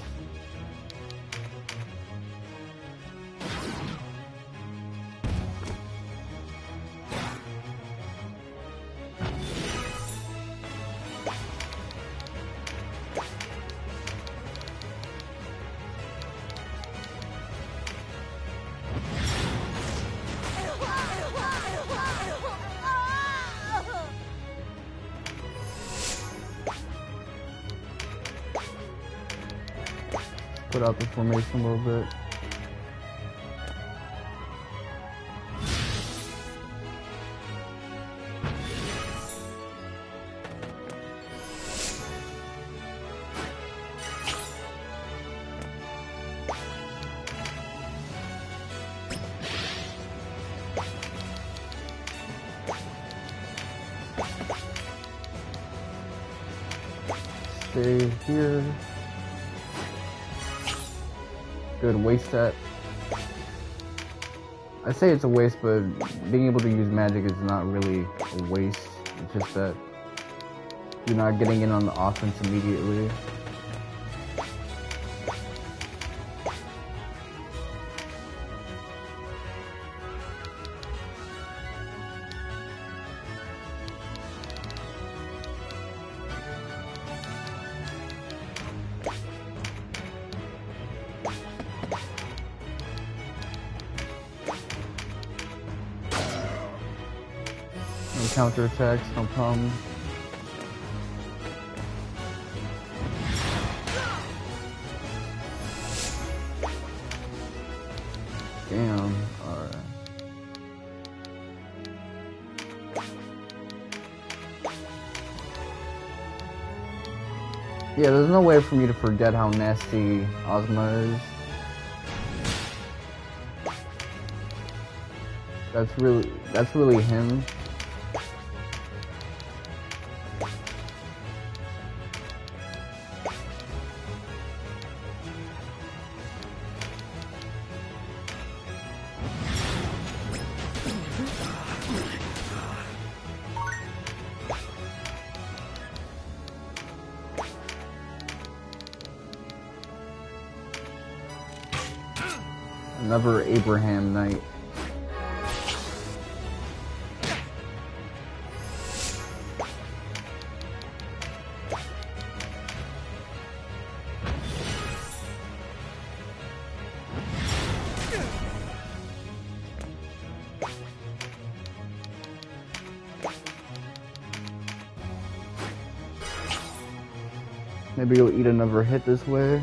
put out the formation a little bit. Stay here. Good waste set. I say it's a waste, but being able to use magic is not really a waste. It's just that you're not getting in on the offense immediately. Counterattacks, no problem. Damn, alright. Yeah, there's no way for me to forget how nasty Ozma is. That's really him. Another Abraham Knight. Maybe you'll eat another hit this way.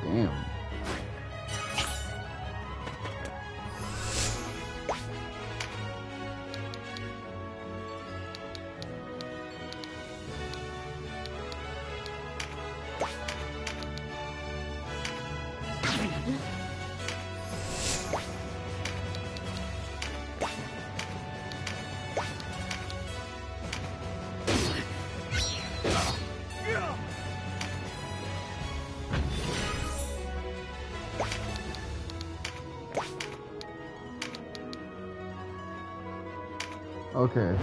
Damn. Okay.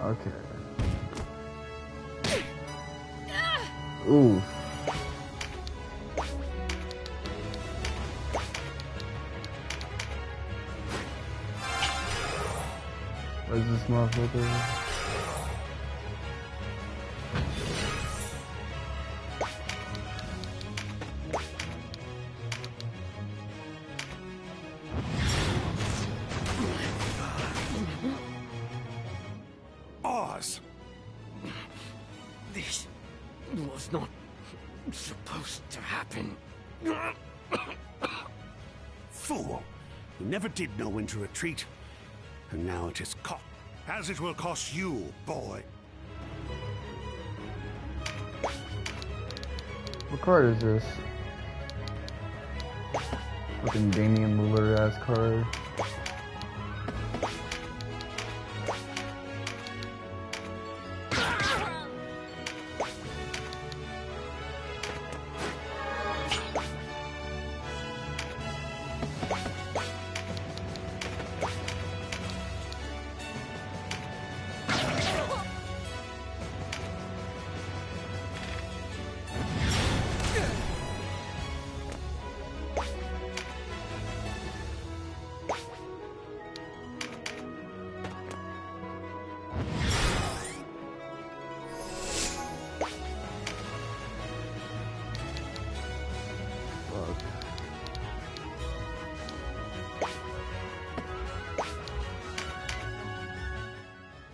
Okay. Ooh. Where's this motherfucker? Oz! This was not supposed to happen. Fool! You never did know when to retreat. And now it is caught, as it will cost you, boy. What card is this? Fucking Damien Lillard ass card.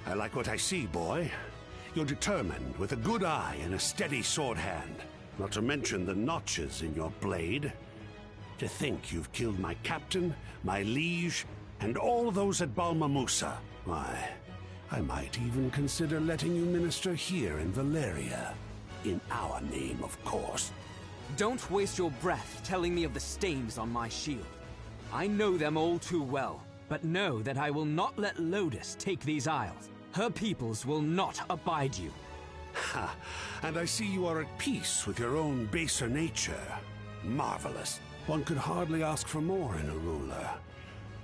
I like what I see, boy. You're determined, with a good eye and a steady sword hand. Not to mention the notches in your blade. To think you've killed my captain, my liege, and all those at Balmamusa. Why, I might even consider letting you minister here in Valeria. In our name, of course. Don't waste your breath telling me of the stains on my shield. I know them all too well, but know that I will not let Lodis take these isles. Her peoples will not abide you. Ha! And I see you are at peace with your own baser nature. Marvelous. One could hardly ask for more in a ruler.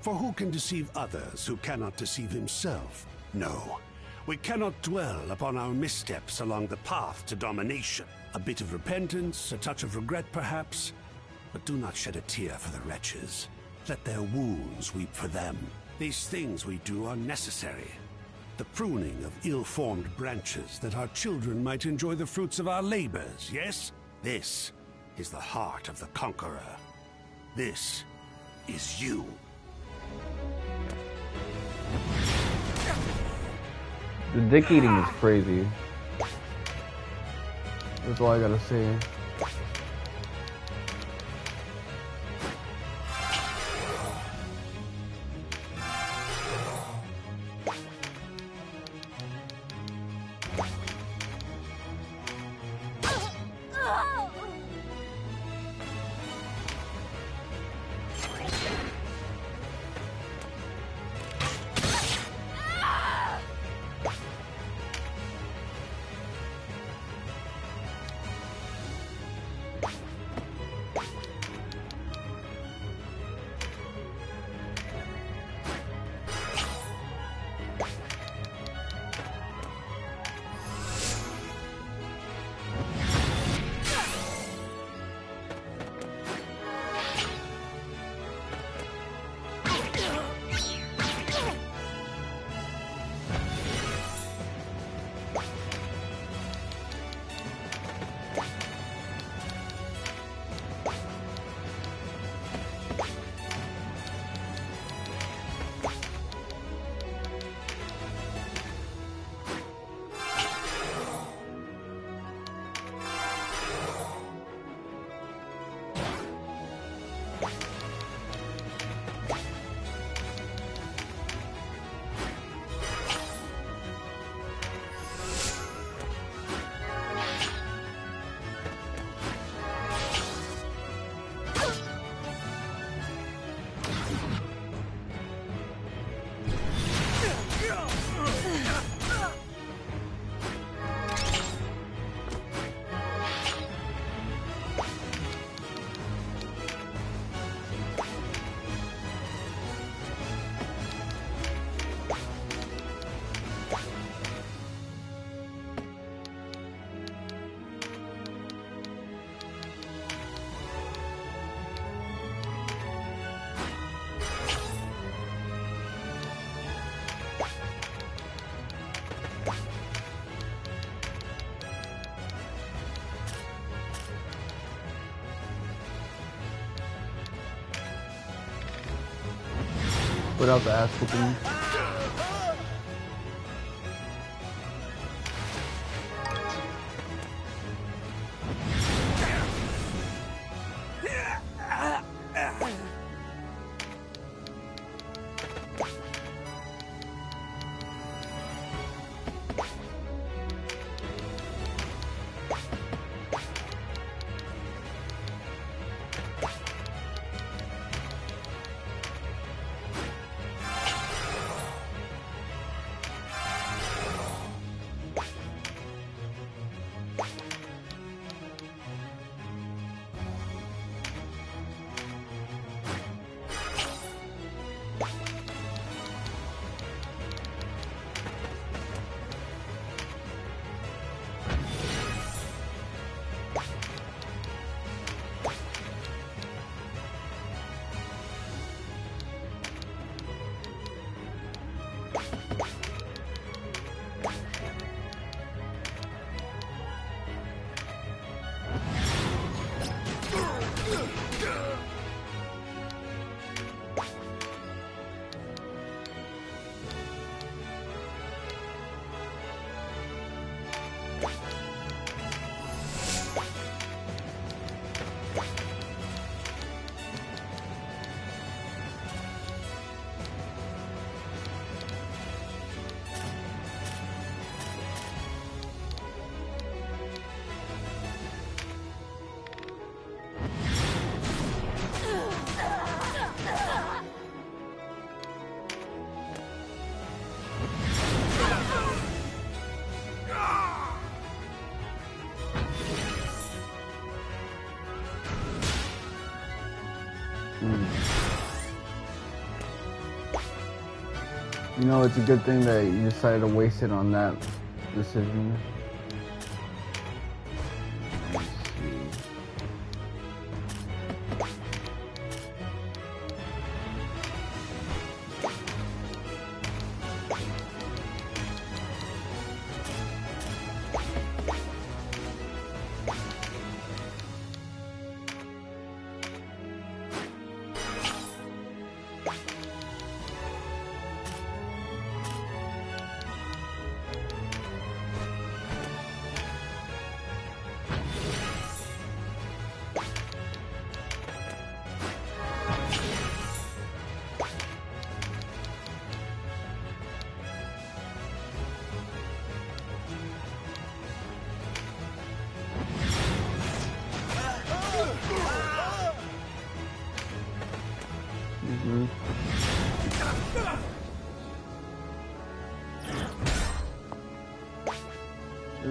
For who can deceive others who cannot deceive himself? No. We cannot dwell upon our missteps along the path to domination. A bit of repentance, a touch of regret perhaps, but do not shed a tear for the wretches. Let their wounds weep for them. These things we do are necessary. The pruning of ill-formed branches that our children might enjoy the fruits of our labors, yes? This is the heart of the conqueror. This is you. The dick eating is crazy. That's all I gotta say. without the ass whooping. You know, it's a good thing that you decided to waste it on that decision. Let's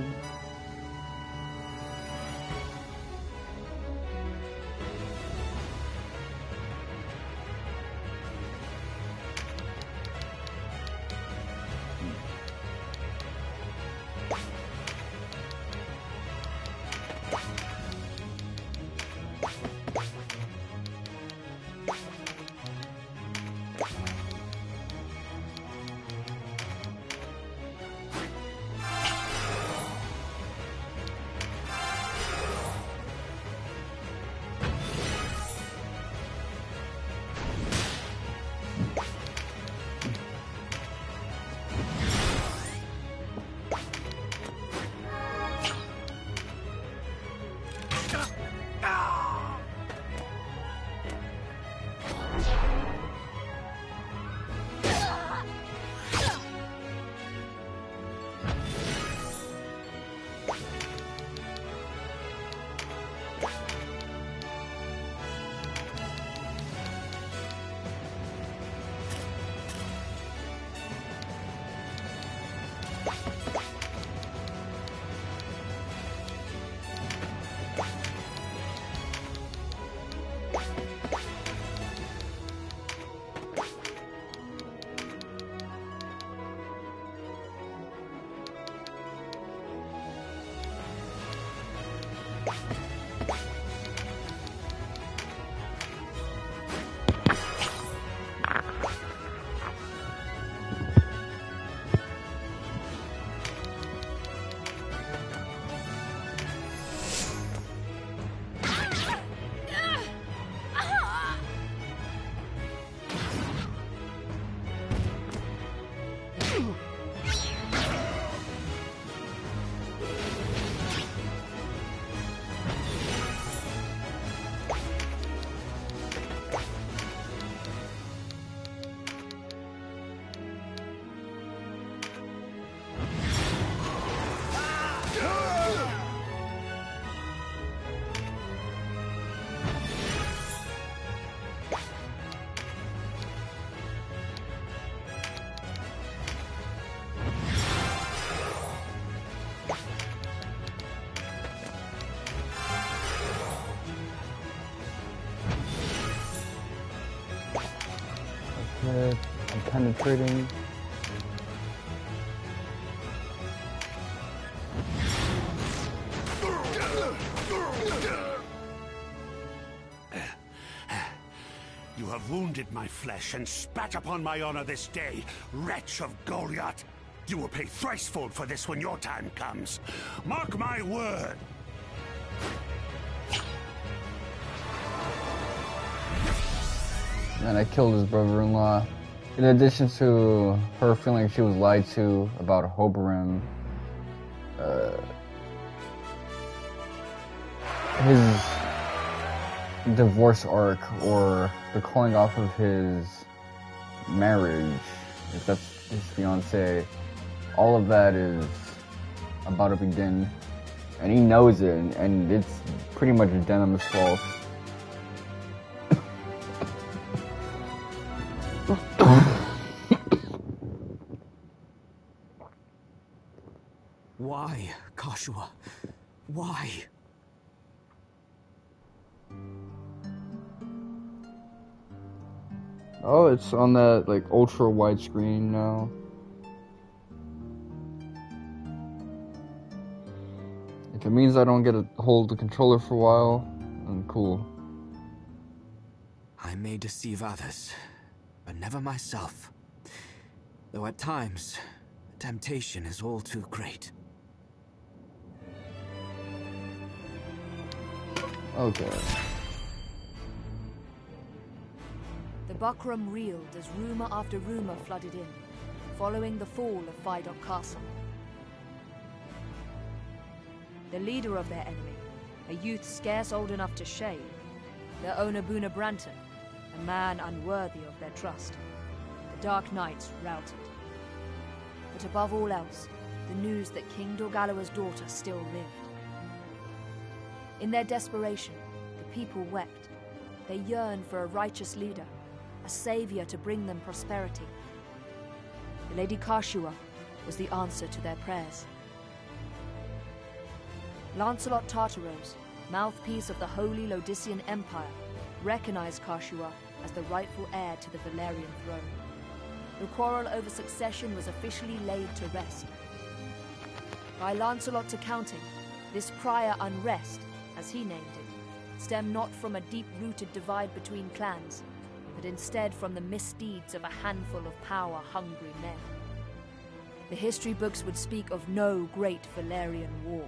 see. Okay, I'm penetrating. You have wounded my flesh and spat upon my honor this day, wretch of Goliath. You will pay thricefold for this when your time comes. Mark my word. And I killed his brother-in-law. In addition to her feeling she was lied to about Hobyrim, his divorce arc, or the calling off of his marriage, if that's his fiance, all of that is about to begin, and he knows it, and it's pretty much Denim's fault. Why, Catiua? Why? Oh, it's on that like ultra wide screen now. If it means I don't get to hold the controller for a while, then cool. I may deceive others, but never myself. Though at times, the temptation is all too great. Okay. The Buckram reeled as rumor after rumor flooded in, following the fall of Vidocq Castle. The leader of their enemy, a youth scarce old enough to shave, their owner Buna Branton, a man unworthy of their trust, the Dark Knights routed. But above all else, the news that King Dorgalawa's daughter still lived. In their desperation, the people wept. They yearned for a righteous leader, a savior to bring them prosperity. The Lady Catiua was the answer to their prayers. Lancelot Tartaros, mouthpiece of the Holy Lodisian Empire, recognized Catiua as the rightful heir to the Valerian throne. The quarrel over succession was officially laid to rest. By Lancelot's accounting, this prior unrest, as he named it, stemmed not from a deep-rooted divide between clans, but instead from the misdeeds of a handful of power-hungry men. The history books would speak of no great Valerian war.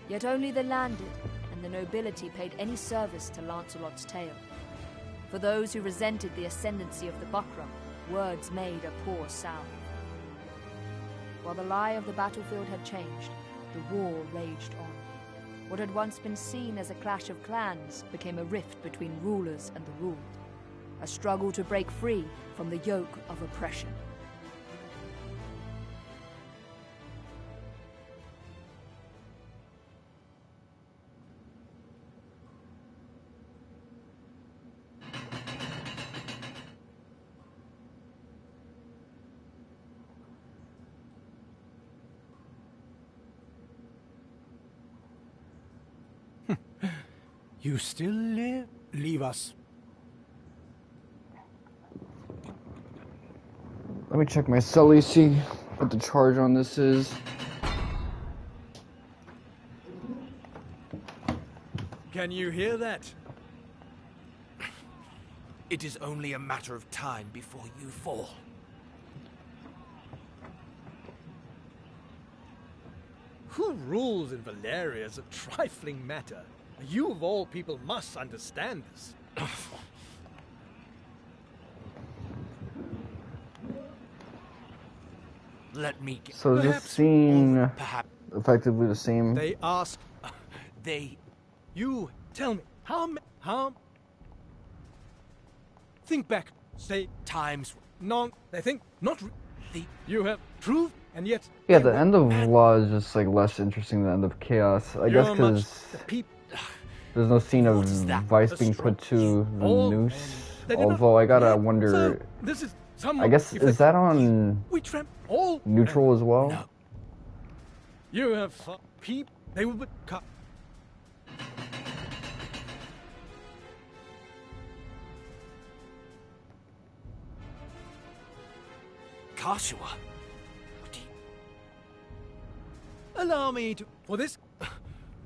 Yet only the landed and the nobility paid any service to Lancelot's tale. For those who resented the ascendancy of the Buckram, words made a poor sound. While the lie of the battlefield had changed, the war raged on. What had once been seen as a clash of clans became a rift between rulers and the ruled, a struggle to break free from the yoke of oppression. You still live? Leave us. Let me check my celly, see what the charge on this is. Can you hear that? It is only a matter of time before you fall. Who rules in Valeria is a trifling matter. You of all people must understand this. Let me get... So is this scene effectively the same? They ask... You tell me, how... Think back. Say... Times... They think not... You have proved, and yet... Yeah, the end of Law is just like less interesting than the end of Chaos. I guess because there's no scene of Vyce being put to the noose. Although I gotta wonder... I guess, is that on neutral as well? No. You have they will be Catiua? Allow me to... For this...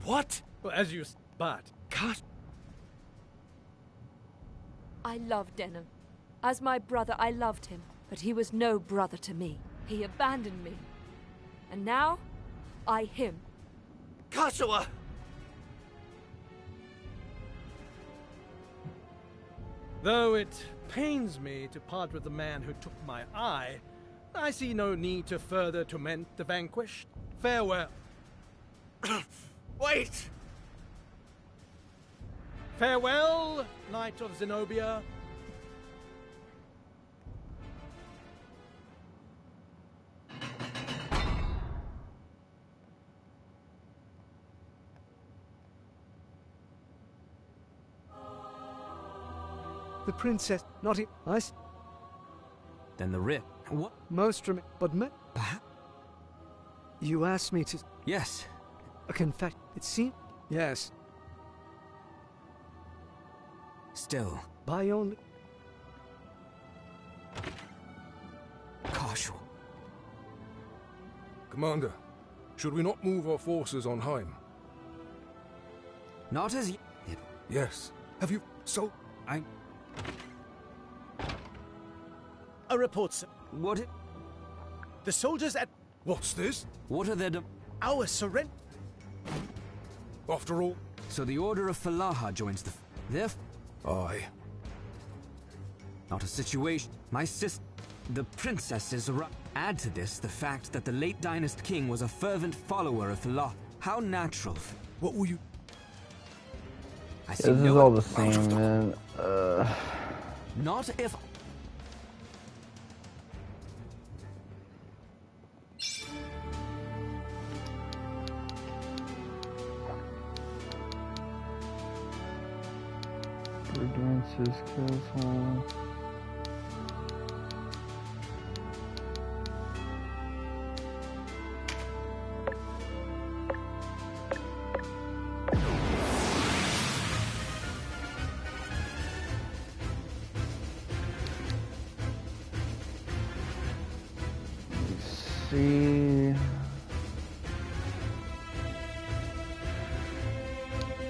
What? Well, as you... But... I loved Denim. As my brother, I loved him. But he was no brother to me. He abandoned me. And now, I him. Catiua! Though it pains me to part with the man who took my eye, I see no need to further torment the vanquished. Farewell. Wait! Farewell, Knight of Zenobia. The princess, not in... Then the rip. What? Most but you asked me to... Yes. A confession. It seemed... Yes. Still. By only... Casual. Commander, should we not move our forces on Heim? Not as... Yes. Have you... So... A report, sir. What? The soldiers at... What's this? What are they... Our surrender... After all... So the Order of Falaha joins the... Aye. Not a situation. My sister... The princess is... Add to this the fact that the late Dynast King was a fervent follower of Falaha. How natural. What will you... This is all the same, man. Not if... Advances, castle. See,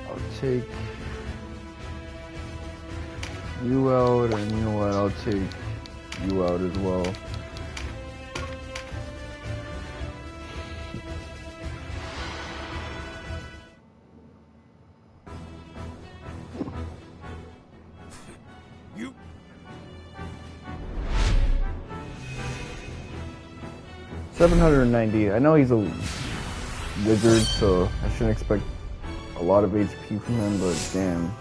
I'll take you out, and you know what, I'll take you out as well. You... 790. I know he's a wizard, so I shouldn't expect a lot of HP from him, but damn.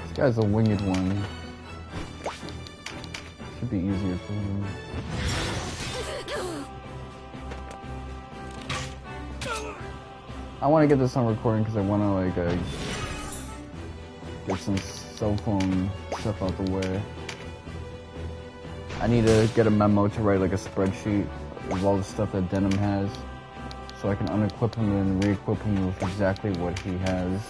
This guy's a winged one. Should be easier for him. I want to get this on recording because I want to like get some cell phone stuff out the way. I need to get a memo to write like a spreadsheet of all the stuff that Denim has, so I can unequip him and re-equip him with exactly what he has.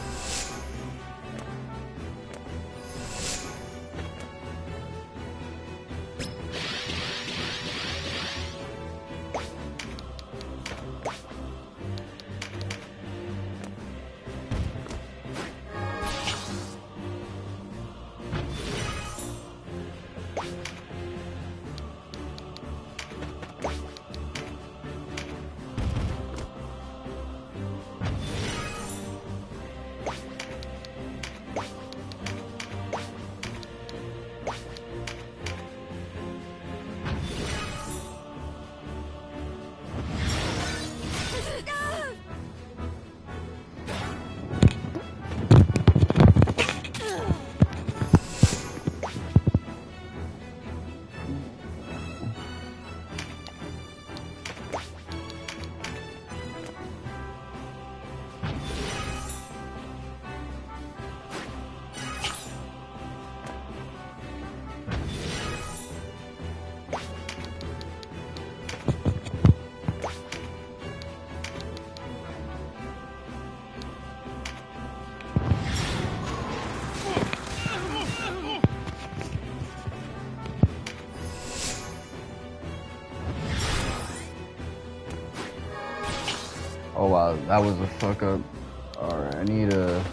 Oh wow, that was a fuck up. Alright, I need a...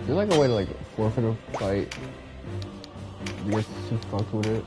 Is there like a way to like forfeit a fight? You guys too fucked with it?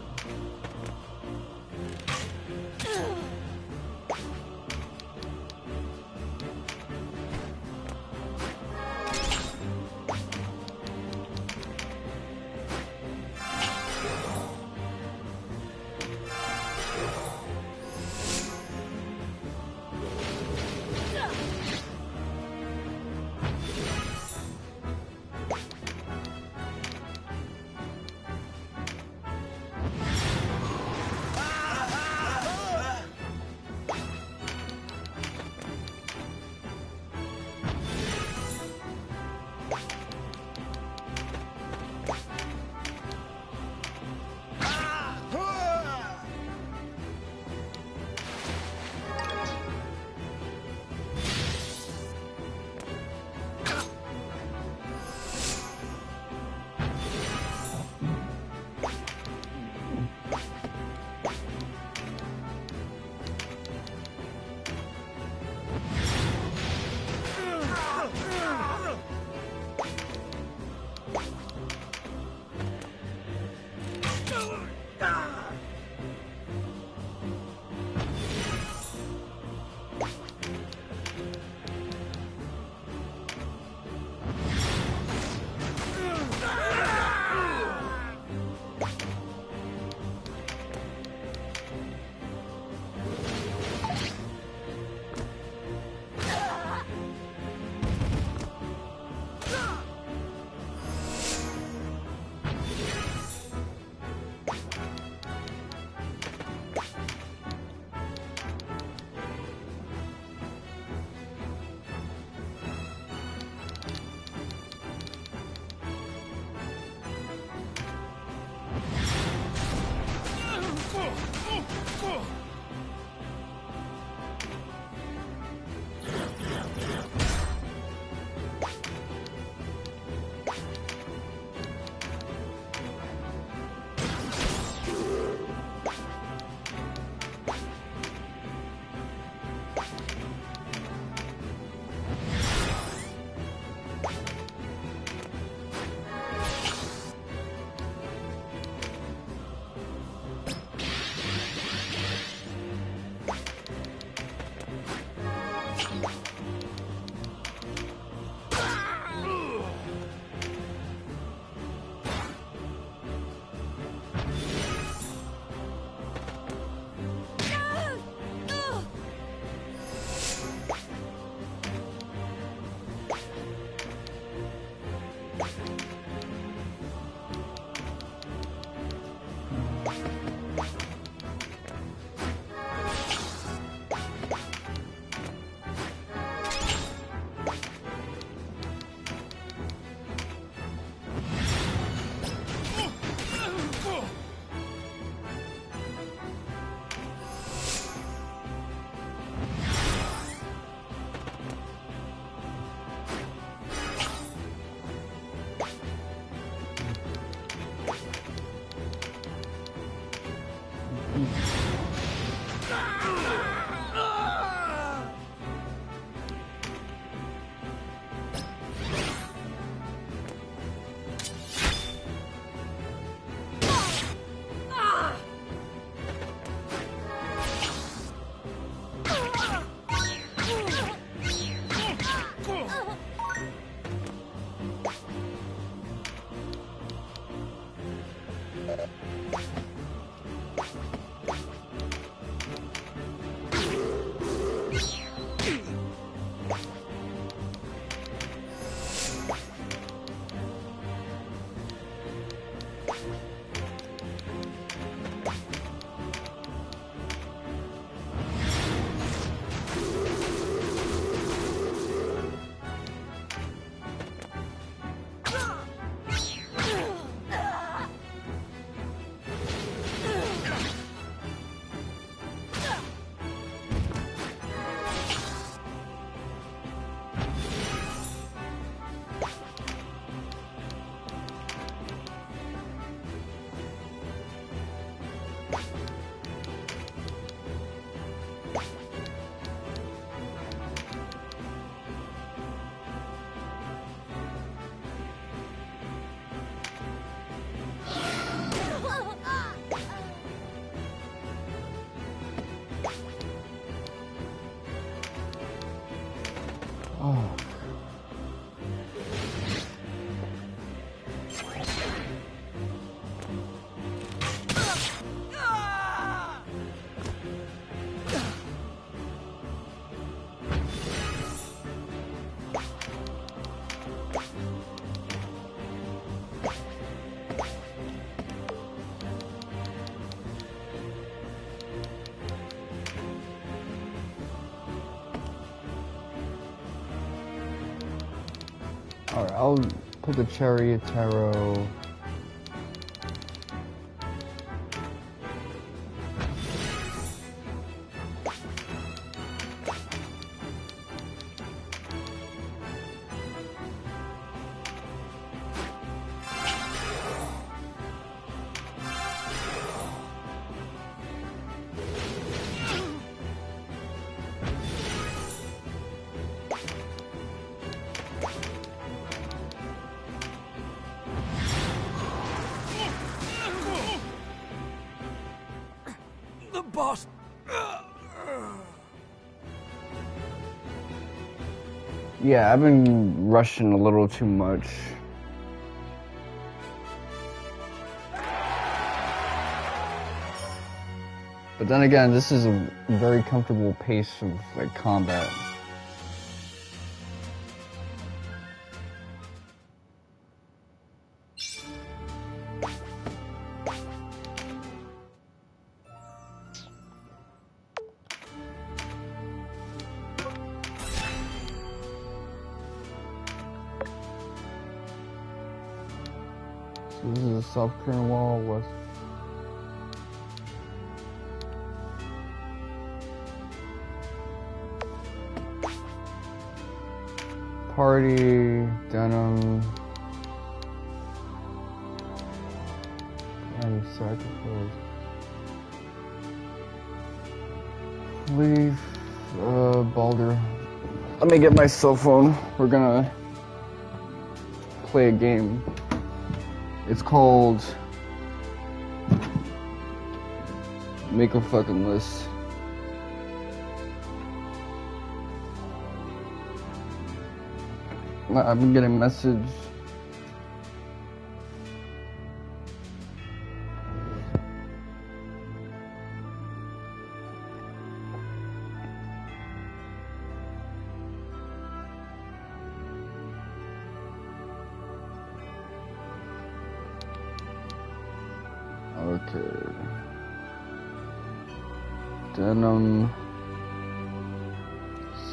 Oh. Alright, I'll put the Chariot Tarot. Boss! Yeah, I've been rushing a little too much. But then again, this is a very comfortable pace of like combat. So this is a self-current wall with party, denim, and sacrifice. Leaf, Baldur. Let me get my cell phone. We're gonna play a game. It's called Make a Fucking List. I've been getting a message. Okay. Denim.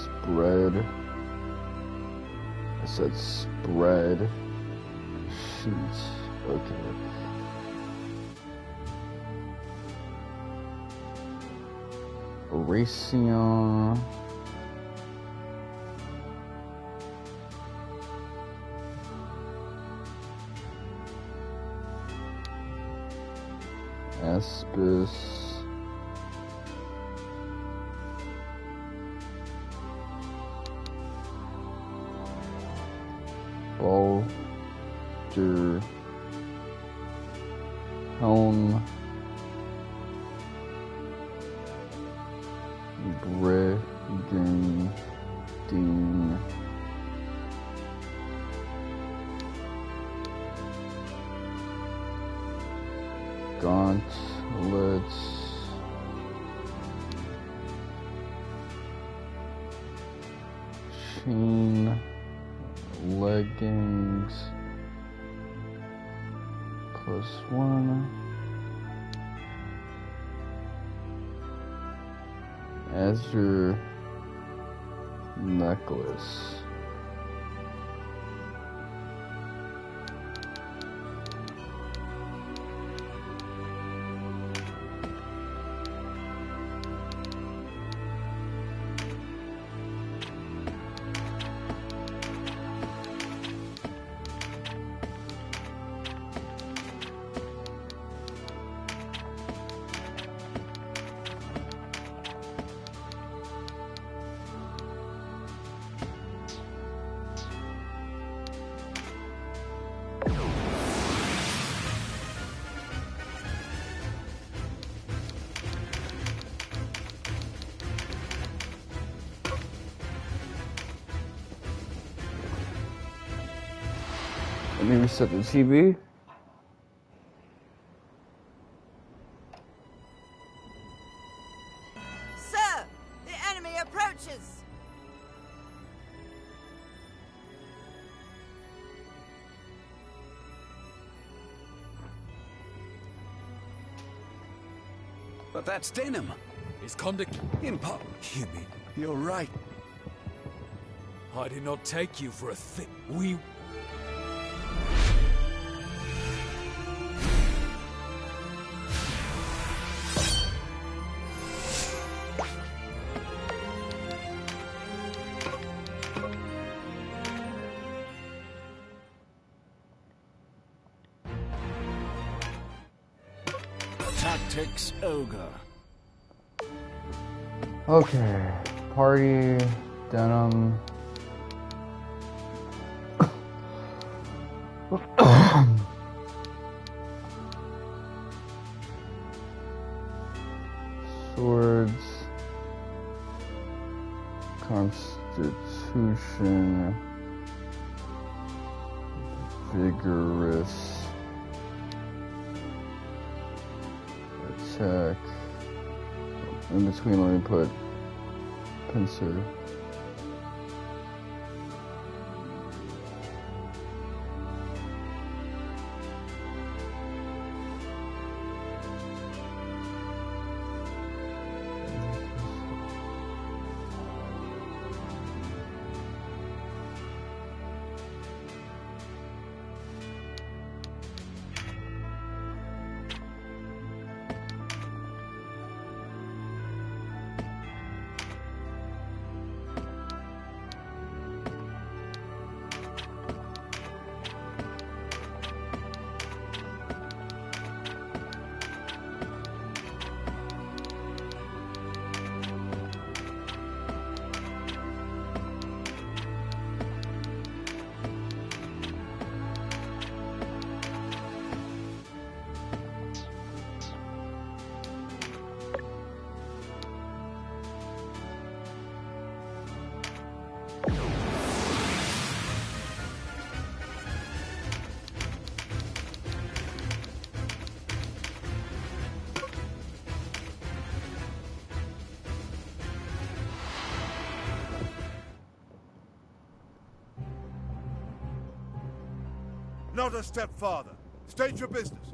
Spread. I said spread. Sheets. Okay. Raytheon. Aspis. Balder. Helm. Brigandine. Gauntlets. Chain. Leggings. +1. Azure necklace. Let me reset the TV. Sir, the enemy approaches. But that's Denim. His conduct... Hughie, you're right. I did not take you for a thief. We... Tactics Ogre. Okay. Party. Denim. Swords. Constitution. Vigorous. Attack. In between, let me put pincer. Not a step farther. State your business.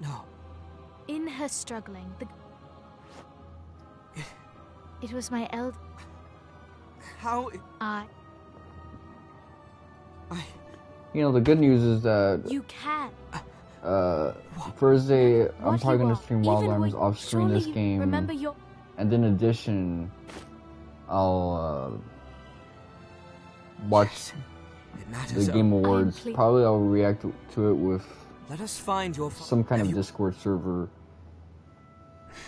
No. In her struggling, it was my How? You know, the good news is that You can. Thursday, I'm What probably you gonna are, stream while even I'm when- off stream this surely you game. remember your- And in addition, I'll watch the Game Awards. Probably I'll react to it with Let us find your some kind of Discord server.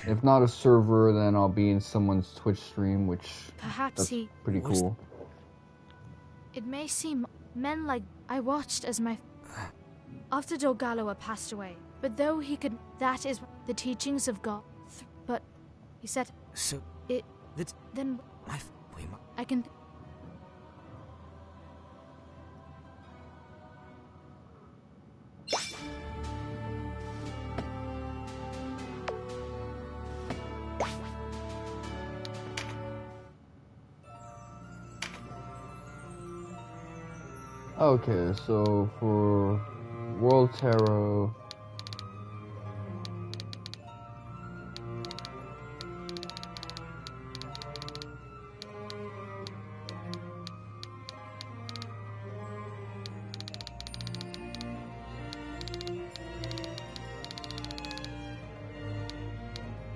If not a server, then I'll be in someone's Twitch stream, which Perhaps that's he- pretty cool. It may seem men like I watched as my after Dorgaloa passed away, but though he could, that is the teachings of God. But he said, so it. That's then I can. Okay, so for World Tarot,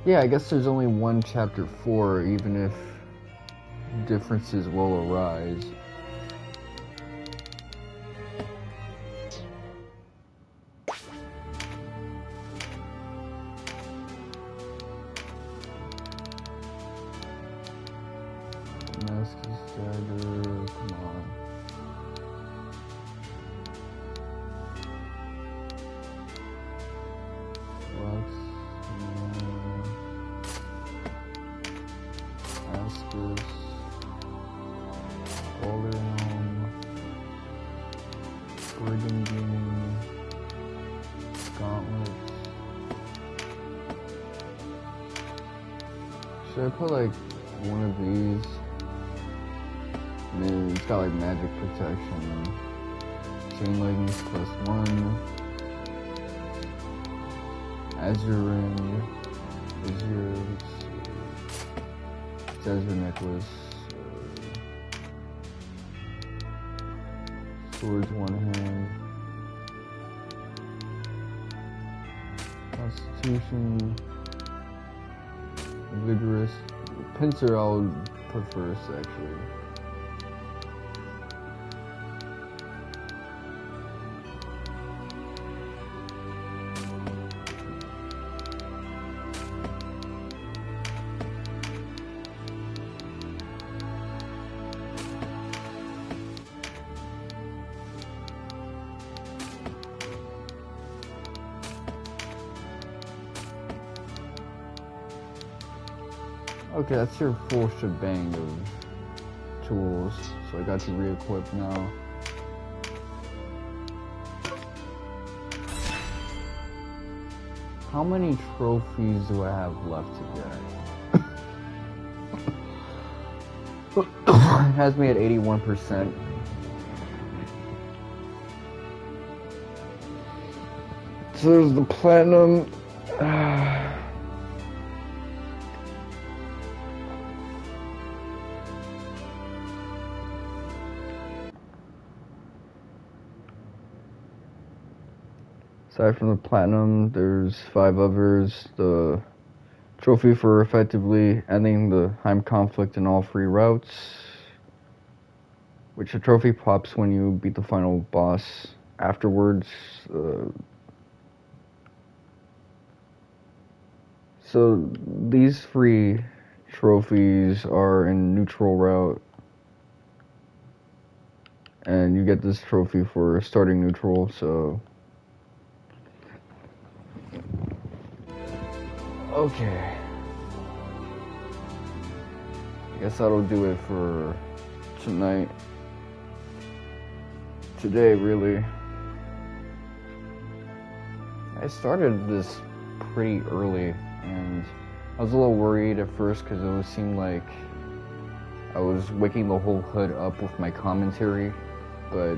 yeah, I guess there's only one chapter 4, even if differences will arise. Dagger, come on. Lux, Ascus, Hobyrim, Brigandine, Gauntlets. Should I put like one of these? And it's got like magic protection, chain leggings +1, Azure ring, Azure necklace, swords 1 hand, Constitution, vigorous, pincer I'll put first actually. Okay, that's your full shebang of tools, so I got you re-equipped now. How many trophies do I have left to get? It has me at 81%. So there's the platinum. Aside from the platinum, there's 5 others. The trophy for effectively ending the Heim conflict in all 3 routes, which the trophy pops when you beat the final boss afterwards. So these 3 trophies are in neutral route, and you get this trophy for starting neutral, so okay. I guess that'll do it for tonight. Today, really. I started this pretty early, and I was a little worried at first because it seemed like I was waking the whole hood up with my commentary, but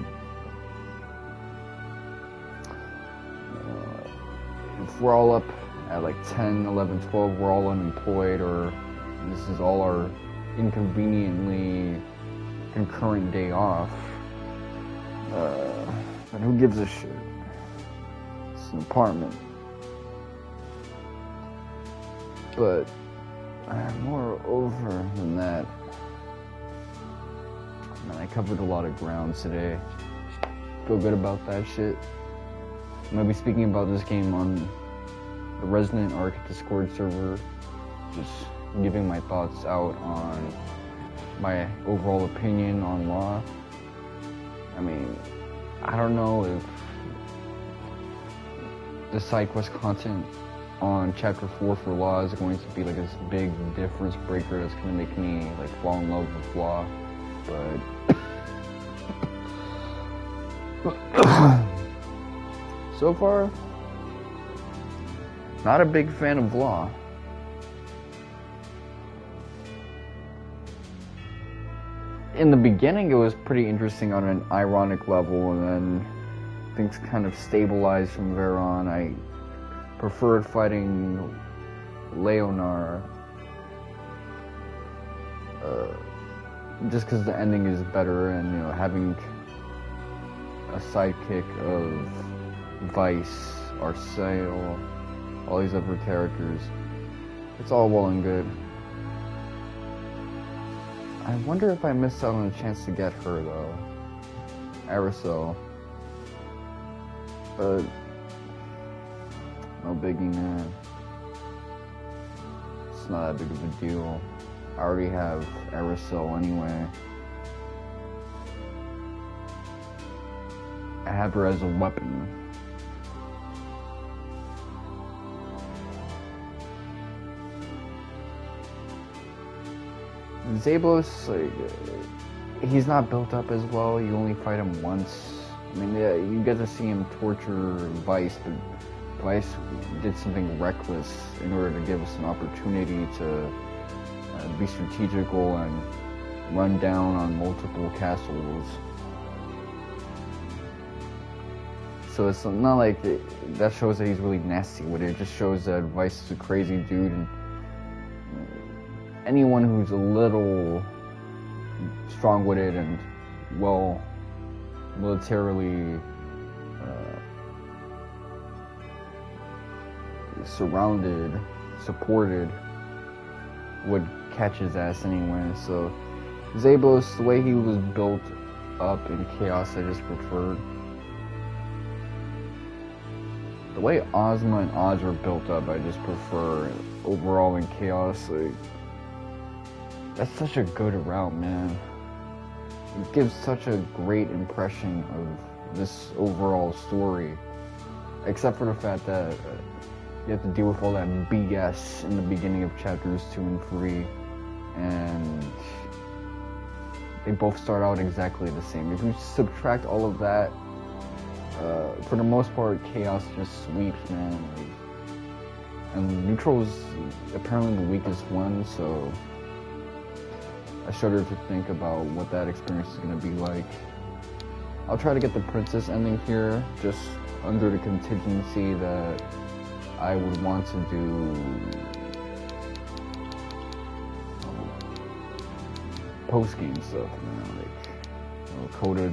if we're all up at like 10, 11, 12, we're all unemployed, or this is all our inconveniently concurrent day off, then who gives a shit? It's an apartment. But moreover than that, man, I covered a lot of ground today. Feel good about that shit. I'm gonna be speaking about this game on the Resident Arc Discord server, just giving my thoughts out on my overall opinion on Law. I mean, I don't know if the side quest content on Chapter 4 for Law is going to be like this big difference breaker that's gonna make me like fall in love with Law, but so far, not a big fan of Law. In the beginning, it was pretty interesting on an ironic level, and then things kind of stabilized from there on. I preferred fighting Leonard, just because the ending is better, and you know, having a sidekick of Vyce, Arceo, all these other characters, it's all well and good. I wonder if I missed out on a chance to get her though, Arceo, but no biggie, man. It's not that big of a deal. I already have Arceo anyway. I have her as a weapon. Xaebos, like, he's not built up as well. You only fight him once. I mean, yeah, you get to see him torture Vyce, but Vyce did something reckless in order to give us an opportunity to be strategical and run down on multiple castles. So it's not like that shows that he's really nasty with it. It just shows that Vyce is a crazy dude, and anyone who's a little strong-witted and well militarily surrounded, supported, would catch his ass anyway. So Xaebos, the way he was built up in Chaos, I just preferred. The way Ozma and Oz are built up, I just prefer. Overall in Chaos, like, that's such a good route, man. It gives such a great impression of this overall story. Except for the fact that you have to deal with all that BS in the beginning of chapters 2 and 3. And they both start out exactly the same. If you subtract all of that, for the most part, Chaos just sweeps, man. Like, and Neutral is apparently the weakest one, so I shudder to think about what that experience is going to be like. I'll try to get the princess ending here, just under the contingency that I would want to do post-game stuff, man. Like, Coda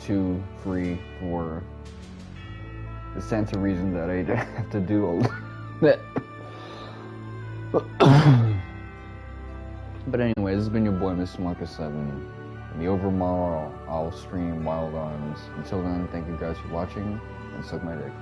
2, 3, 4. The Santa reason that I have to do a little bit. But anyway, this has been your boy, Mr. Marcus 7. In the overmorrow, I'll stream Wild Arms. Until then, thank you guys for watching, and suck my dick.